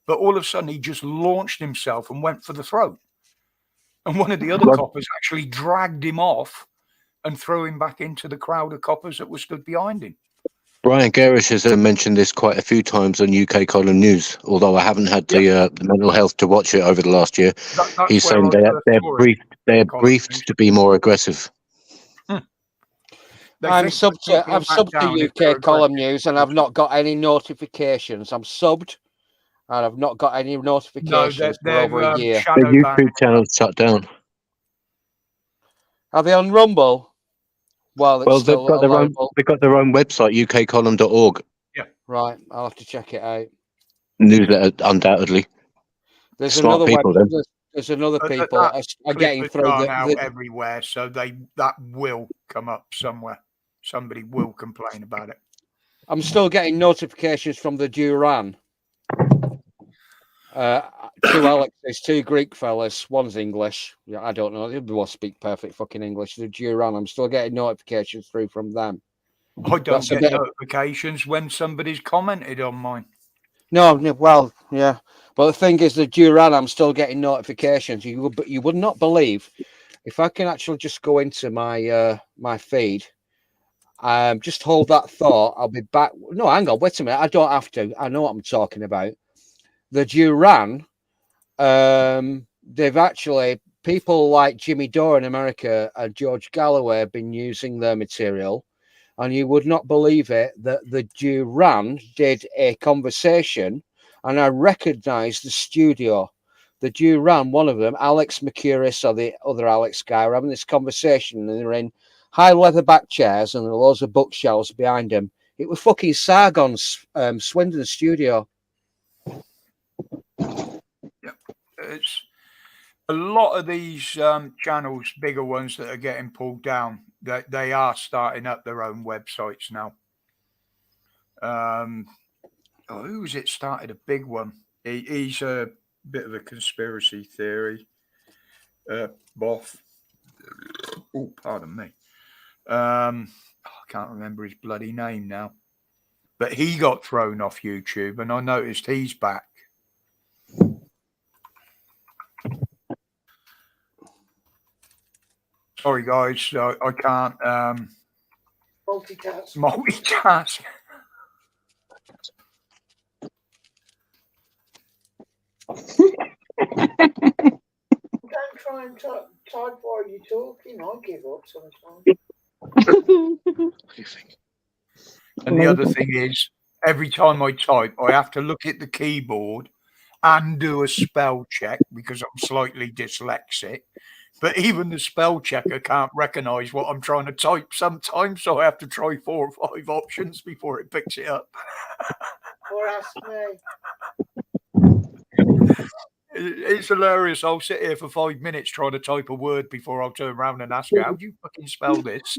But all of a sudden, he just launched himself and went for the throat. And one of the other coppers actually dragged him off and threw him back into the crowd of coppers that were stood behind him. Brian Gerrish has mentioned this quite a few times on UK Column News, although I haven't had the mental health to watch it over the last year. He's saying they're briefed to be more aggressive. I'm subbed to UK Column News and I've not got any notifications. I'm subbed and I've not got any notifications for over a year. The YouTube channel's shut down. Are they on Rumble? Well, they've got their own website, ukcolumn.org. Yeah. Right, I'll have to check it out. Newsletter, undoubtedly. There's Smart another people, web, there's another people are getting through everywhere, so that will come up somewhere. Somebody will complain about it. I'm still getting notifications from the Duran. Two Alexes, two Greek fellas, one's English. Yeah, I don't know. They both speak perfect fucking English. The Duran, I'm still getting notifications through from them. I don't get notifications when somebody's commented on mine. No, well, yeah. But the thing is, the Duran, I'm still getting notifications. You would not believe if I can actually just go into my my feed. Just hold that thought. I'll be back. No, hang on. Wait a minute. I don't have to. I know what I'm talking about. The Duran, they've actually, people like Jimmy Dore in America and George Galloway have been using their material. And you would not believe it that the Duran did a conversation and I recognized the studio. The Duran, one of them, Alex Mercuris or the other Alex guy, were having this conversation and they're in high leatherback chairs and there were loads of bookshelves behind them. It was fucking Sargon's Swindon studio. Yeah, it's a lot of these channels, bigger ones that are getting pulled down. They are starting up their own websites now. Who was it started a big one? He's a bit of a conspiracy theory. Boff. Oh, pardon me. I can't remember his bloody name now. But he got thrown off YouTube, and I noticed he's back. Sorry, guys, I can't multitask. Don't try and type while you're talking. I give up sometimes. And the other thing is, every time I type, I have to look at the keyboard and do a spell check because I'm slightly dyslexic But even the spell checker can't recognise what I'm trying to type sometimes, so I have to try 4 or 5 options before it picks it up. Or ask me. It's hilarious. I'll sit here for 5 minutes trying to type a word before I'll turn around and ask her, how do you fucking spell this?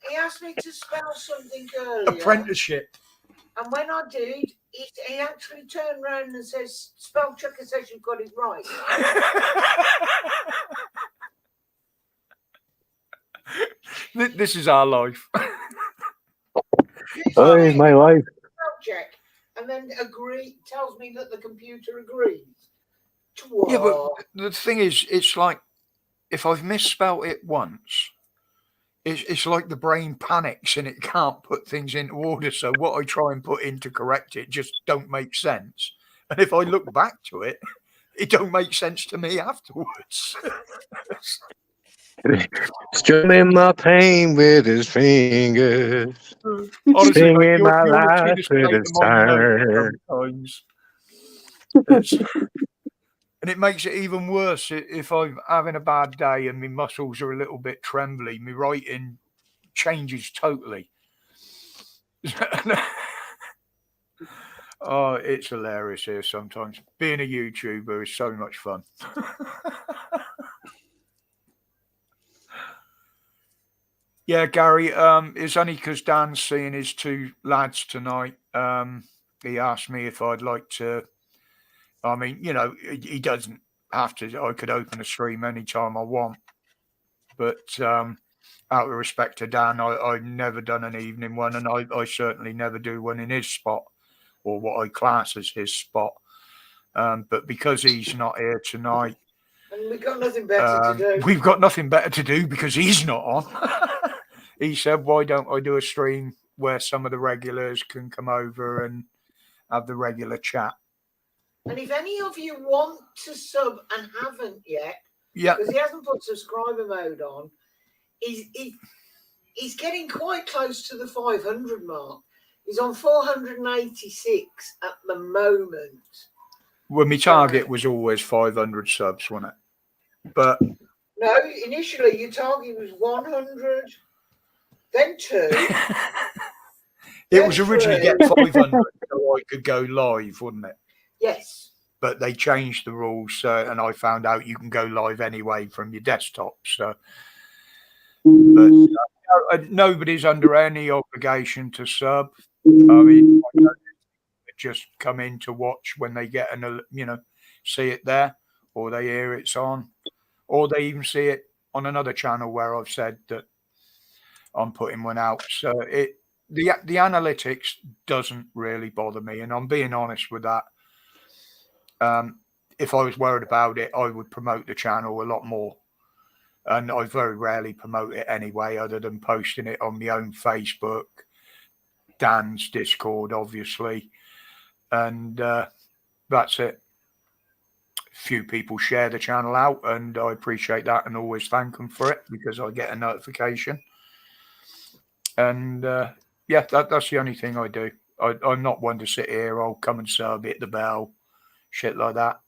He asked me to spell something earlier. Apprenticeship. And when I did, he actually turned around and says, spell checker says you've got it right. This is our life. Oh, my life. Spell check. And then tells me that the computer agrees. Yeah, but the thing is, it's like if I've misspelt it once, it's like the brain panics and it can't put things into order. So what I try and put in to correct it just don't make sense. And if I look back to it, it don't make sense to me afterwards. Strumming my pain with his fingers. Honestly, Singing mate, my you're the life cutest with mate his of mine I know tongue. sometimes. And it makes it even worse if I'm having a bad day and my muscles are a little bit trembly. My writing changes totally. Oh, it's hilarious here sometimes. Being a YouTuber is so much fun. Yeah, Gary, it's only because Dan's seeing his 2 lads tonight. He asked me if I'd like to. I mean, you know, he doesn't have to. I could open a stream anytime I want. But out of respect to Dan, I've never done an evening one, and I certainly never do one in his spot, or what I class as his spot. But because he's not here tonight, and we've got nothing better to do. We've got nothing better to do because he's not on. He said, why don't I do a stream where some of the regulars can come over and have the regular chat? And if any of you want to sub and haven't yet, yeah, because he hasn't put subscriber mode on, he's getting quite close to the 500 mark. He's on 486 at the moment. Well, my target was always 500 subs, wasn't it? But no, initially your target was 100, then 2. It was originally get 500 so I could go live, wouldn't it? Yes. But they changed the rules, and I found out you can go live anyway from your desktop. So, but nobody's under any obligation to sub. I mean, just come in to watch when they get see it there, or they hear it's on, or they even see it on another channel where I've said that I'm putting one out. So the analytics doesn't really bother me, and I'm being honest with that. If I was worried about it, I would promote the channel a lot more. And I very rarely promote it anyway, other than posting it on my own Facebook, Dan's Discord, obviously. And that's it. Few people share the channel out, and I appreciate that and always thank them for it because I get a notification. And yeah, that's the only thing I do. I'm not one to sit here, I'll come and sub, hit the bell, shit like that.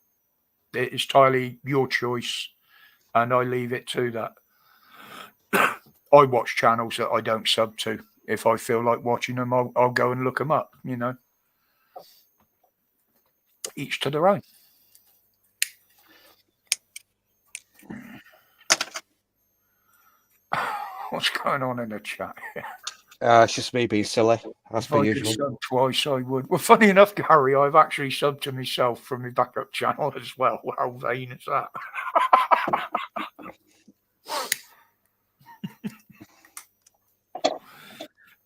It's entirely your choice, and I leave it to that. I watch channels that I don't sub to. If I feel like watching them, I'll go and look them up, you know. Each to their own. What's going on in the chat here? It's just me being silly, as per usual. Sub twice, I would. Well, funny enough, Gary, I've actually subbed to myself from my backup channel as well. How vain is that?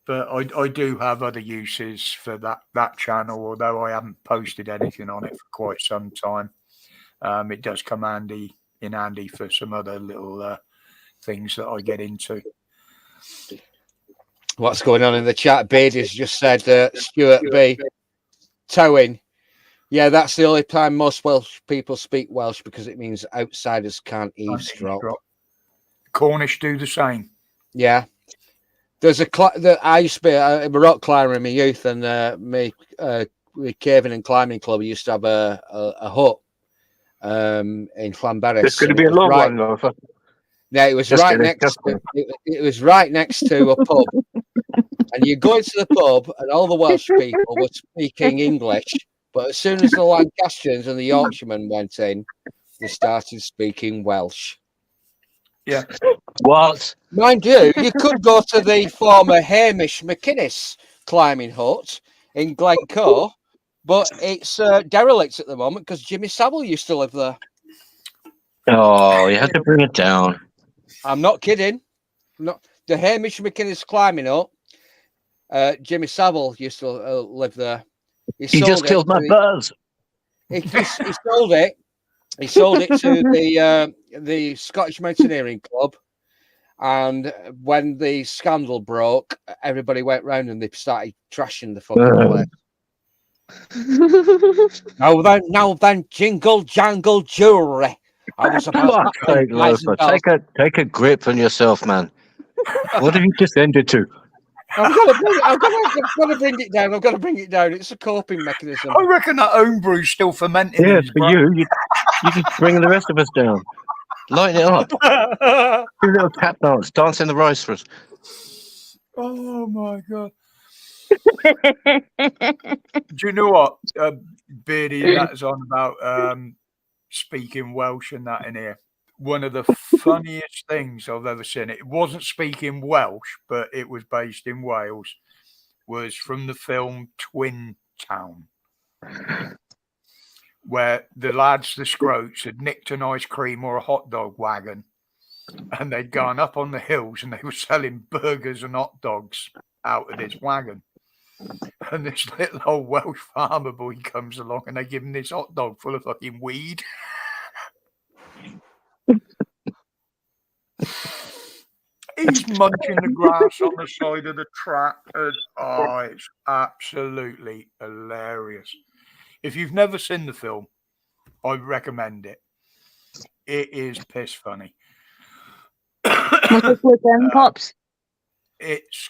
But I do have other uses for that channel, although I haven't posted anything on it for quite some time. It does come in handy for some other little things that I get into. What's going on in the chat? Beardy's just said, Stuart B. Towing. Yeah, that's the only time most Welsh people speak Welsh, because it means outsiders can't eavesdrop. Cornish do the same. Yeah. There's I used to be a rock climber in my youth, and with caving and climbing club, we used to have a hut, in Llanberis. It's going to and be it a was long right, one, Lofa. Yeah, it was Just right kidding, next. just kidding. It was right next to a pub, and you go into the pub, and all the Welsh people were speaking English. But as soon as the Lancastrians and the Yorkshiremen went in, they started speaking Welsh. Yeah. What? Mind you, you could go to the former Hamish McInnes climbing hut in Glencoe, but it's derelict at the moment because Jimmy Savile used to live there. Oh, you had to bring it down. I'm not kidding. Not the Hamish McInnes climbing hut. Jimmy Savile used to live there. You just killed my buzz. He sold it. He sold it to the Scottish Mountaineering Club. And when the scandal broke, everybody went round and they started trashing the fucking place. Now then, jingle jangle jewelry. I was about Fuck's sake, Lofa. Take a grip on yourself, man. What have you just ended to? I'm gonna bring it down. I've got to bring it down. It's a coping mechanism. I reckon that homebrew's still fermenting. Yeah, in his for brain. you just bring the rest of us down. Lighten it up. Do a little tap dance. Dance in the rice for us. Oh my god! Do you know what, Beardy? That's on about speaking Welsh and that in here. One of the funniest things I've ever seen. It wasn't speaking Welsh, but it was based in Wales. Was from the film Twin Town, where the lads, the Scroats, had nicked an ice cream or a hot dog wagon, and they'd gone up on the hills and they were selling burgers and hot dogs out of this wagon. And this little old Welsh farmer boy comes along and they give him this hot dog full of fucking weed. He's munching the grass on the side of the track. And, it's absolutely hilarious. If you've never seen the film, I recommend it. It is piss funny. What's it called then, Pops? It's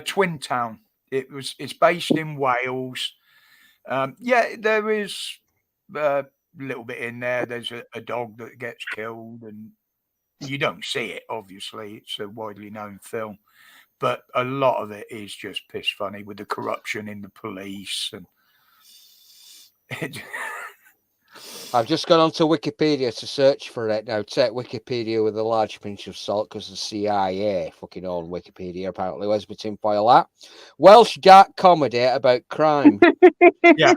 Twin Town. It's based in Wales. Yeah, there is a little bit in there. There's a dog that gets killed, and you don't see it. Obviously, it's a widely known film, but a lot of it is just piss funny with the corruption in the police and. I've just gone onto Wikipedia to search for it now. Take Wikipedia with a large pinch of salt because the CIA fucking own Wikipedia. Apparently, where's my tinfoil at? Welsh dark comedy about crime. Yeah,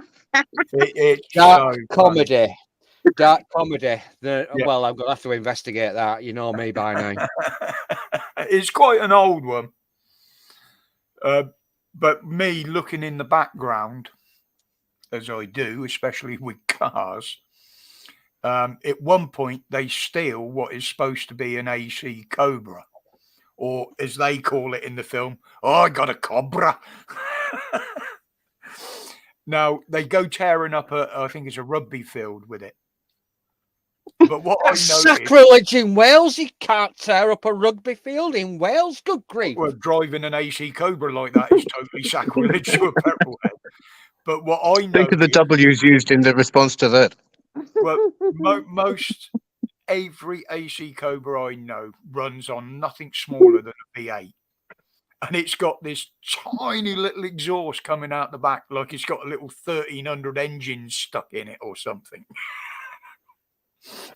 it's dark so comedy. Funny. Dark comedy. Yeah. Well, I'm gonna have to investigate that. You know me by now. It's quite an old one, but me looking in the background, as I do, especially with cars. At one point, they steal what is supposed to be an AC Cobra, or as they call it in the film, I got a Cobra. Now, they go tearing up I think it's a rugby field with it. But what I noticed, sacrilege in Wales. You can't tear up a rugby field in Wales. Good grief. Well, driving an AC Cobra like that is totally sacrilege to a petrol head. But what I know, Think of the W's used in the response to that. Well, most every AC Cobra I know runs on nothing smaller than a V8, and it's got this tiny little exhaust coming out the back, like it's got a little 1300 engine stuck in it or something.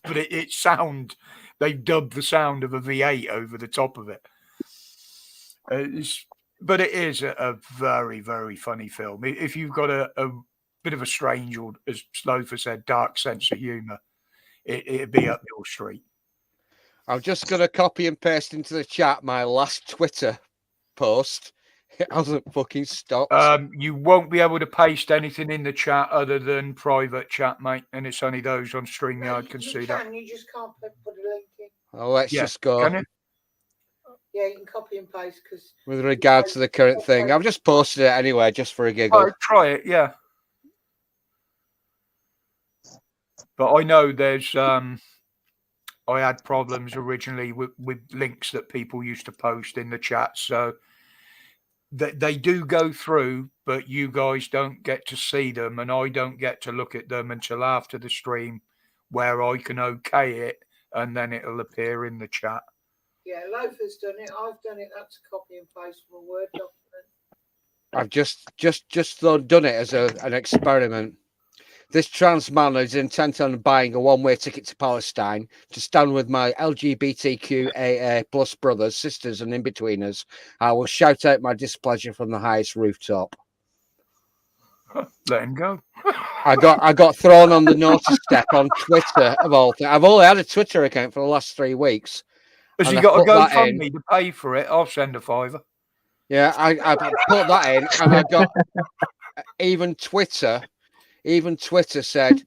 But they've dubbed the sound of a V8 over the top of it. But it is a very, very funny film. If you've got a bit of a strange, or as Slofa said, dark sense of humour, it'd be up your street. I'm just going to copy and paste into the chat my last Twitter post. It hasn't fucking stopped. You won't be able to paste anything in the chat other than private chat, mate, and it's only those on StreamYard can see that. You just can't put a link in. Oh, let's just go. Yeah, you can copy and paste because. With regard to the current thing, I've just posted it anyway, just for a giggle. Oh, try it, yeah. But I know there's I had problems originally with links that people used to post in the chat, so they do go through, but you guys don't get to see them, and I don't get to look at them until after the stream where I can okay it, and then it'll appear in the chat. Yeah, Loafer's done it. I've done it. That's a copy and paste from a Word document. I've just done it as an experiment. This trans man is intent on buying a one-way ticket to Palestine to stand with my LGBTQAA plus brothers, sisters, and in-betweeners. I will shout out my displeasure from the highest rooftop. Let him go. I got thrown on the naughty step on Twitter of all things. I've only had a Twitter account for the last 3 weeks. Has And he I got to put go that from in. me to pay for it? I'll send a $5. Yeah, I put that in, and I got even Twitter said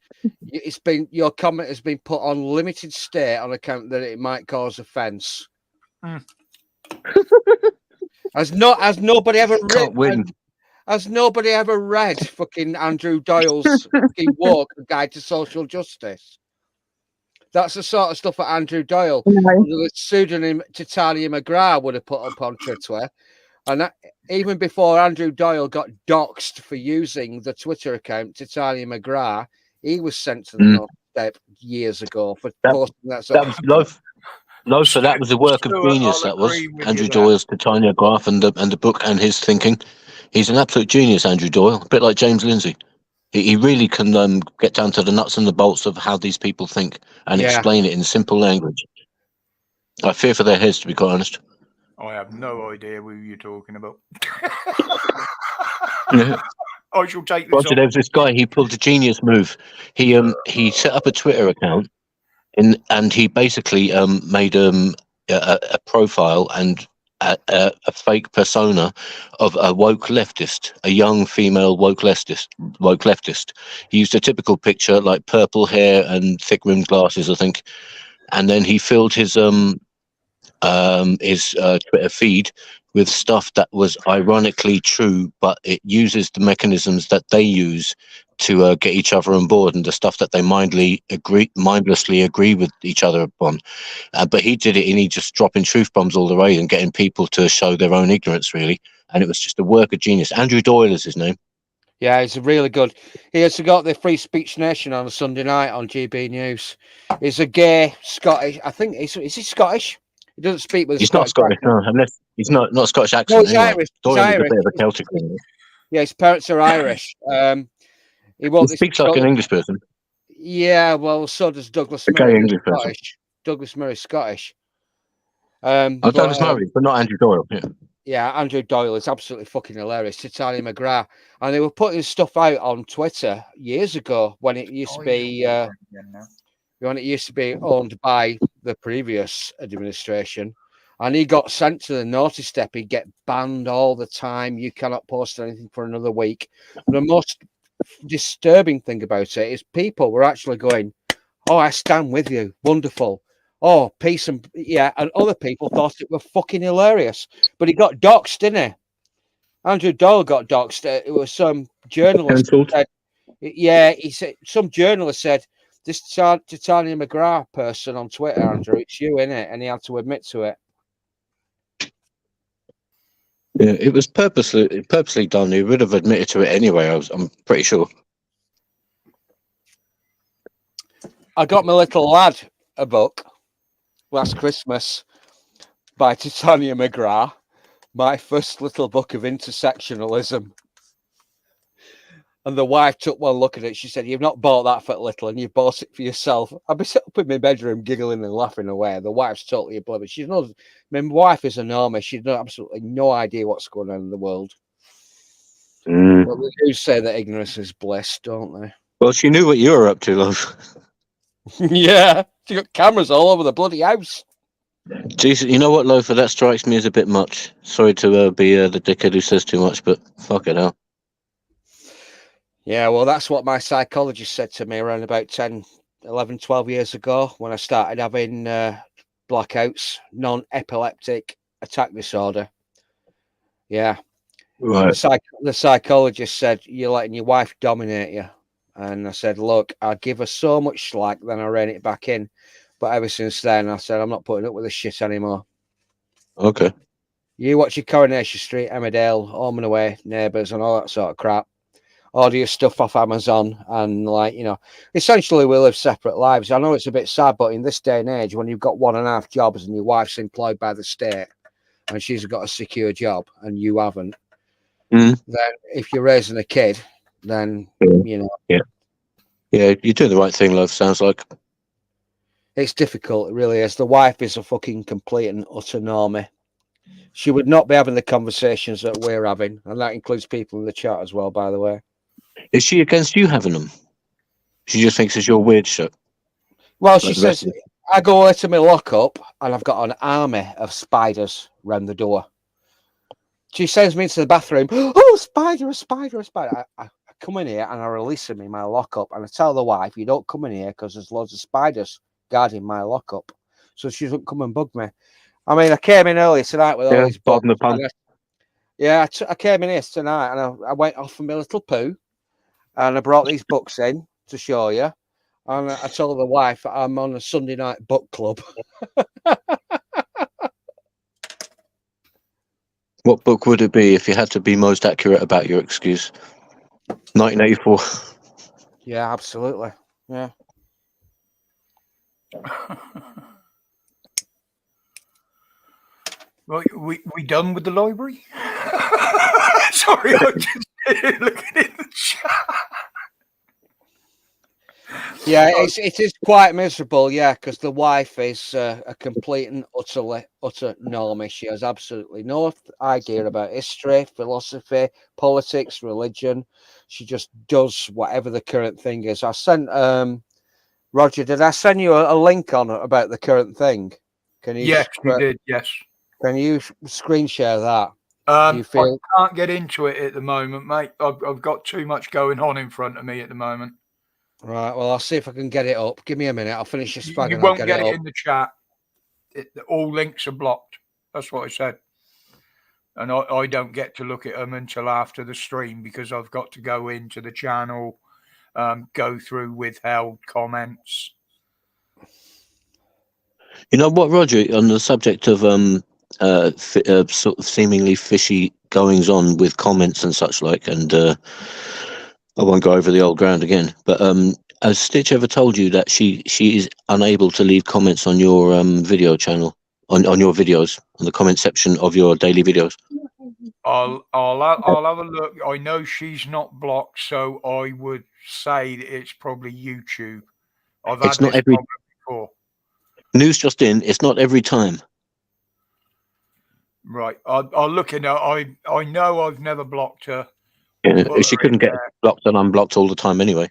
your comment has been put on limited stay on account that it might cause offence. Has nobody ever Can't win. Has nobody ever read fucking Andrew Doyle's fucking Walk, A Guide to Social Justice? That's the sort of stuff that Andrew Doyle, No. under the pseudonym Titania McGrath, would have put up on Twitter. And that, even before Andrew Doyle got doxxed for using the Twitter account Titania McGrath, he was sent to the North Step years ago for posting that sort That of was no, so that was a work of Stuart, genius. I'll That was agree with Andrew you there. Doyle's Titania Graph and the book and his thinking. He's an absolute genius, Andrew Doyle. A bit like James Lindsay. He really can get down to the nuts and the bolts of how these people think and Yeah. explain it in simple language. I fear for their heads, to be quite honest. I have no idea who you're talking about. Yeah. I shall take this Roger, on. there was this guy. He pulled a genius move. He set up a Twitter account, and he basically made a profile and a fake persona of a woke leftist, a young female woke leftist. He used a typical picture like purple hair and thick rimmed glasses, I think, and then he filled his Twitter feed with stuff that was ironically true, but it uses the mechanisms that they use to get each other on board, and the stuff that they mindlessly agree with each other upon. But he did it, and he just dropping truth bombs all the way and getting people to show their own ignorance, really. And it was just a work of genius. Andrew Doyle is his name. Yeah, he's really good. He has got the Free Speech Nation on a Sunday night on GB News. He's a gay Scottish. I think is he Scottish? He doesn't speak with. He's not Scottish, no, unless he's not Scottish accent. No, he's anyway. Irish. Doyle He's is a Irish. bit of a Celtic thing. Yeah, his parents are Irish. He He speaks like an English person. Yeah, well, so does Douglas A gay Murray. English person. Scottish. Douglas Murray's Scottish. Douglas Murray, but not Andrew Doyle. Yeah. Yeah, Andrew Doyle is absolutely fucking hilarious. Titania McGrath, and they were putting stuff out on Twitter years ago when it used to be owned by the previous administration, and he got sent to the naughty step. He'd get banned all the time. You cannot post anything for another week. The most disturbing thing about it is people were actually going, "Oh, I stand with you. Wonderful. Oh, peace and yeah," and other people thought it was fucking hilarious. But he got doxxed, didn't he? Andrew Doyle got doxxed. It was some journalist. Said, yeah, he said some journalist said this Titania McGrath person on Twitter, Andrew, it's you, innit? And he had to admit to it. Yeah, it was purposely done. He would have admitted to it anyway. I'm pretty sure. I got my little lad a book last Christmas by Titania McGrath, my first little book of intersectionalism. And the wife took one look at it. She said, "You've not bought that for little, and you've bought it for yourself." I'd be sitting up in my bedroom giggling and laughing away. The wife's totally oblivious. She's not. My wife is enormous. She's got absolutely no idea what's going on in the world. Mm. But they do say that ignorance is bliss, don't they? Well, she knew what you were up to, love. Yeah, she got cameras all over the bloody house. Jesus, you know what, Loafer? That strikes me as a bit much. Sorry to be the dickhead who says too much, but fuck it out. Yeah, well, that's what my psychologist said to me around about 10, 11, 12 years ago when I started having blackouts, non-epileptic attack disorder. Yeah. Right. The psychologist said, "You're letting your wife dominate you." And I said, "Look, I give her so much slack, then I rein it back in. But ever since then, I said, I'm not putting up with this shit anymore." Okay. You watch your Coronation Street, Emmerdale, Home and Away, Neighbours, and all that sort of crap. order your stuff off Amazon, and like, you know, essentially we live separate lives. I know it's a bit sad, but in this day and age, when you've got 1.5 jobs and your wife's employed by the state and she's got a secure job and you haven't, Mm. then if you're raising a kid, then Yeah. you know, Yeah, you're doing the right thing, love. Sounds like. it's difficult. It really is. The wife is a fucking complete and utter normie. She would not be having the conversations that we're having, and that includes people in the chat as well, by the way. Is she against you having them? She just thinks it's your weird shit. Well, Like she the rest says, of it. I go away to my lockup and I've got an army of spiders round the door. She sends me into the bathroom. Oh, spider, a spider, a spider. I come in here and I release him in my lockup, and I tell the wife, you don't come in here because there's loads of spiders guarding my lockup. So she doesn't come and bug me. I mean, I came in early tonight with all Yeah, these books. pardon the pun. I came in here tonight and I went off for my little poo, and I brought these books in to show you. And I told the wife I'm on a Sunday night book club. What book would it be if you had to be most accurate about your excuse? 1984. Yeah, absolutely. Yeah. Right, we done with the library? Sorry, I'm just looking in the chat. Yeah, it is quite miserable, yeah, because the wife is a complete and utter normie. She has absolutely no idea about history, philosophy, politics, religion. She just does whatever the current thing is. I sent Roger, did I send you a link on it about the current thing? Can you Yes, you did. Yes. Can you screen share that? Do you I feel can't get into it at the moment, mate. I've got too much going on in front of me at the moment. right? Well, I'll see if I can get it up. Give me a minute. I'll finish this spag You and I'll won't get get it it up. in the chat. All links are blocked. That's what I said. And I don't get to look at them until after the stream because I've got to go into the channel, go through withheld comments. You know what, Roger? On the subject of sort of seemingly fishy goings on with comments and such like, and I won't go over the old ground again. But has Stitch ever told you that she is unable to leave comments on your video channel, on your videos, on the comment section of your daily videos? I'll have a look. I know she's not blocked, so I would say that it's probably YouTube. I've had It's not this every problem before. news just in. It's not every time. Right. I'll look in. I know I've never blocked her. Yeah, Put she her couldn't in get blocked and unblocked all the time anyway.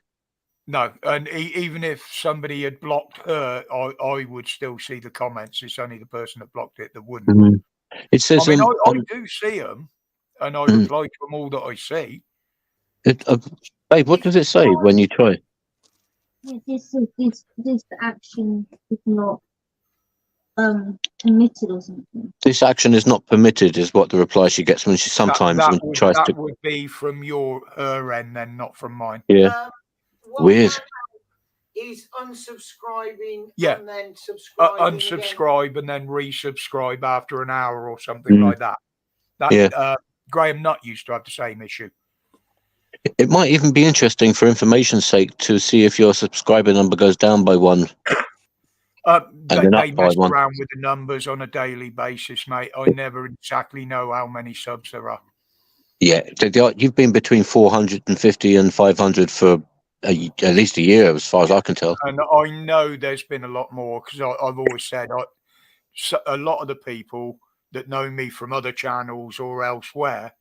No, and even if somebody had blocked her, I would still see the comments. It's only the person that blocked it that wouldn't. Mm-hmm. It says, I mean, I do see them, and I reply to them all that I see. Babe, what does it say when you try? This action is not permitted or something. This action is not permitted, is what the reply she gets when she sometimes when she tries that to. would be from her end, then not from mine. Yeah, What weird. Is unsubscribing Yeah. and then subscribing Unsubscribe and then resubscribe after an hour or something like that. Yeah. Graham Nutt used to have the same issue. It might even be interesting for information's sake to see if your subscriber number goes down by one. They then up by mess one. around with the numbers on a daily basis, mate. I never exactly know how many subs there are. Yeah, you've been between 450 and 500 for at least a year, as far as I can tell. And I know there's been a lot more because I've always said a lot of the people that know me from other channels or elsewhere,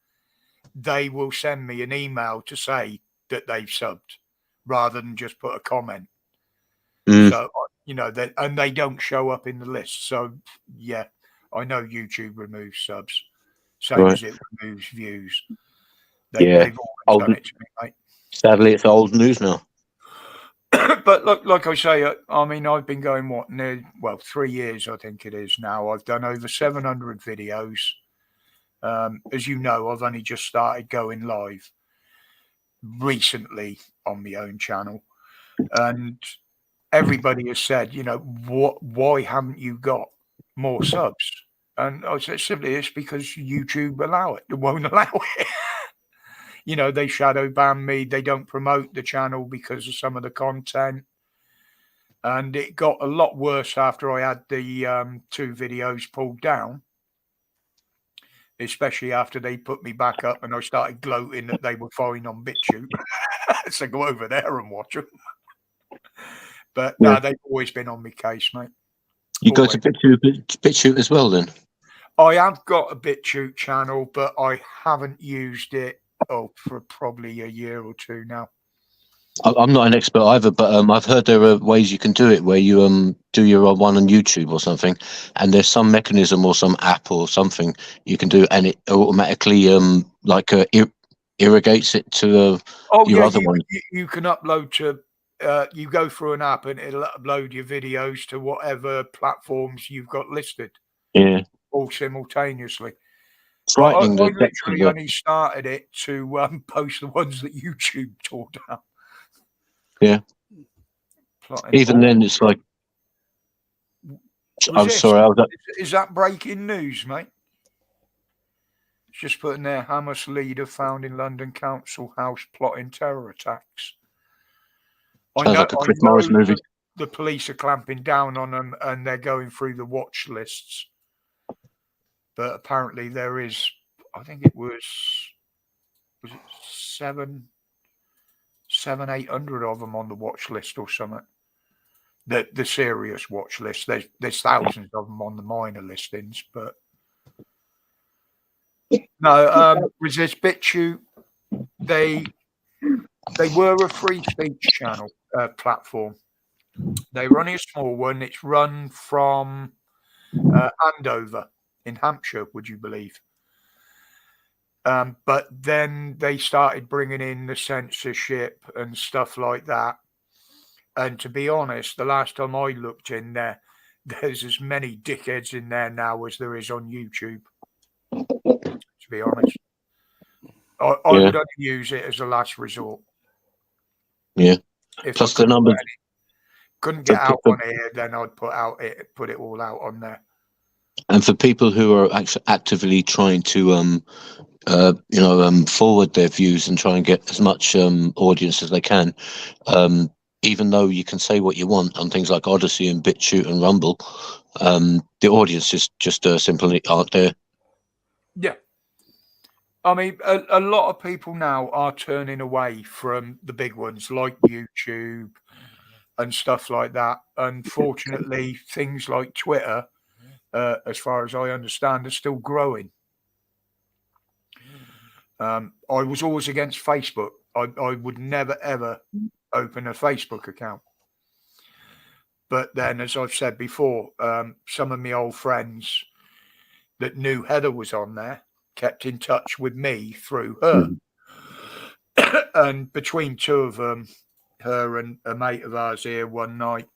they will send me an email to say that they've subbed rather than just put a comment. So, and they don't show up in the list. So, yeah, I know YouTube removes subs, same as it removes views. They've always done it to me, mate. Sadly, it's old news now. But like I say, I mean, I've been going 3 years, I think it is now. I've done over 700 videos. As you know, I've only just started going live recently on my own channel, and everybody has said, why haven't you got more subs? And I said simply, it's because YouTube won't allow it. you know, they shadow ban me. They don't promote the channel because of some of the content. And it got a lot worse after I had the 2 videos pulled down, especially after they put me back up and I started gloating that they were fine on BitChute. So go over there and watch them. But no, they've always been on my case, mate. You go to Always. BitChute as well, then? I have got a BitChute channel, but I haven't used it for probably a year or 2 now. I'm not an expert either, but I've heard there are ways you can do it where you do your one on YouTube or something, and there's some mechanism or some app or something you can do, and it automatically irrigates it to your other one. You can upload to. You go through an app and it'll upload your videos to whatever platforms you've got listed. Yeah, all simultaneously. Frightening. I literally only started it to post the ones that YouTube tore down. Yeah. Even then, it's like. I'm sorry. Is that breaking news, mate? It's just putting there: Hamas leader found in London council house plotting terror attacks. Sounds like a Chris Morris movie. The police are clamping down on them, and they're going through the watch lists. But apparently, there is. I think it was it 800 of them on the watch list or something. The serious watch list. There's thousands of them on the minor listings, but no. Resist BitChute. They were a free speech channel platform. They were only a small one. It's run from Andover in Hampshire. Would you believe? But then they started bringing in the censorship and stuff like that. And to be honest, the last time I looked in there, there's as many dickheads in there now as there is on YouTube. To be honest, I would only use it as a last resort. Yeah. If plus the numbers couldn't get out on here, then I'd put it all out on there. And for people who are actually actively trying to forward their views and try and get as much audience as they can, even though you can say what you want on things like Odyssey and BitChute and Rumble, the audience is just simply aren't there. Yeah. I mean, a lot of people now are turning away from the big ones like YouTube and stuff like that. Unfortunately, things like Twitter, as far as I understand, are still growing. I was always against Facebook. I would never, ever open a Facebook account. But then, as I've said before, some of my old friends that knew Heather was on there kept in touch with me through her. And between 2 of them, her and a mate of ours here one night,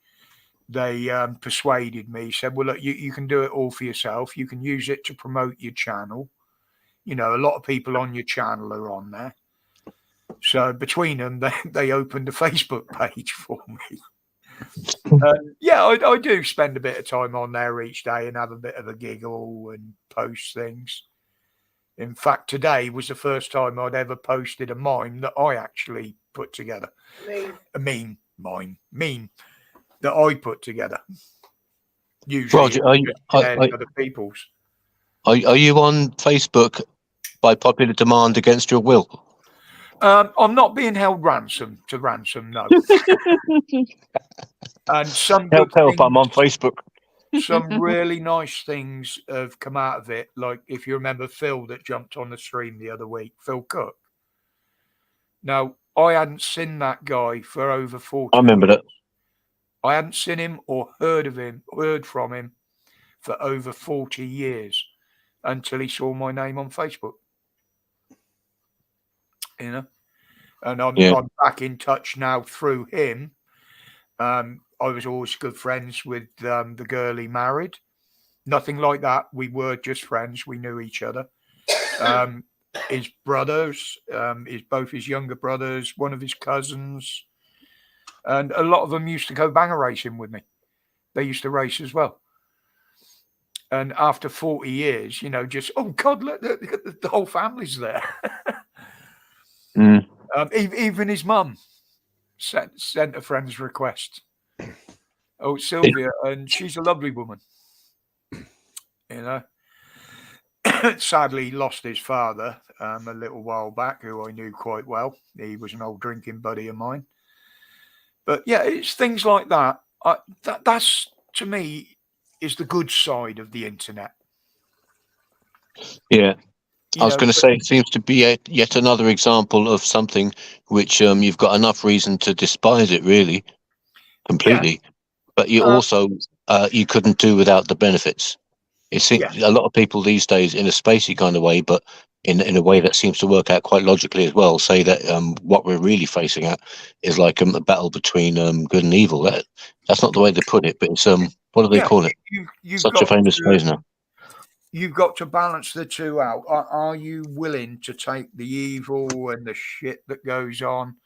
they persuaded me, said, well, look, you can do it all for yourself. You can use it to promote your channel. You know, a lot of people on your channel are on there. So between them, they opened a Facebook page for me. I do spend a bit of time on there each day and have a bit of a giggle and post things. In fact, today was the first time I'd ever posted a mime that I actually put together. A meme that I put together. Usually, Roger, are other people's. Are you on Facebook by popular demand against your will? I'm not being held ransom, no. And some help! I'm on Facebook. Some really nice things have come out of it. Like if you remember Phil that jumped on the stream the other week, Phil Cook. Now, I hadn't seen that guy for over 40 I remember years. that. I hadn't seen him or heard from him for over 40 years until he saw my name on Facebook. You know? And I'm back in touch now through him. I was always good friends with the girl he married. Nothing like that. We were just friends. We knew each other. His brothers, both his younger brothers, one of his cousins, and a lot of them used to go banger racing with me. They used to race as well. And after 40 years, just, oh God, look, the whole family's there. Mm. Even his mum sent a friend's request. Oh, Sylvia, and she's a lovely woman. You know, sadly, he lost his father a little while back, who I knew quite well. He was an old drinking buddy of mine. But yeah, it's things like that. That's to me is the good side of the internet. Yeah. You I was know, going to say, it seems to be yet another example of something which you've got enough reason to despise it, really, completely. But you also you couldn't do without the benefits. It seems a lot of people these days, in a spacey kind of way, but in a way that seems to work out quite logically as well, say that what we're really facing at is like a battle between good and evil. That's not the way they put it, but it's what do they call it? You've Such a got famous to- phrase now. You've got to balance the two out. Are you willing to take the evil and the shit that goes on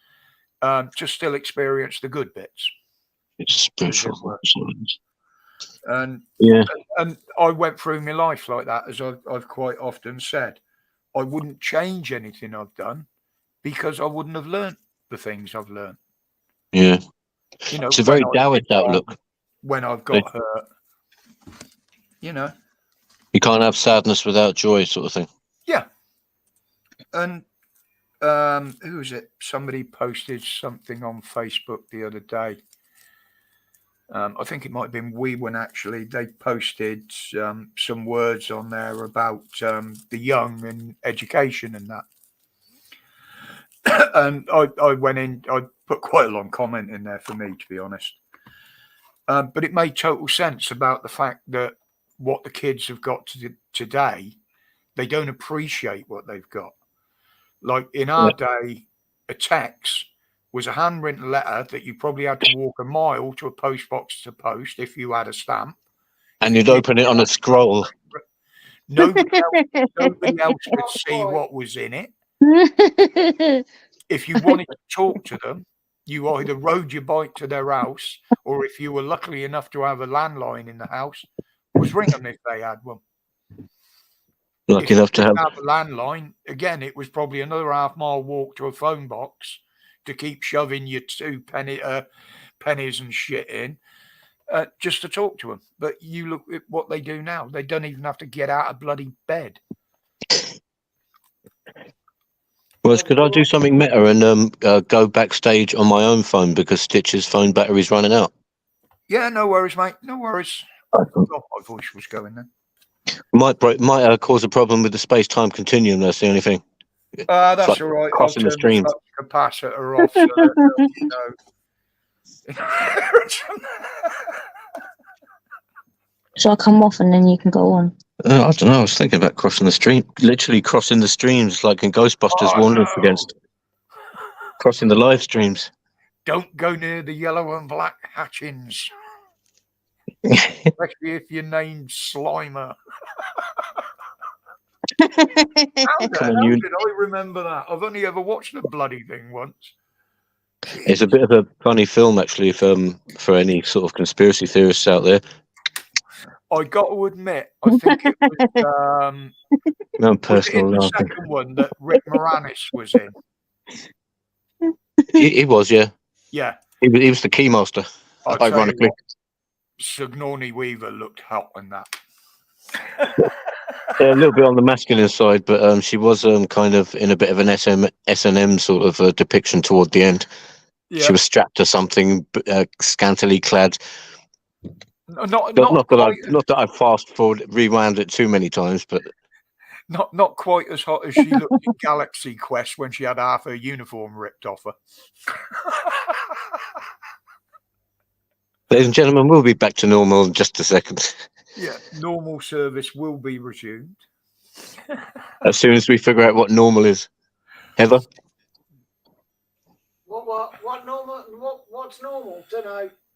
to still experience the good bits? It's spiritual. And Yeah. and I went through my life like that, as I've quite often said. I wouldn't change anything I've done because I wouldn't have learnt the things I've learnt. Yeah. You know, It's a very when I Taoist did wrong, outlook. when I've got hurt. You know. You can't have sadness without joy, sort of thing. Yeah. And who was it? Somebody posted something on Facebook the other day. I think it might have been Weewin, actually. They posted some words on there about the young and education and that. And I went in, I put quite a long comment in there for me, to be honest. But it made total sense about the fact that what the kids have got today, they don't appreciate what they've got. Like in our day, a text was a handwritten letter that you probably had to walk a mile to a post box to post if you had a stamp. And you'd open it on a scroll. Nobody else could see what was in it. If you wanted to talk to them, you either rode your bike to their house, or if you were lucky enough to have a landline in the house, was ring them if they had one. Lucky enough to have a landline, again, it was probably another half-mile walk to a phone box to keep shoving your pennies and shit in, just to talk to them. But you look at what they do now; they don't even have to get out of bloody bed. Well, could I do something meta and go backstage on my own phone because Stitch's phone battery's running out? Yeah, no worries, mate. No worries. I forgot my voice was going then. Might cause a problem with the space-time continuum. That's the only thing. That's like all right. crossing the streams. The capacitor off, so that, you know. Shall I come off and then you can go on? I don't know. I was thinking about crossing the stream, literally crossing the streams, like in Ghostbusters warned us against crossing the live streams. Don't go near the yellow and black hatchings, especially if you're named Slimer. How did I remember that? I've only ever watched the bloody thing once. It's a bit of a funny film, actually, for any sort of conspiracy theorists out there. I got to admit, I think it was No personal the love. second one that Rick Moranis was in. He was, yeah. Yeah. He was the keymaster, I'll tell you ironically. what, Sigourney Weaver looked hot in that. Yeah, a little bit on the masculine side, but she was kind of in a bit of an S&M sort of depiction toward the end. Yeah. She was strapped to something scantily clad. Not that I fast forward rewound it too many times, but not quite as hot as she looked in Galaxy Quest when she had half her uniform ripped off her. ladies and gentlemen, we'll be back to normal in just a second. Yeah, normal service will be resumed as soon as we figure out what normal is. Heather? What normal? What's normal? Don't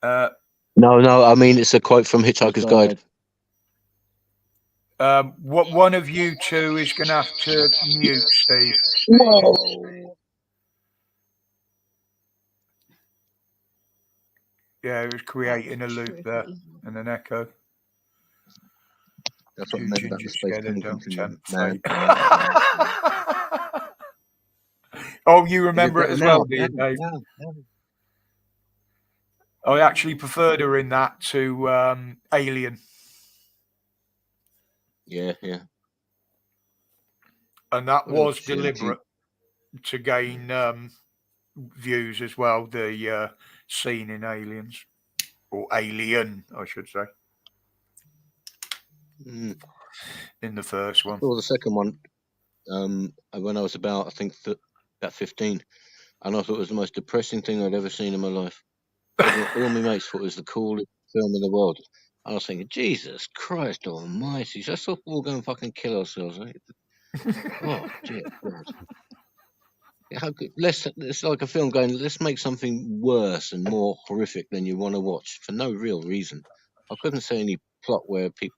know. No, I mean, it's a quote from Hitchhiker's Guide. What one of you two is going to have to mute, Steve. Whoa. Yeah, it was creating a loop there and an echo. That's what Two I meant about the gingers space together time don't continuum. tempt No. fate. Oh, you remember it as well, do you, Yeah, Dave? yeah. I actually preferred her in that to Alien, Yeah, yeah. and that What else was was she in? deliberate to gain views as well. The scene in Aliens, or Alien, I should say, Mm. in the first I one. saw the second one when I was about, I think, about 15, and I thought it was the most depressing thing I'd ever seen in my life. All my mates thought it was the coolest film in the world. I was thinking, Jesus Christ Almighty! Let's all go and fucking kill ourselves. Right? Oh dear God! How could, it's like a film going. Let's make something worse and more horrific than you want to watch for no real reason. I couldn't say any plot where people.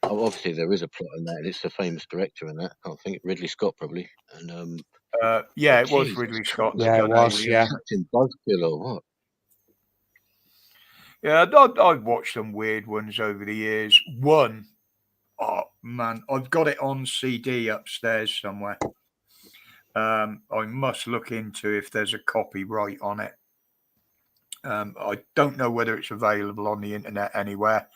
Oh, obviously, there is a plot in that, and it's a famous director in that. I can't think Ridley Scott probably. And Yeah, but it was Jesus Ridley Scott Christ, that Yeah, it done was. Alien. Yeah. Captain Buzzkill or what? Yeah, I've watched some weird ones over the years. One, oh man, I've got it on CD upstairs somewhere. I must look into if there's a copyright on it. I don't know whether it's available on the internet anywhere.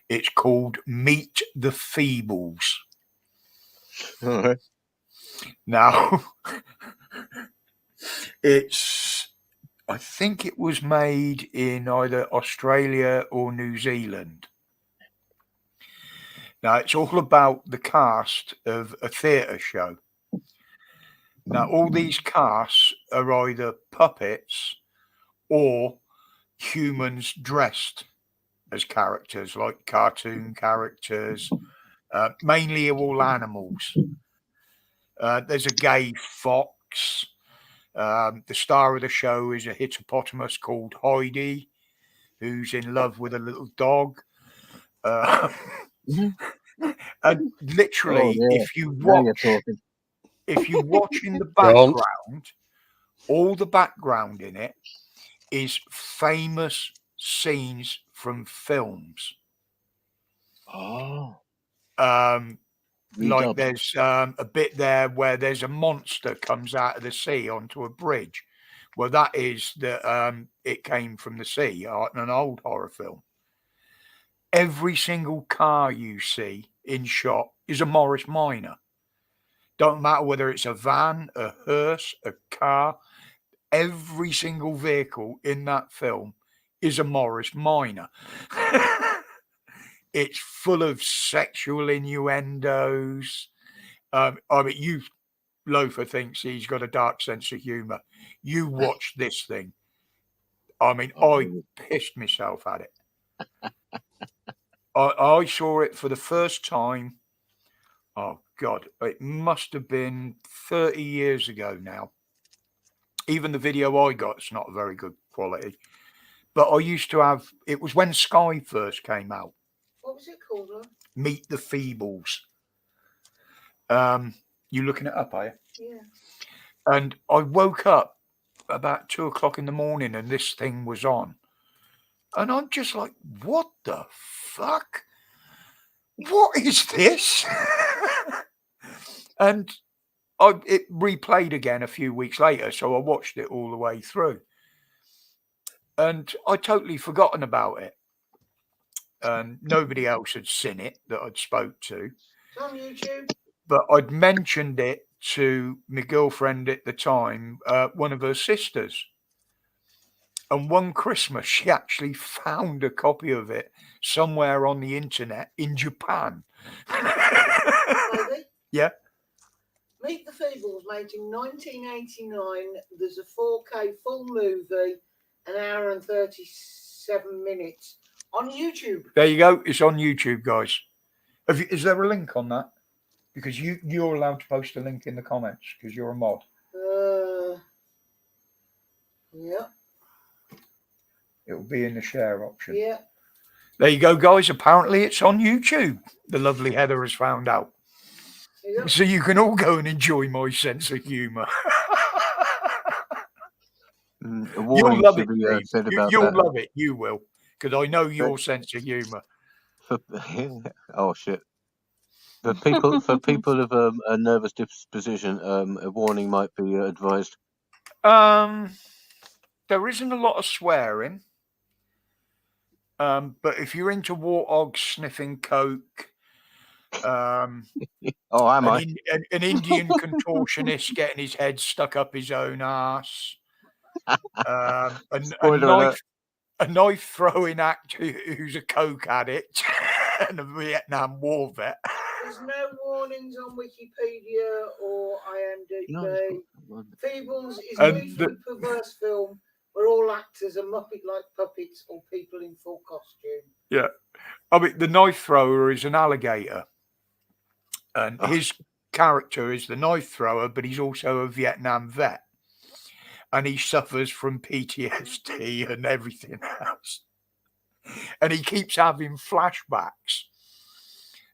It's called Meet the Feebles. All right. Now, I think it was made in either Australia or New Zealand. Now, it's all about the cast of a theatre show. Now, all these casts are either puppets or humans dressed as characters, like cartoon characters, mainly all animals. There's a gay fox. The star of the show is a hippopotamus called Heidi, who's in love with a little dog. And literally, Oh, yeah. if you Now you're watch, talking. if you watch in the Don't. background, all the background in it is famous scenes from films. Oh, Like redubbed. there's a bit there where there's a monster comes out of the sea onto a bridge. Well, that is that it came from the sea, an old horror film. Every single car you see in shot is a Morris Minor. Don't matter whether it's a van, a hearse, a car. Every single vehicle in that film is a Morris Minor. It's full of sexual innuendos. I mean, you, Loafer thinks he's got a dark sense of humour. You watch this thing. I mean, I pissed myself at it. I saw it for the first time. Oh, God, it must have been 30 years ago now. Even the video I got is not very good quality. But I used to have, it was when Sky first came out. What was it called? Lon? Meet the Feebles. You looking it up, are you? Yeah. And I woke up about 2 o'clock in the morning and this thing was on. And I'm just like, what the fuck? What is this? And it replayed again a few weeks later, so I watched it all the way through. And I'd totally forgotten about it. And nobody else had seen it that I'd spoke to. It's on YouTube. But I'd mentioned it to my girlfriend at the time, one of her sisters. And one Christmas, she actually found a copy of it somewhere on the internet in Japan. Maybe. Yeah. Meet the Feebles, made in 1989. There's a 4K full movie, an hour and 37 minutes on YouTube. There you go. It's on YouTube, guys. Is there a link on that? Because you're allowed to post a link in the comments because you're a mod. Yeah. It will be in the share option. Yeah. There you go, guys. Apparently it's on YouTube. The lovely Heather has found out. Yeah. So you can all go and enjoy my sense of humour. You'll love it. You'll love it. You will. Because I know your sense of humour. Oh, shit. For people of a nervous disposition, a warning might be advised. There isn't a lot of swearing. But if you're into warthogs sniffing coke, Oh, am I? an Indian contortionist getting his head stuck up his own ass, Spoiler a knife throwing actor who's a coke addict and a Vietnam War vet. There's no warnings on Wikipedia or IMDb. Feebles is a And briefly perverse film where all actors are Muppet-like puppets or people in full costume. Yeah, I mean the knife thrower is an alligator, and his character is the knife thrower, but he's also a Vietnam vet, and he suffers from PTSD and everything else, and he keeps having flashbacks.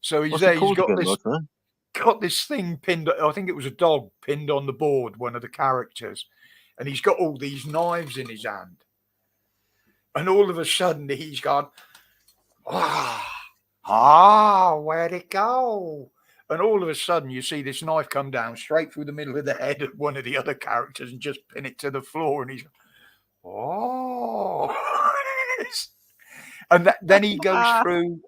So he's What's there. it called He's got again, this. Roger? Got this thing pinned. I think it was a dog pinned on the board, one of the characters, and he's got all these knives in his hand. And all of a sudden, he's gone, where'd it go? And all of a sudden, you see this knife come down straight through the middle of the head of one of the other characters and just pin it to the floor. And he's, and then he goes through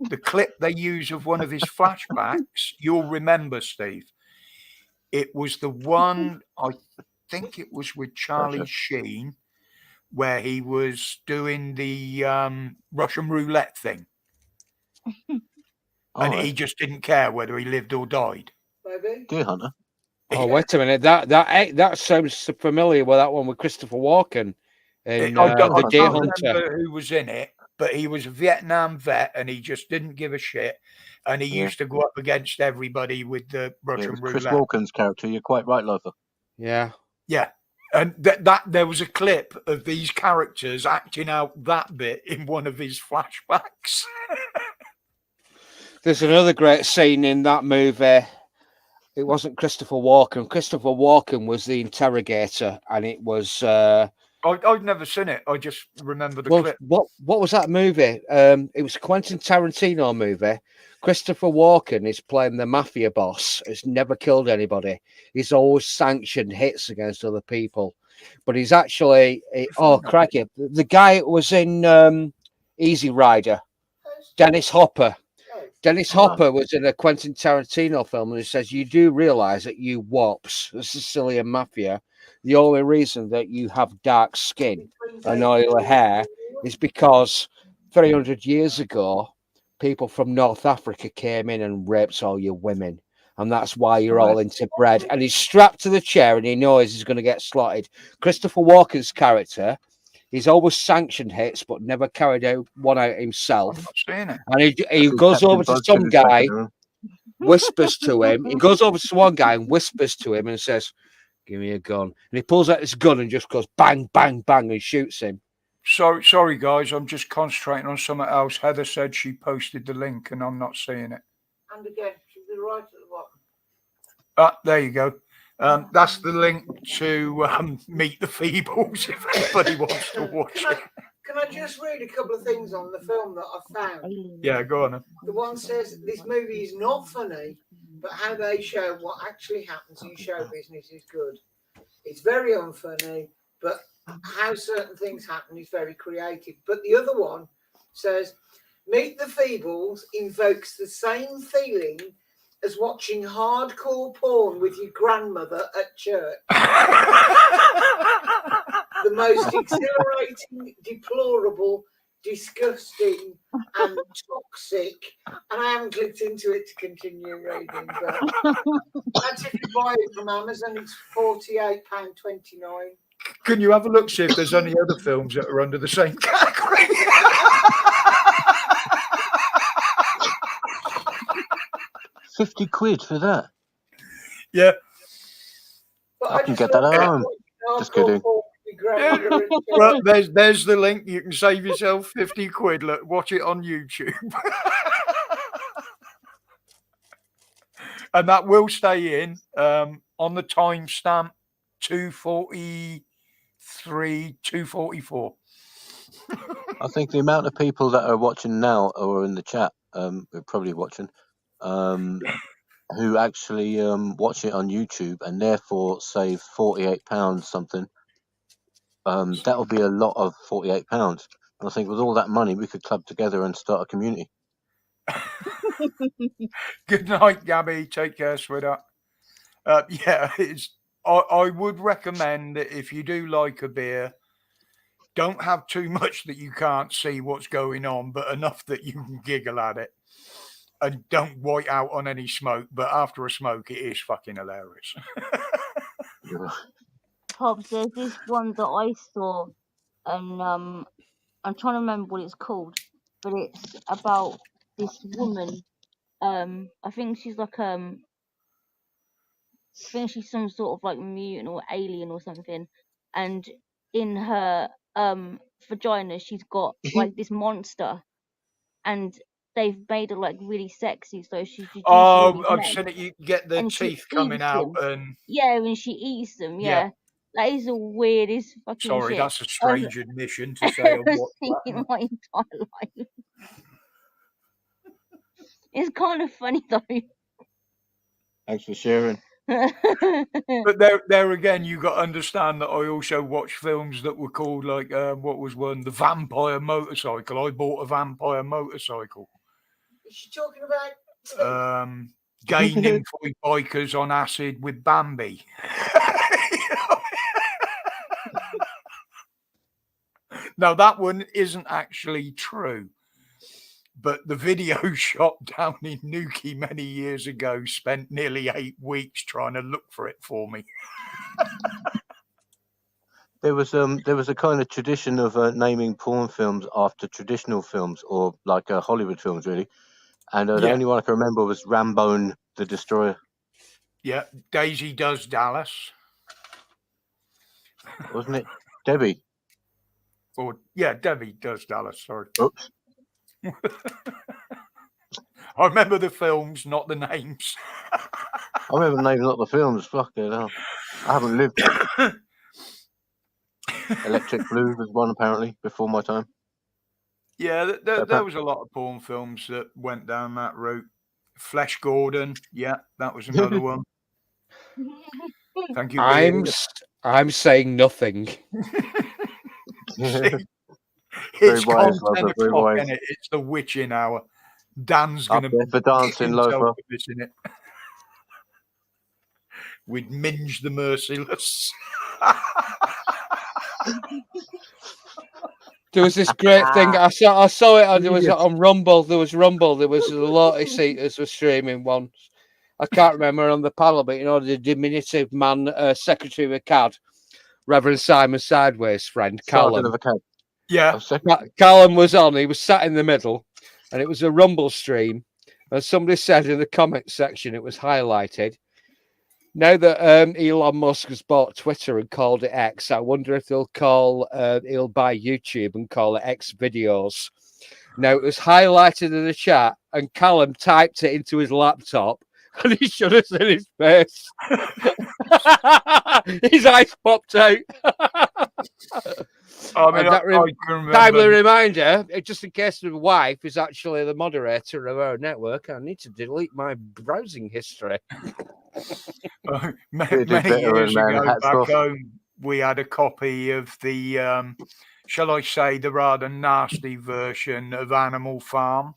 the clip they use of one of his flashbacks. You'll remember, Steve. It was the one, I think it was with Charlie Sheen, where he was doing the Russian roulette thing. And he just didn't care whether he lived or died. Maybe. Deer Hunter. Oh, wait a minute. That sounds familiar with that one with Christopher Walken in The Deer I don't Hunter. remember who was in it, but he was a Vietnam vet and he just didn't give a shit. And he used to go up against everybody with the Russian roulette. Chris Walken's character. You're quite right, Lothar. Yeah. Yeah. And that there was a clip of these characters acting out that bit in one of his flashbacks. There's another great scene in that movie. It wasn't Christopher Walken. Christopher Walken was the interrogator, and it was. I've never seen it. I just remember the clip. What was that movie? It was a Quentin Tarantino movie. Christopher Walken is playing the mafia boss. Has never killed anybody. He's always sanctioned hits against other people, but he's actually crikey! The guy was in Easy Rider. Dennis Hopper. Dennis Hopper was in a Quentin Tarantino film, and he says, "You do realize that you wops, the Sicilian mafia, the only reason that you have dark skin and oily hair is because 300 years ago, people from North Africa came in and raped all your women. And that's why you're all into bread." And he's strapped to the chair and he knows he's going to get slotted. Christopher Walken's character, he's always sanctioned hits, but never carried one out himself. I'm not seeing it. And he goes over to some guy, whispers to him. He goes over to one guy and whispers to him and says, "Give me a gun." And he pulls out his gun and just goes bang, bang, bang and shoots him. Sorry, guys. I'm just concentrating on something else. Heather said she posted the link and I'm not seeing it. And again, should be right at the bottom. There you go. That's the link to Meet the Feebles if anybody wants to watch it. Can I just read a couple of things on the film that I found? Yeah, go on. The one says this movie is not funny, but how they show what actually happens in show business is good. It's very unfunny, but how certain things happen is very creative. But the other one says, Meet the Feebles invokes the same feeling as watching hardcore porn with your grandmother at church. The most exhilarating, deplorable, disgusting, and toxic. And I haven't clicked into it to continue reading, but that's if you buy it from Amazon. It's £48.29. Can you have a look, see if there's any other films that are under the same category? £50 for that. Yeah. But I can get that at home. Just kidding. Well, there's the link. You can save yourself £50. Look, watch it on YouTube. And that will stay in on the timestamp 2:43, 2:44. I think the amount of people that are watching now or in the chat, are probably watching, who actually watch it on YouTube and therefore save £48 something. That would be a lot of £48. And I think with all that money, we could club together and start a community. Good night, Gabby. Take care, sweetheart. Yeah, I would recommend that if you do like a beer, don't have too much that you can't see what's going on, but enough that you can giggle at it. And don't white out on any smoke, but after a smoke, it is fucking hilarious. Pops, there's this one that I saw, and I'm trying to remember what it's called, but it's about this woman. I think she's like I think she's some sort of like mutant or alien or something, and in her vagina she's got like this monster, and they've made her like really sexy, so she's reduced all these I've men, seen it. You get the and she teeth coming eats out, them. and Yeah, and she eats them. Yeah. Yeah, that is the weirdest fucking sorry, shit that's a strange admission to say. I've I've ever watched seen that. in my entire life. It's kind of funny though. Thanks for sharing. But there again, you got to understand that I also watched films that were called like what was one, The Vampire Motorcycle. I bought a vampire motorcycle. Is she talking about? Gay nymphoid bikers on acid with Bambi. Now that one isn't actually true. But the video shop down in Newquay many years ago spent nearly 8 weeks trying to look for it for me. There was a kind of tradition of naming porn films after traditional films, or like Hollywood films, really. And the Yeah. only one I can remember was Rambo the Destroyer. Yeah, Daisy Does Dallas. Wasn't it? Debbie. Or yeah, Debbie Does Dallas. Sorry. Oops. I remember the films, not the names. I remember the names, not the films. Fuck it hell. I haven't lived. Electric Blue was one apparently before my time. Yeah, there was a lot of porn films that went down that route. Flesh Gordon, yeah, that was another one. Thank you. I'm saying nothing. It's wise, gone 10 Lover, very o'clock, wise. isn't it? It's the witching hour. Dan's Up going to there for dancing, Lover. in it. We'd Minge the Merciless. There was this great thing. I saw it on, there was on Rumble. There was Rumble. There was a lot of seaters were streaming once. I can't remember on the panel, but you know the diminutive man, Secretary of CAD, Reverend Simon Sideways' friend, Callum. Sergeant of a cab. Yeah. Callum was on. He was sat in the middle, and it was a Rumble stream. And somebody said in the comment section, it was highlighted. Now that Elon Musk has bought Twitter and called it X, I wonder if he'll buy YouTube and call it X Videos. Now, it was highlighted in the chat, and Callum typed it into his laptop, and he should have seen his face. His eyes popped out. I mean, I can remember. Timely reminder, just in case the wife is actually the moderator of our network, I need to delete my browsing history. Many years ago, back home, we had a copy of the, shall I say, the rather nasty version of Animal Farm.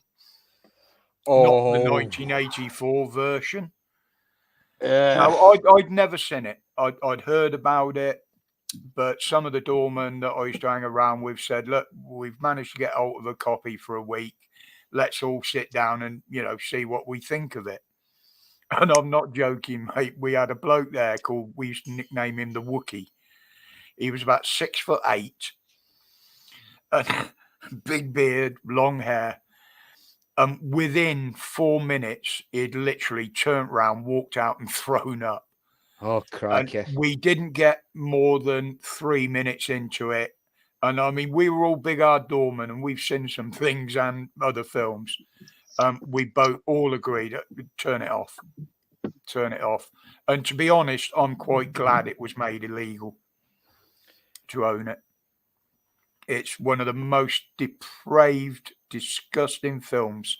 Not the 1984 version. No, I'd never seen it. I'd heard about it, but some of the doormen that I used to hang around with said, look, we've managed to get hold of a copy for a week. Let's all sit down and, see what we think of it. And I'm not joking, mate. We had a bloke there we used to nickname him the Wookie. He was about 6'8", and big beard, long hair. Within 4 minutes, he'd literally turned around, walked out, and thrown up. Oh, crikey. And we didn't get more than 3 minutes into it. And I mean, we were all big hard doormen, and we've seen some things and other films. We both all agreed, turn it off. Turn it off. And to be honest, I'm quite glad it was made illegal to own it. It's one of the most depraved, disgusting films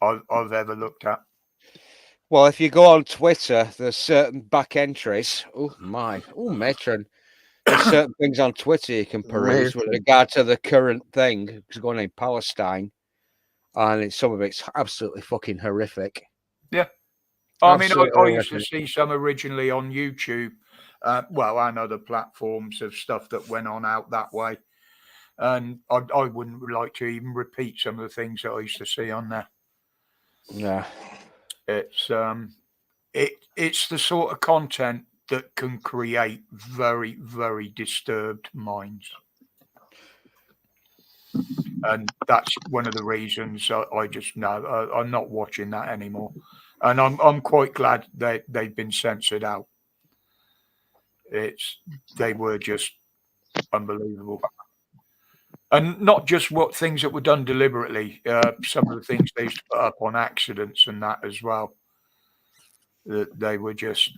I've ever looked at. Well, if you go on Twitter, there's certain back entries. Oh my, oh matron. There's certain things on Twitter you can peruse with regard to the current thing that's going on in Palestine, and some of it's absolutely fucking horrific. Yeah, I mean, Absolutely I used to horrific. see some originally on YouTube, well, and other platforms of stuff that went on out that way, and I wouldn't like to even repeat some of the things that I used to see on there. Yeah, It's it's the sort of content that can create very, very disturbed minds. And that's one of the reasons I just know I'm not watching that anymore. And I'm quite glad they've been censored out. They were just unbelievable. And not just what things that were done deliberately, some of the things they used to put up on accidents and that as well. They were just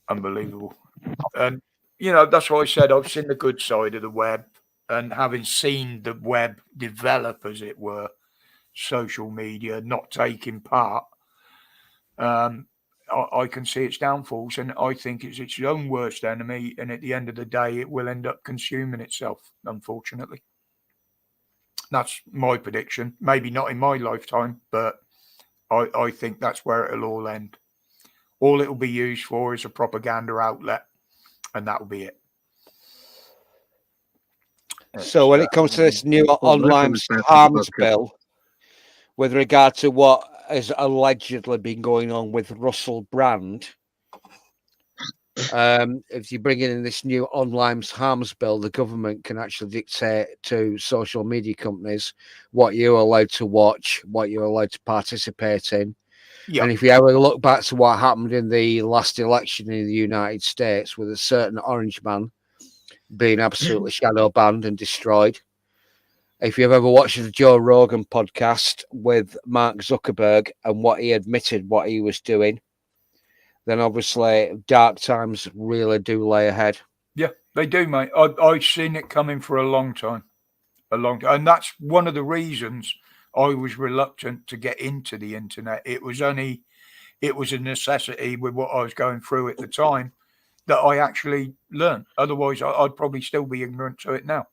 unbelievable. And, that's why I said I've seen the good side of the web. And having seen the web develop, as it were, social media not taking part, I can see its downfalls. And I think it's its own worst enemy. And at the end of the day, it will end up consuming itself, unfortunately. That's my prediction. Maybe not in my lifetime, but I think that's where it'll all end. All it'll be used for is a propaganda outlet, and that'll be it. So when it comes to this new online harms bill, with regard to what has allegedly been going on with Russell Brand, if you bring in this new online harms bill, the government can actually dictate to social media companies what you're allowed to watch, what you're allowed to participate in. Yeah. And if you ever look back to what happened in the last election in the United States with a certain orange man being absolutely shadow banned and destroyed. If you've ever watched the Joe Rogan podcast with Mark Zuckerberg and what he admitted what he was doing, then obviously dark times really do lay ahead. Yeah, they do, mate. I've seen it coming for a long time. And that's one of the reasons I was reluctant to get into the internet. It was a necessity with what I was going through at the time that I actually learned. Otherwise, I'd probably still be ignorant to it now.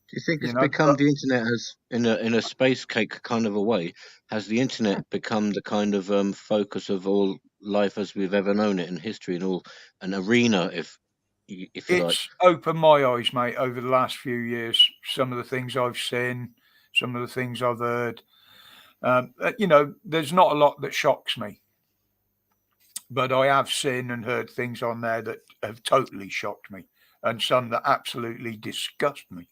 Do you think it's become the internet has in a space cake kind of a way? Has the internet become the kind of focus of all life as we've ever known it in history and all an arena, if you like? It's opened my eyes, mate, over the last few years. Some of the things I've seen, some of the things I've heard. There's not a lot that shocks me. But I have seen and heard things on there that have totally shocked me, and some that absolutely disgust me.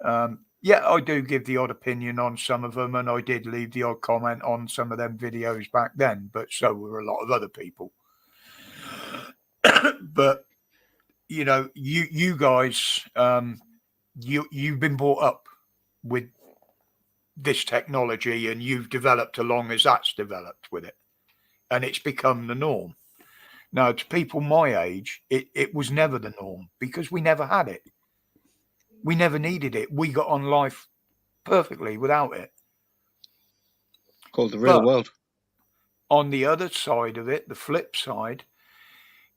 I do give the odd opinion on some of them, and I did leave the odd comment on some of them videos back then, but so were a lot of other people. But, you guys, you've been brought up with this technology, and you've developed along as that's developed with it. And it's become the norm. Now, to people my age, it was never the norm because we never had it. We never needed it. We got on life perfectly without it. Called the real world. On the other side of it, the flip side,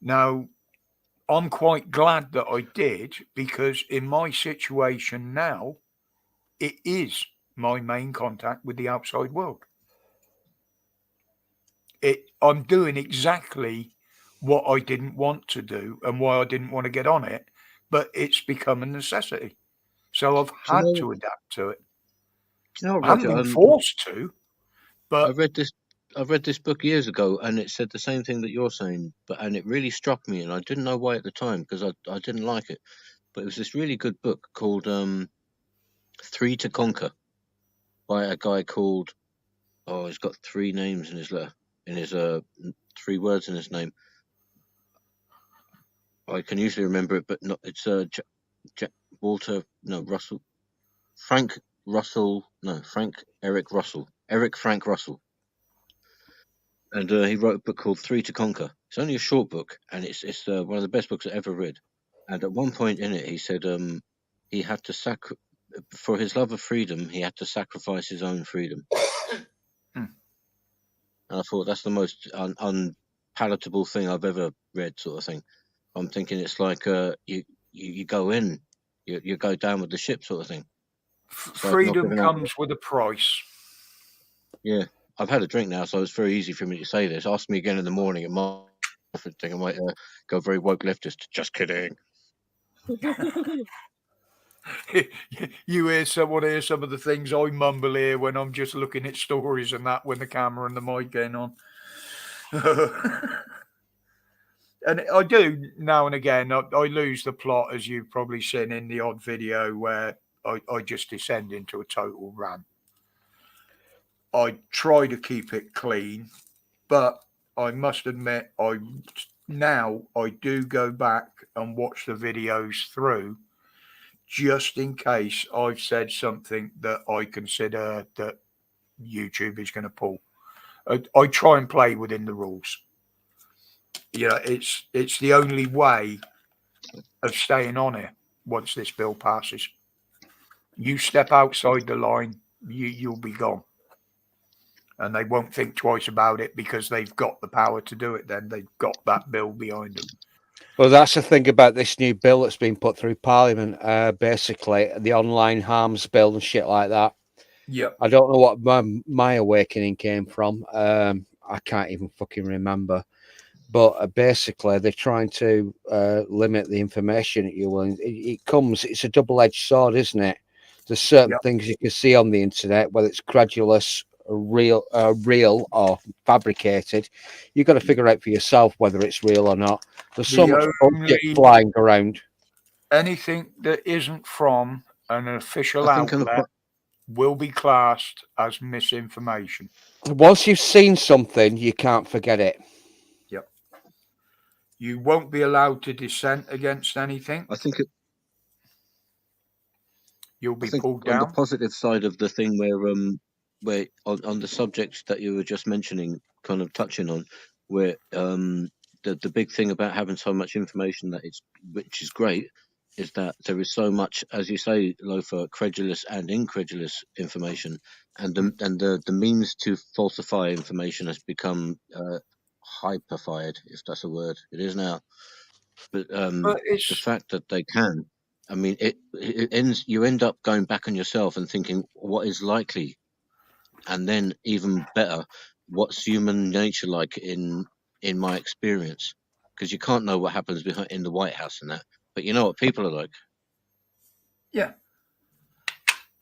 now, I'm quite glad that I did because in my situation now, it is my main contact with the outside world. I'm doing exactly what I didn't want to do and why I didn't want to get on it, but it's become a necessity. So I've had to adapt to it. Do you know what, I haven't been forced to, but I've read this book years ago, and it said the same thing that you're saying, and it really struck me, and I didn't know why at the time because I didn't like it. But it was this really good book called Three to Conquer by a guy called he's got three names in his letter. In his 3 words in his name, I can usually remember it, but not. It's Frank Frank Russell, and he wrote a book called Three to Conquer. It's only a short book, and it's one of the best books I ever read. And at one point in it, he said he had to for his love of freedom, he had to sacrifice his own freedom. Hmm. And I thought that's the most unpalatable thing I've ever read, sort of thing. I'm thinking it's like you go in, you go down with the ship, sort of thing. Like not Freedom giving up. comes with a price. Yeah, I've had a drink now, so it's very easy for me to say this. Ask me again in the morning, it might think I might go very woke leftist. Just kidding. You hear someone hear some of the things I mumble here when I'm just looking at stories and that when the camera and the mic going on. And I do now and again, I lose the plot, as you've probably seen in the odd video where I just descend into a total rant. I try to keep it clean, but I must admit, I do go back and watch the videos through just in case I've said something that I consider that YouTube is going to pull. I try and play within the rules. You know, it's the only way of staying on here once this bill passes. You step outside the line, you'll be gone. And they won't think twice about it because they've got the power to do it then. They've got that bill behind them. Well, that's the thing about this new bill that's been put through Parliament, basically, the online harms bill and shit like that. Yeah. I don't know what my awakening came from. I can't even fucking remember. But basically, they're trying to limit the information that you will. It's a double-edged sword, isn't it? There's certain things you can see on the internet, whether it's credulous, real or fabricated. You've got to figure out for yourself whether it's real or not. There's so much bullshit flying around. Anything that isn't from an official outlet will be classed as misinformation. Once you've seen something, you can't forget it. Yep. You won't be allowed to dissent against anything. I think you'll be pulled down. On the positive side of the thing, where on the subject that you were just mentioning, kind of touching on, where the big thing about having so much information which is great, is that there is so much, as you say, Lothar, credulous and incredulous information, and the means to falsify information has become hyperfied, if that's a word. It is now. But the fact that they can, I mean, it ends. You end up going back on yourself and thinking, what is likely, and then even better, what's human nature like in my experience? Because you can't know what happens in the White House and that, but you know what people are like. Yeah.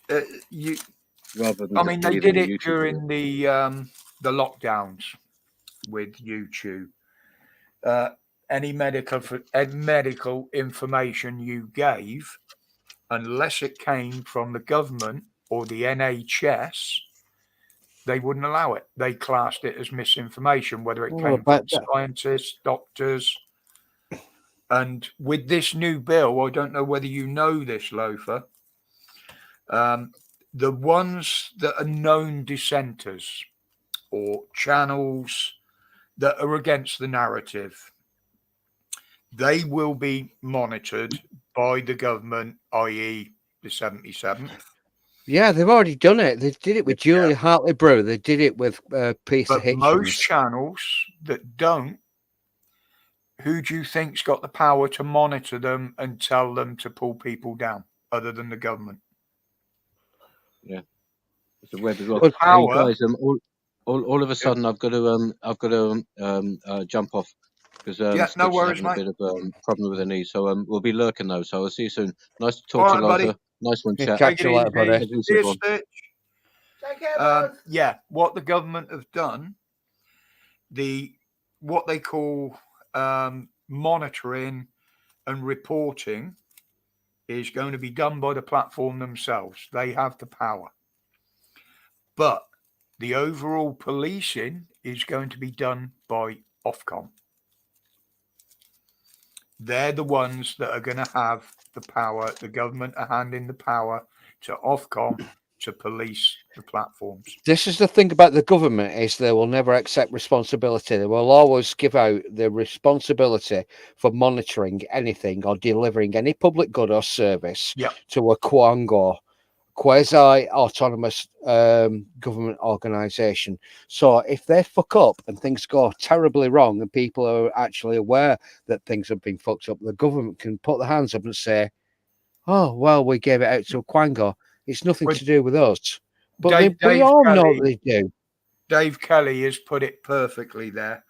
Rather than I mean, they did it during the lockdowns with YouTube. Any medical information you gave, unless it came from the government or the NHS, they wouldn't allow it. They classed it as misinformation, whether it came from scientists, doctors. And with this new bill, I don't know whether you know this, Lothar, the ones that are known dissenters or channels that are against the narrative, they will be monitored by the government, i.e. the 77th. Yeah, they've already done it. They did it with Julia Hartley-Brewer. They did it with Peter Hitchens. Most channels that don't, who do you think's got the power to monitor them and tell them to pull people down, other than the government? Yeah, it's a web as well. The power, hey guys, all of a sudden I've got to jump off because no worries, having mate. a bit of problem with the knee, so we'll be lurking though. So I'll see you soon. Nice to talk to you, Lothar. Nice one, chat. Catch you later, buddy. Take care, yeah, what the government have done, what they call monitoring and reporting is going to be done by the platform themselves. They have the power. But the overall policing is going to be done by Ofcom. They're the ones that are going to have the power. The government are handing the power to Ofcom to police the platforms. This is the thing about the government, is they will never accept responsibility. They will always give out the responsibility for monitoring anything or delivering any public good or service to a quango quasi-autonomous government organisation. So if they fuck up and things go terribly wrong and people are actually aware that things have been fucked up, the government can put their hands up and say, oh, well, we gave it out to a Quango. It's nothing Well, to do with us. But Dave they all know Kelly- they do. Dave Kelly has put it perfectly there.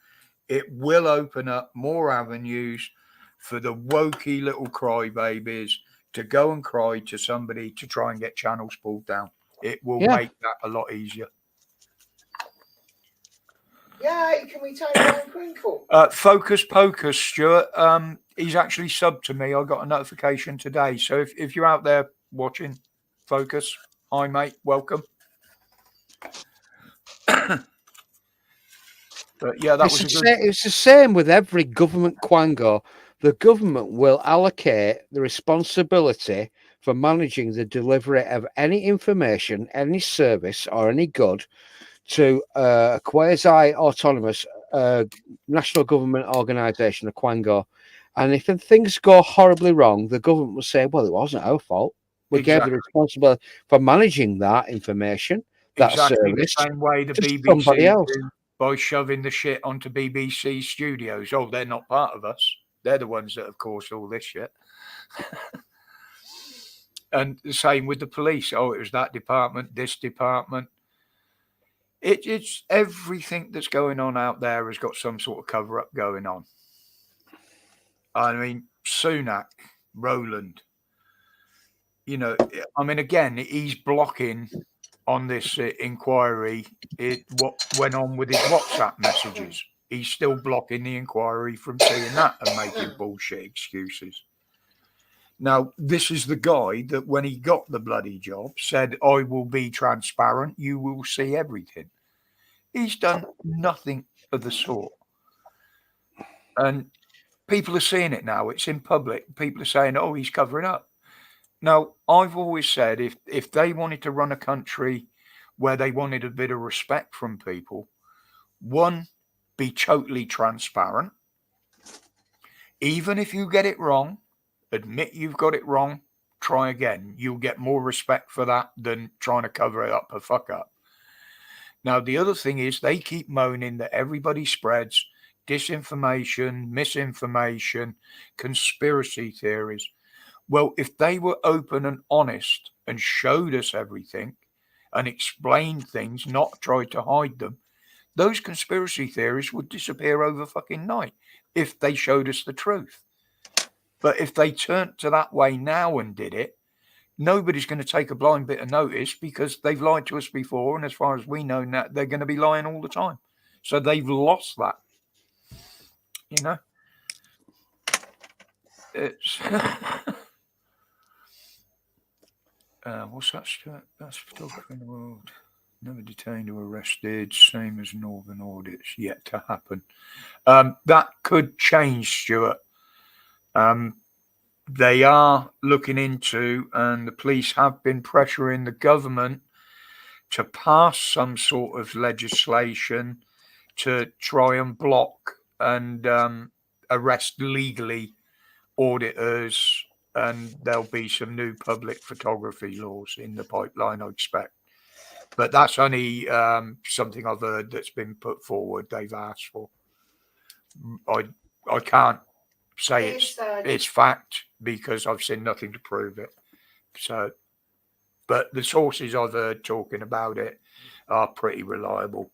It will open up more avenues for the wokey little crybabies to go and cry to somebody to try and get channels pulled down. It will Yeah. make that a lot easier. Yay, can we take Ryan Crinkle? Focus Pocus, Stuart. He's actually subbed to me. I got a notification today. So if you're out there watching, Focus, hi mate, welcome. But yeah, that was a good. It's the same with every government Quango. The government will allocate the responsibility for managing the delivery of any information, any service, or any good to a quasi-autonomous national government organisation, a Quango. And if things go horribly wrong, the government will say, well, it wasn't our fault. We gave the responsibility for managing that information, that Exactly service, the same way the to BBC somebody else. do by shoving the shit onto BBC studios. Oh, they're not part of us. They're the ones that have caused all this shit. And the same with the police. Oh, it was that department, this department. It's everything that's going on out there has got some sort of cover up going on. I mean, Sunak, Roland, you know, I mean, again, he's blocking on this inquiry what went on with his WhatsApp messages. He's still blocking the inquiry from seeing that and making bullshit excuses. Now, this is the guy that when he got the bloody job said, I will be transparent. You will see everything. He's done nothing of the sort. And people are seeing it now. It's in public. People are saying, oh, he's covering up. Now, I've always said if they wanted to run a country where they wanted a bit of respect from people, one, be totally transparent. Even if you get it wrong, admit you've got it wrong, try again. You'll get more respect for that than trying to cover it up a fuck up. Now, the other thing is they keep moaning that everybody spreads disinformation, misinformation, conspiracy theories. Well, if they were open and honest and showed us everything and explained things, not tried to hide them, those conspiracy theories would disappear over fucking night if they showed us the truth. But if they turned to that way now and did it, nobody's going to take a blind bit of notice because they've lied to us before. And as far as we know now, they're going to be lying all the time. So they've lost that. You know? It's... what's that? That's photography in the world. Never detained or arrested. Same as Northern audits yet to happen. That could change, Stuart. They are looking into, and the police have been pressuring the government to pass some sort of legislation to try and block and arrest legally auditors. And there'll be some new public photography laws in the pipeline, I expect. But that's only something I've heard that's been put forward. They've asked for. I can't say it's fact because I've seen nothing to prove it. So, but the sources I've heard talking about it are pretty reliable,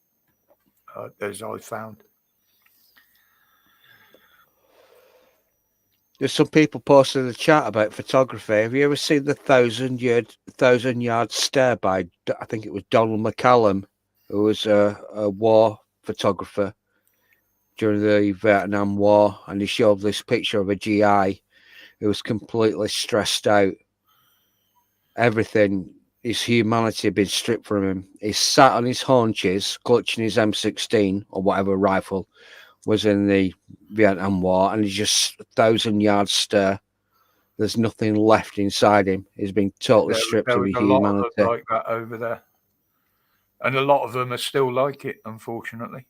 as I've found. There's some people posting in the chat about photography. Have you ever seen the 1,000-yard stare by, I think it was Donald McCallum, who was a war photographer during the Vietnam War, and he showed this picture of a GI who was completely stressed out. Everything, his humanity had been stripped from him. He sat on his haunches, clutching his M16 or whatever rifle was in the Vietnam War, and he's just 1,000-yard stare. There's nothing left inside him. He's been totally stripped of his humanity. Lot of them like that over there, and a lot of them are still like it, unfortunately.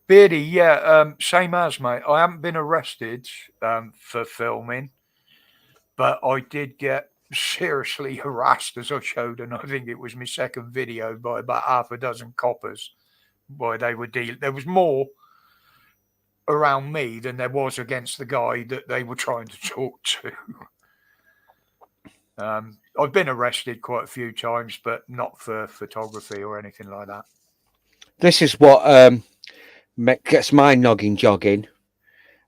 Beardy, yeah, same as mate. I haven't been arrested for filming, but I did get seriously harassed, as I showed, and I think it was my second video, by about half a dozen coppers. Boy, they were dealing. There was more around me than there was against the guy that they were trying to talk to. I've been arrested quite a few times, but not for photography or anything like that. This is what gets my noggin jogging.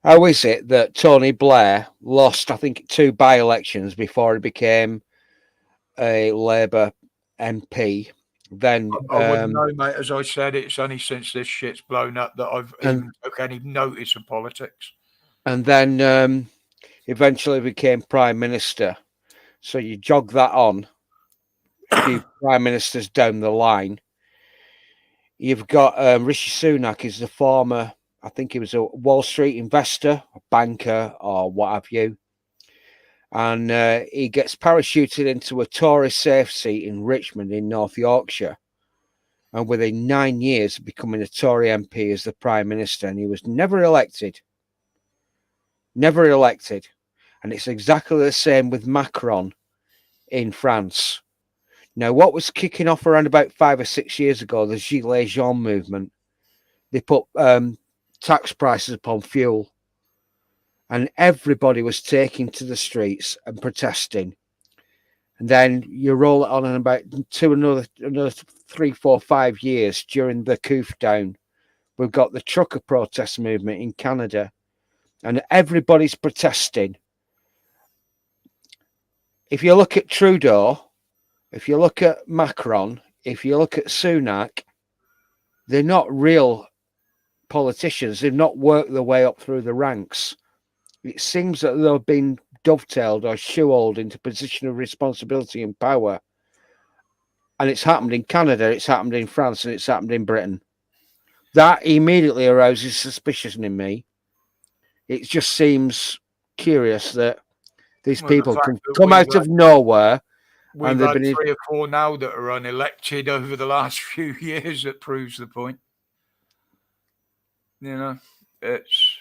How is it that Tony Blair lost, I think, 2 by-elections before he became a Labour MP? Then I wouldn't know, mate. As I said, it's only since this shit's blown up that I've even took any notice of politics. And then eventually became Prime Minister. So you jog that on a few Prime Ministers down the line. You've got Rishi Sunak is the former, I think he was a Wall Street investor, a banker, or what have you. And he gets parachuted into a Tory safe seat in Richmond in North Yorkshire. And within 9 years of becoming a Tory MP as the Prime Minister, and he was never elected. Never elected. And it's exactly the same with Macron in France. Now, what was kicking off around about 5 or 6 years ago, the Gilets Jaunes movement, they put tax prices upon fuel. And everybody was taking to the streets and protesting. And then you roll it on in about another 3, 4, 5 years during the coup down. We've got the trucker protest movement in Canada. And everybody's protesting. If you look at Trudeau, if you look at Macron, if you look at Sunak, they're not real politicians. They've not worked their way up through the ranks. It seems that they've been dovetailed or shoehorned into a position of responsibility and power. And it's happened in Canada, it's happened in France, and it's happened in Britain. That immediately arouses suspicion in me. It just seems curious that these people can come out of nowhere. We've had 3 or 4 now that are unelected over the last few years. That proves the point. You know, it's...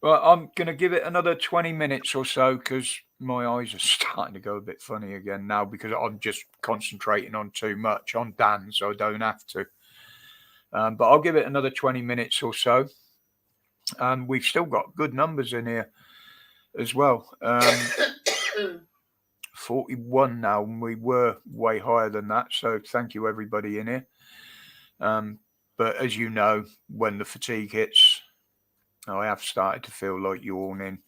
Well, I'm going to give it another 20 minutes or so because my eyes are starting to go a bit funny again now because I'm just concentrating on too much on Dan, so I don't have to. But I'll give it another 20 minutes or so. We've still got good numbers in here as well. 41 now, and we were way higher than that. So thank you, everybody in here. But as you know, when the fatigue hits, I have started to feel like yawning.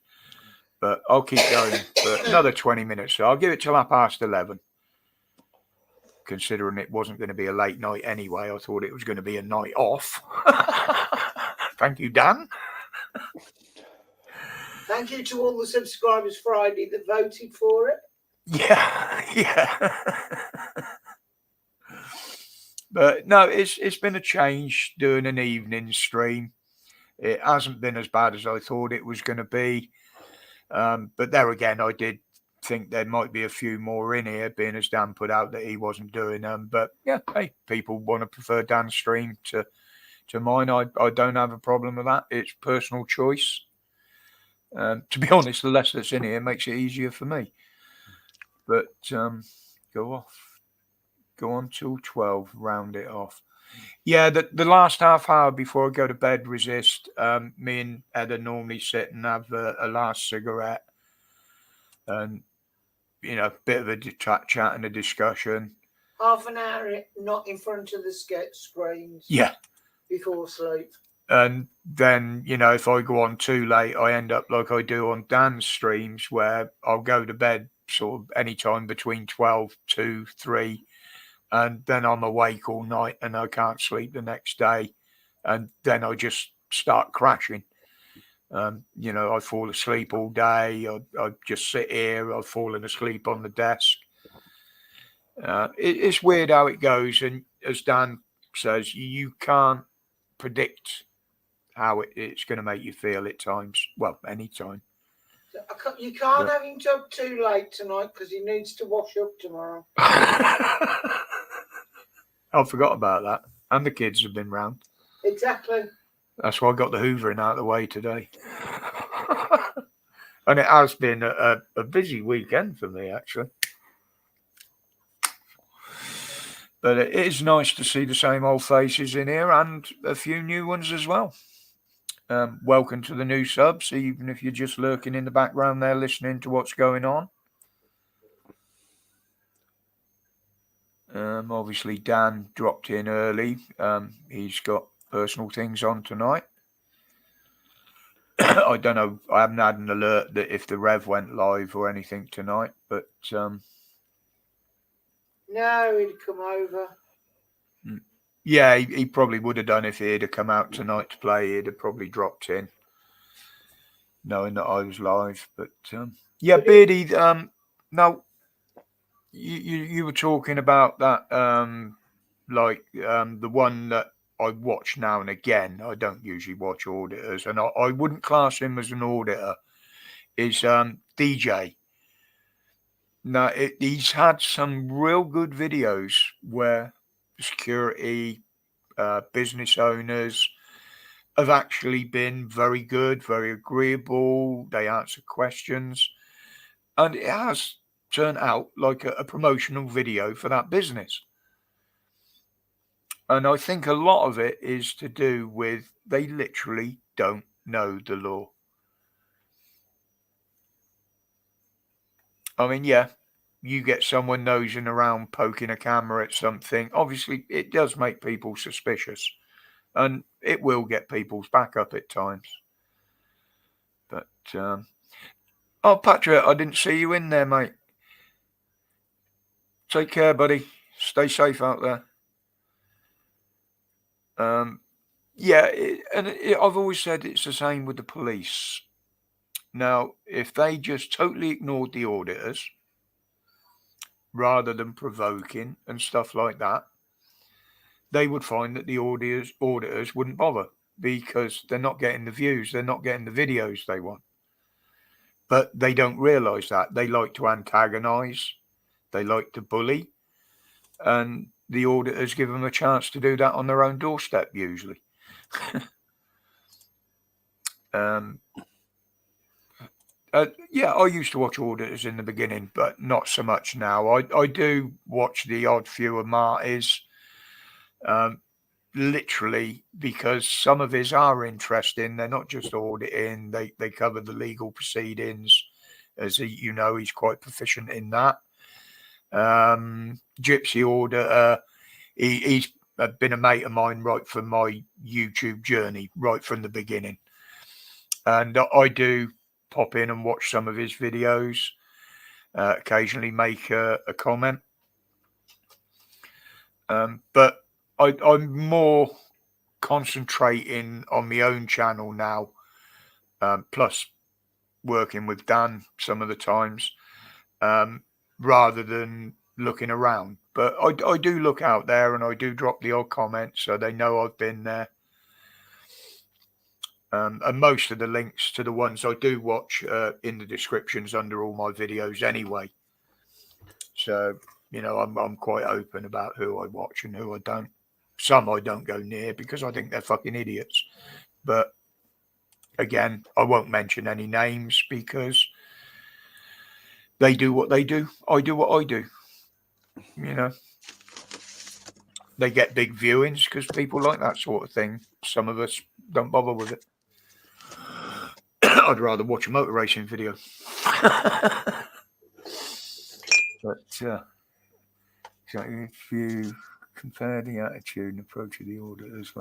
But I'll keep going for another 20 minutes. So I'll give it till 11:30. Considering it wasn't going to be a late night anyway, I thought it was going to be a night off. Thank you, Dan. Thank you to all the subscribers Friday that voted for it. Yeah. But no, it's been a change doing an evening stream. It hasn't been as bad as I thought it was going to be. But there again, I did think there might be a few more in here, being as Dan put out that he wasn't doing them. But yeah, hey, people want to prefer Dan's stream to mine. I don't have a problem with that. It's personal choice. To be honest, the less that's in here makes it easier for me. But go on till 12, round it off. Yeah, the last half hour before I go to bed, resist. Me and Edda normally sit and have a last cigarette, and a bit of a chat and a discussion. Half an hour, not in front of the screens. Yeah. Before sleep. And then if I go on too late, I end up like I do on Dan's streams, where I'll go to bed sort of any time between 12, 2, 3. And then I'm awake all night and I can't sleep the next day. And then I just start crashing. I fall asleep all day. I just sit here. I've fallen asleep on the desk. It's weird how it goes. And as Dan says, you can't predict how it's going to make you feel at times. Well, any time. You can't have him up too late tonight because he needs to wash up tomorrow. I forgot about that. And the kids have been round. Exactly. That's why I got the hoovering out of the way today. And it has been a busy weekend for me, actually. But it is nice to see the same old faces in here and a few new ones as well. Welcome to the new subs, even if you're just lurking in the background there listening to what's going on. Obviously, Dan dropped in early. He's got personal things on tonight. I don't know. I haven't had an alert that if the Rev went live or anything tonight, but No, he'd come over. yeah, he probably would have done if he'd have come out tonight to play. He'd have probably dropped in, knowing that I was live. But yeah, Beardy. No, you were talking about that, the one that I watch now and again. I don't usually watch auditors, and I wouldn't class him as an auditor. Is DJ. Now he's had some real good videos where security, business owners have actually been very good, very agreeable. They answer questions, and it has turned out like a promotional video for that business. And I think a lot of it is to do with they literally don't know the law. I mean, yeah, you get someone nosing around poking a camera at something. Obviously, it does make people suspicious, and it will get people's back up at times. But, oh, Patrick, I didn't see you in there, mate. Take care, buddy. Stay safe out there. Yeah, I've always said it's the same with the police. Now, if they just totally ignored the auditors rather than provoking and stuff like that, they would find that the auditors wouldn't bother because they're not getting the views, they're not getting the videos they want. But they don't realise that. They like to antagonise, they like to bully, and the auditors give them a chance to do that on their own doorstep usually. Yeah, I used to watch auditors in the beginning, but not so much now. I do watch the odd few of Marty's, literally because some of his are interesting. They're not just auditing; they cover the legal proceedings, as he's quite proficient in that. Gypsy Auditor, he's been a mate of mine right from my YouTube journey, right from the beginning, and I do pop in and watch some of his videos, occasionally make a comment. But I'm more concentrating on my own channel now, plus working with Dan some of the times, rather than looking around. But I do look out there and I do drop the odd comment so they know I've been there. And most of the links to the ones I do watch in the descriptions under all my videos anyway. So, I'm quite open about who I watch and who I don't. Some I don't go near because I think they're fucking idiots. But again, I won't mention any names because they do what they do. I do what I do. They get big viewings because people like that sort of thing. Some of us don't bother with it. I'd rather watch a motor racing video. But so if you compare the attitude and approach of the auditors,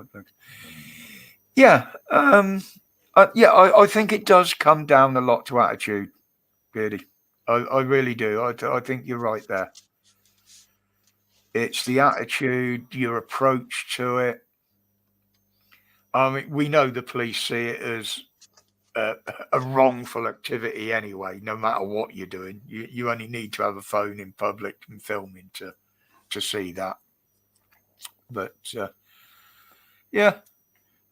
I think it does come down a lot to attitude, Beardy. I really do. I think you're right there. It's the attitude, your approach to it. I mean, we know the police see it as a wrongful activity anyway, no matter what you're doing. You only need to have a phone in public and filming to see that. But yeah,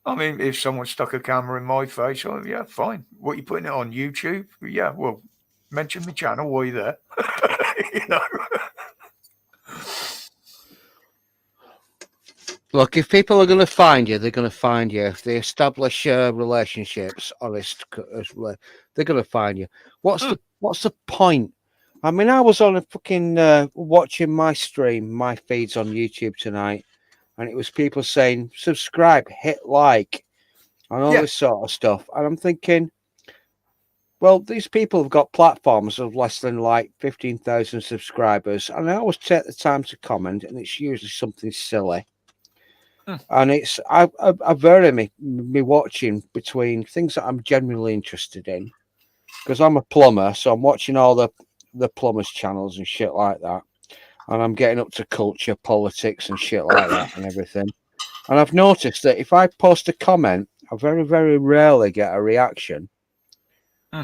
I mean, if someone stuck a camera in my face, yeah, fine. What, you putting it on YouTube? Yeah, well, mention my channel while you're there. Look, if people are going to find you, they're going to find you. If they establish relationships, they're going to find you. What's the point I mean, I was on a fucking watching my stream, my feeds on YouTube tonight, and it was people saying subscribe, hit like, and all Yeah. this sort of stuff. And I'm thinking, well, these people have got platforms of less than like 15,000 subscribers, and I always take the time to comment, and it's usually something silly. And it's I vary me watching between things that I'm genuinely interested in, because I'm a plumber, so I'm watching all the plumbers channels and shit like that, and I'm getting up to culture, politics, and shit like that, and everything. And I've noticed that if I post a comment, I very, very rarely get a reaction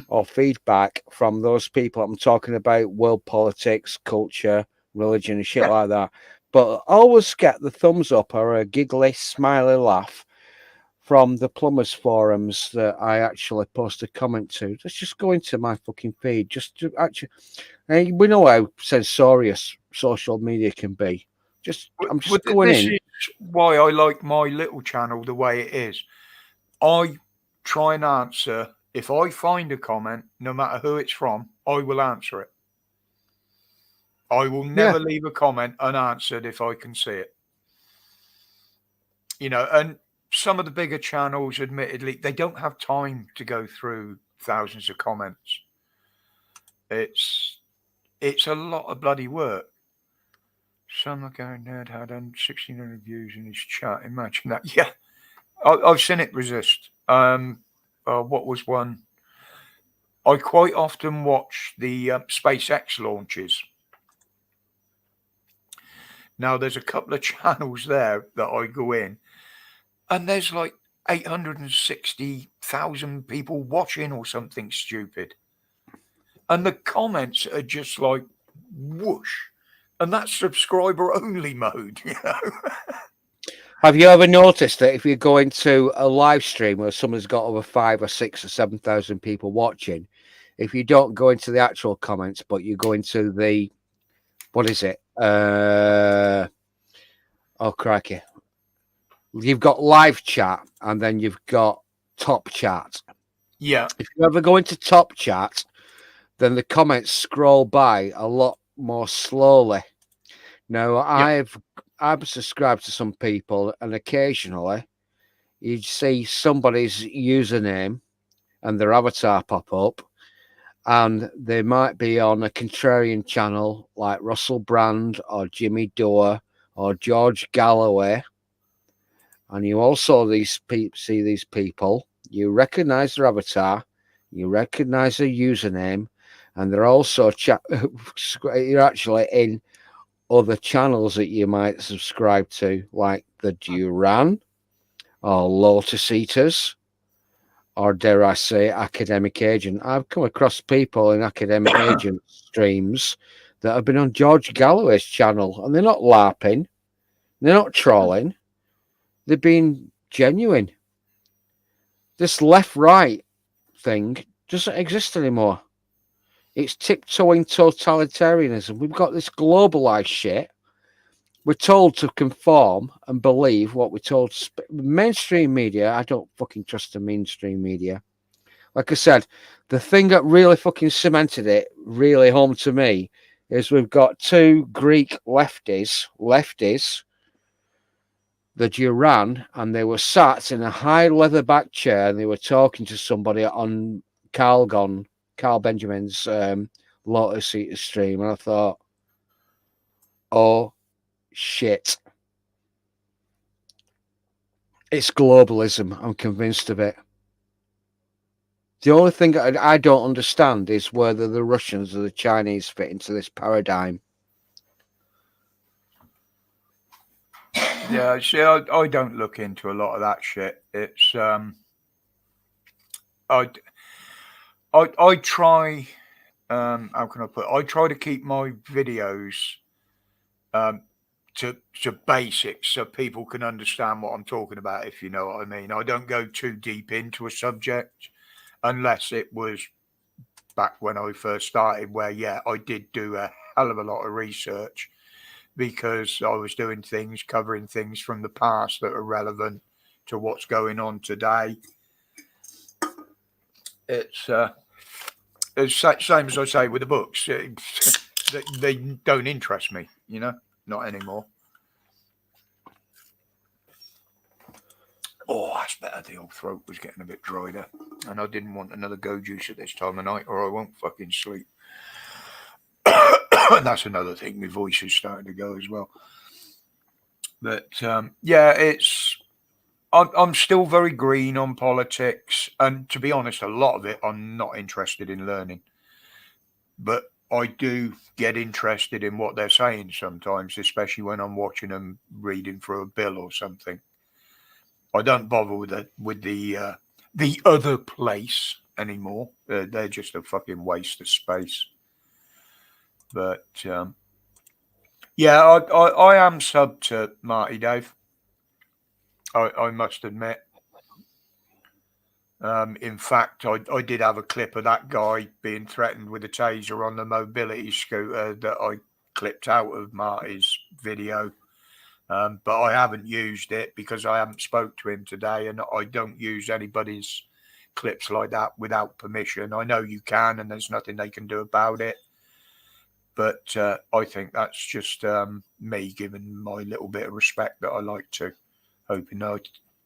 or feedback from those people I'm talking about, world politics, culture, religion, and shit like that. But I always get the thumbs up or a giggly, smiley laugh from the plumbers forums that I actually post a comment to. Let's just go into my fucking feed. Just to actually, we know how censorious social media can be. I'm just going this in. is why I like my little channel the way it is. I try and answer. If I find a comment, no matter who it's from, I will answer it. I will never leave a comment unanswered if I can see it. You know, and some of the bigger channels, admittedly, they don't have time to go through thousands of comments. It's a lot of bloody work. Some guy nerd had 1,600 views in his chat. Imagine that. Yeah, I've seen it resist. What was one? I quite often watch the SpaceX launches. Now, there's a couple of channels there that I go in, and there's like 860,000 people watching or something stupid. And the comments are just like whoosh. And that's subscriber only mode, you know. Have you ever noticed that if you go into a live stream where someone's got over 5,000 or 6,000 or 7,000 people watching, if you don't go into the actual comments, but you go into the, what is it? Oh, crikey. You've got live chat and then you've got top chat. Yeah. If you ever go into top chat, then the comments scroll by a lot more slowly. Now, I've subscribed to some people, and occasionally you see somebody's username and their avatar pop up, and they might be on a contrarian channel like Russell Brand or Jimmy Dore or George Galloway. And you also see these people, you recognize their avatar, you recognize their username, and they're also you're actually in other channels that you might subscribe to, like the Duran or Lotus Eaters, or dare I say, Academic Agent. I've come across people in Academic Agent streams that have been on George Galloway's channel, and they're not LARPing, they're not trolling, they're being genuine. This left-right thing doesn't exist anymore. It's tiptoeing totalitarianism. We've got this globalized shit. We're told to conform and believe what we're told. Mainstream media, I don't fucking trust the mainstream media. Like I said, the thing that really fucking cemented it really home to me is we've got two Greek lefties, the Duran, and they were sat in a high leatherback chair and they were talking to somebody on Carl Benjamin's Lotus Eater stream. And I thought, oh, shit. It's globalism. I'm convinced of it. The only thing I don't understand is whether the Russians or the Chinese fit into this paradigm. Yeah, see, I don't look into a lot of that shit. It's I try. How can I put? I try to keep my videos to basics so people can understand what I'm talking about. If you know what I mean, I don't go too deep into a subject unless it was back when I first started, where I did do a hell of a lot of research because I was doing things, covering things from the past that are relevant to what's going on today. It's same as I say with the books, they don't interest me, you know, not anymore. Oh, that's better. The old throat was getting a bit drier, and I didn't want another go juice at this time of night, or I won't fucking sleep. And that's another thing. My voice is starting to go as well. But yeah, I'm still very green on politics, and to be honest, a lot of it I'm not interested in learning. But I do get interested in what they're saying sometimes, especially when I'm watching them reading through a bill or something. I don't bother with the other place anymore. They're just a fucking waste of space. But yeah, I am sub to Marty Dave. I must admit. In fact, I did have a clip of that guy being threatened with a taser on the mobility scooter that I clipped out of Marty's video. But I haven't used it because I haven't spoke to him today, and I don't use anybody's clips like that without permission. I know you can, and there's nothing they can do about it. But I think that's just me giving my little bit of respect that I like to, hoping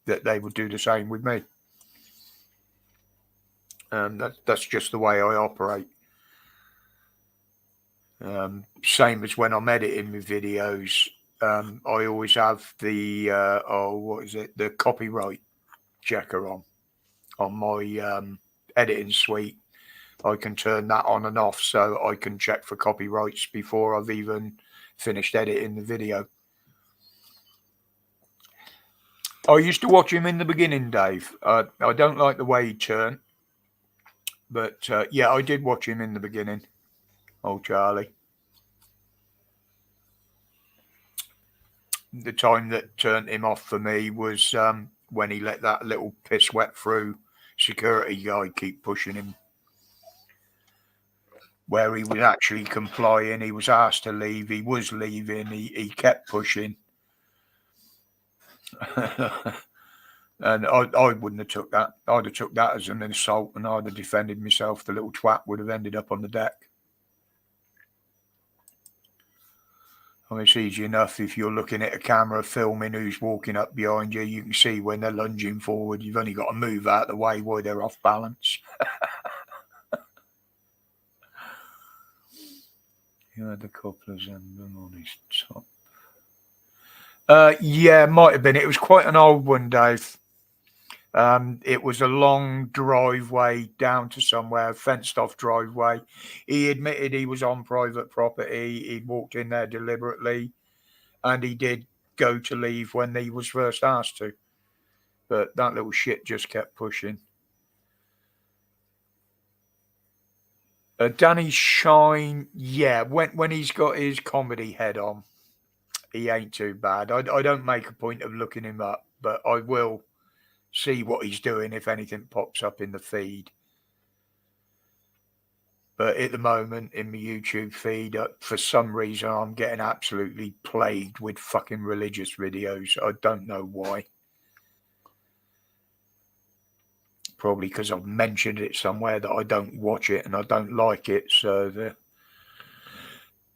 that they would do the same with me. That's just the way I operate. Same as when I'm editing my videos. I always have the the copyright checker on my editing suite. I can turn that on and off so I can check for copyrights before I've even finished editing the video. I used to watch him in the beginning, Dave. I don't like the way he turned, but yeah, I did watch him in the beginning. Old Charlie. The time that turned him off for me was when he let that little piss wet through security guy keep pushing him, where he was actually complying. He was asked to leave. He was leaving. He kept pushing. And I wouldn't have took that. I'd have took that as an insult, and I'd have defended myself. The little twat would have ended up on the deck. I mean, it's easy enough if you're looking at a camera filming who's walking up behind you. You can see when they're lunging forward. You've only got to move out of the way while they're off balance. You had a couple of them on his top. Yeah, might have been. It was quite an old one, Dave. It was a long driveway down to somewhere, fenced off driveway. He admitted he was on private property. He walked in there deliberately, and he did go to leave when he was first asked to. But that little shit just kept pushing. Danny Shine, yeah, when he's got his comedy head on, he ain't too bad. I don't make a point of looking him up, but I will see what he's doing if anything pops up in the feed. But at the moment in my YouTube feed, for some reason, I'm getting absolutely plagued with fucking religious videos. I don't know why. Probably because I've mentioned it somewhere that I don't watch it and I don't like it. So,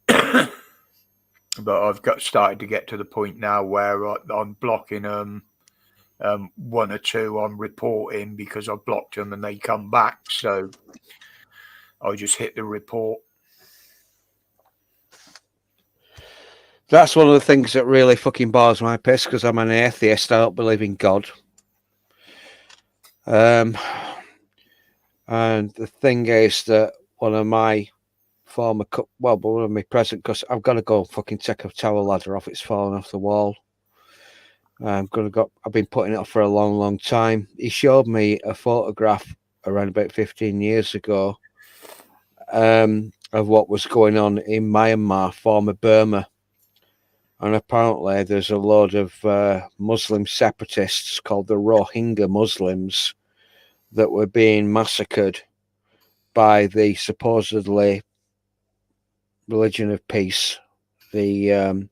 but I've started to get to the point now where I'm blocking them. One or two I'm reporting because I blocked them and they come back. So I just hit the report. That's one of the things that really fucking bores my piss because I'm an atheist. I don't believe in God. And the thing is that one of my former, one of my present, because I've got to go fucking take a tower ladder off. It's fallen off the wall. I've been putting it off for a long, long time. He showed me a photograph around about 15 years ago of what was going on in Myanmar, former Burma. And apparently there's a load of Muslim separatists called the Rohingya Muslims that were being massacred by the supposedly religion of peace, the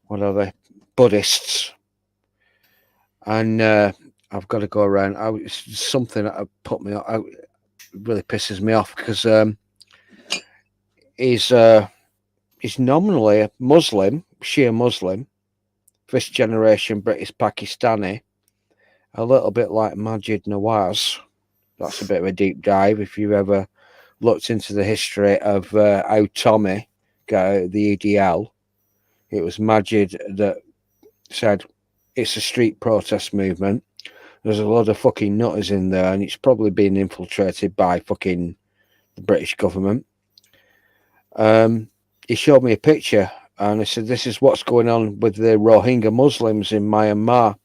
what are they, Buddhists. And I've got to go around. It's something that put me out. really pisses me off because he's nominally a Muslim, Shia Muslim, first generation British Pakistani, a little bit like Majid Nawaz. That's a bit of a deep dive if you've ever looked into the history of how Tommy got out of the EDL. It was Majid that said it's a street protest movement. There's a lot of fucking nutters in there, and it's probably been infiltrated by fucking the British government. He showed me a picture, and he said, "This is what's going on with the Rohingya Muslims in Myanmar,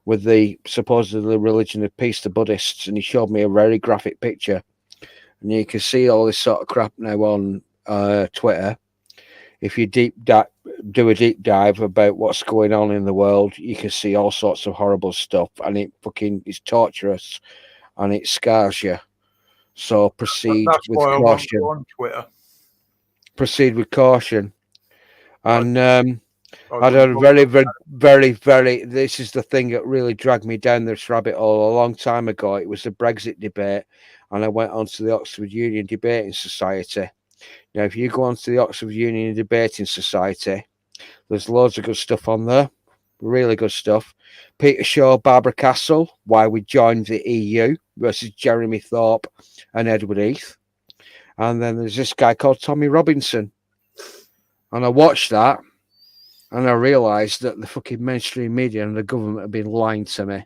with the supposedly religion of peace, the Buddhists." And he showed me a very graphic picture, and you can see all this sort of crap now on Twitter. If you do a deep dive about what's going on in the world, you can see all sorts of horrible stuff, and it fucking is torturous, and it scars you. So proceed That's with why I won't caution. go on Twitter. Proceed with caution. And I I had a wouldn't very. This is the thing that really dragged me down this rabbit hole a long time ago. It was the Brexit debate, and I went on to the Oxford Union Debating Society. Now, if you go onto the Oxford Union Debating Society, there's loads of good stuff on there, really good stuff. Peter Shaw, Barbara Castle, Why We Joined the EU versus Jeremy Thorpe and Edward Heath. And then there's this guy called Tommy Robinson. And I watched that, and I realised that the fucking mainstream media and the government have been lying to me.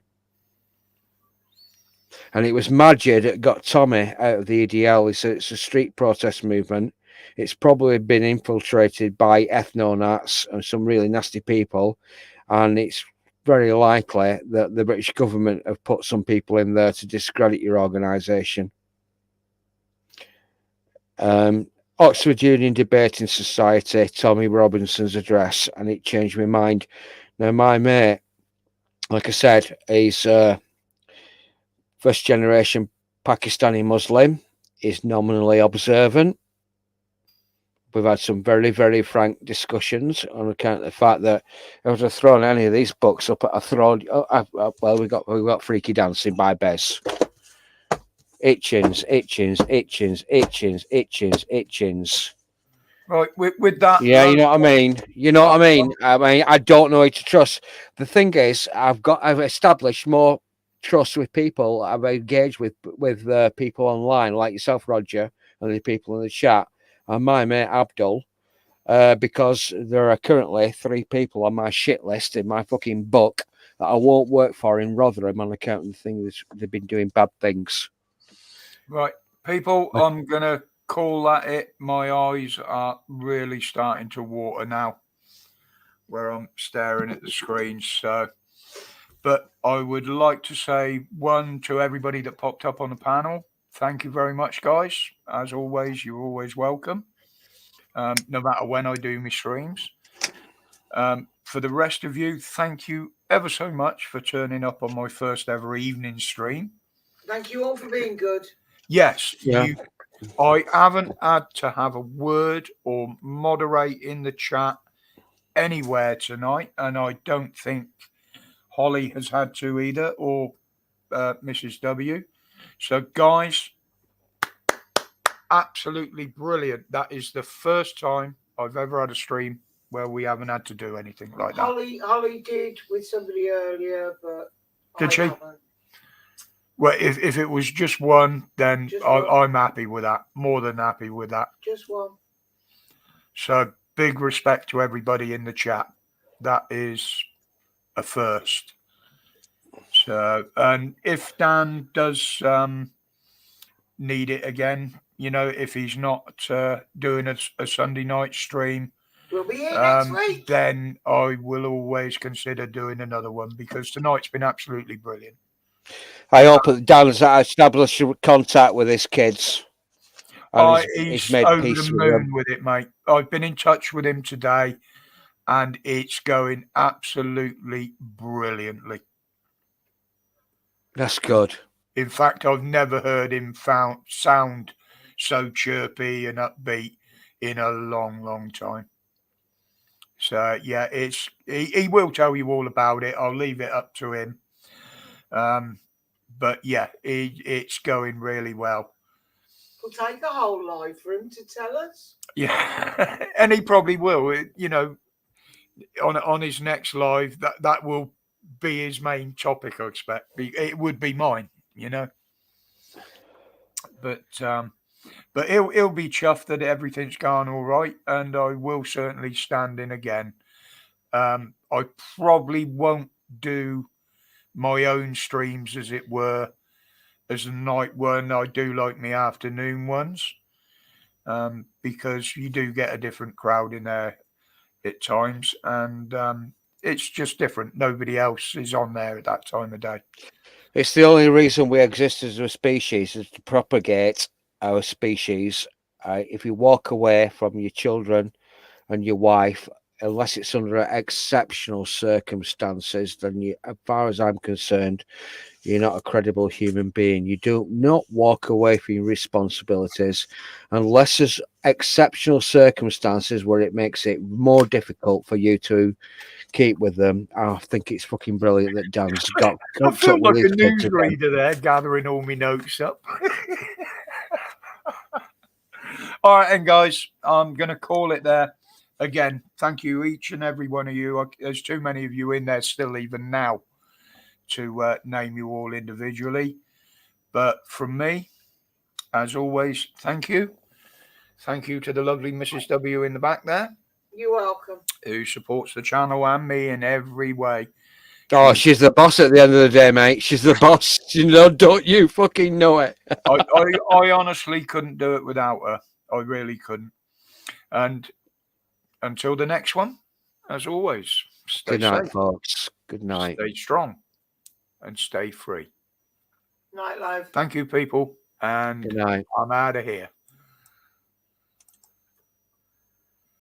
And it was Majid that got Tommy out of the EDL. He said it's a street protest movement. It's probably been infiltrated by ethno-nats and some really nasty people. And it's very likely that the British government have put some people in there to discredit your organisation. Oxford Union Debating Society, Tommy Robinson's address, and it changed my mind. Now, my mate, like I said, he's first generation Pakistani Muslim, is nominally observant. We've had some very, very frank discussions on account of the fact that if I'd have thrown any of these books up, we got Freaky Dancing by Bez. Itchins. Right, with that. Yeah, you know what I mean. I mean, I don't know who to trust. The thing is, I've established more trust with people. I've engaged with people online, like yourself, Roger, and the people in the chat, and my mate Abdul, because there are currently 3 people on my shit list in my fucking book that I won't work for in Rotherham on account of the thing that they've been doing bad things. Right, people, I'm going to call that it. My eyes are really starting to water now where I'm staring at the screen. So, but I would like to say one to everybody that popped up on the panel. Thank you very much, guys. As always, you're always welcome, no matter when I do my streams. For the rest of you, thank you ever so much for turning up on my first ever evening stream. Thank you all for being good. Yes, Yeah. I haven't had to have a word or moderate in the chat anywhere tonight, and I don't think Holly has had to either, or Mrs. W. So, guys, absolutely brilliant. That is the first time I've ever had a stream where we haven't had to do anything like that. Holly did with somebody earlier, but Did I she? haven't. Well, if it was just one, then Just one. I'm happy with that. More than happy with that. Just one. So big respect to everybody in the chat. That is a first. So, and if Dan does need it again, you know, if he's not doing a Sunday night stream, We'll be here next week. then I will always consider doing another one, because tonight's been absolutely brilliant. I hope that Dan's established contact with his kids. And He's made over peace the with moon them. with it, mate. I've been in touch with him today, and it's going absolutely brilliantly. That's good. In fact, I've never heard him sound so chirpy and upbeat in a long, long time. So yeah, he will tell you all about it. I'll leave it up to him. But yeah, it's going really well. It'll take a whole live for him to tell us. Yeah, and he probably will. You know, on his next live, that will be his main topic. I expect it would be mine. You know, but he'll be chuffed that everything's gone all right, and I will certainly stand in again. I probably won't do my own streams, as it were, as a night one. I do like my afternoon ones, because you do get a different crowd in there at times, and it's just different. Nobody else is on there at that time of day. It's the only reason we exist as a species, is to propagate our species. If you walk away from your children and your wife, unless it's under exceptional circumstances, then you, as far as I'm concerned, you're not a credible human being. You do not walk away from your responsibilities unless there's exceptional circumstances where it makes it more difficult for you to keep with them. I think it's fucking brilliant that Dan's got I feel up like with a his kids again. newsreader there, gathering all my notes up. All right, and guys, I'm going to call it there. Again, thank you, each and every one of you. There's too many of you in there still, even now, to name you all individually. But from me, as always, thank you. Thank you to the lovely Mrs. W in the back there, You're welcome. who supports the channel and me in every way. Oh, she's the boss at the end of the day, mate. She's the boss. You know, don't you fucking know it? I honestly couldn't do it without her. I really couldn't. And until the next one, as always, stay Good night, safe, folks. Good night. stay strong, and stay free. Night live. Thank you, people. Good And night. I'm out of here.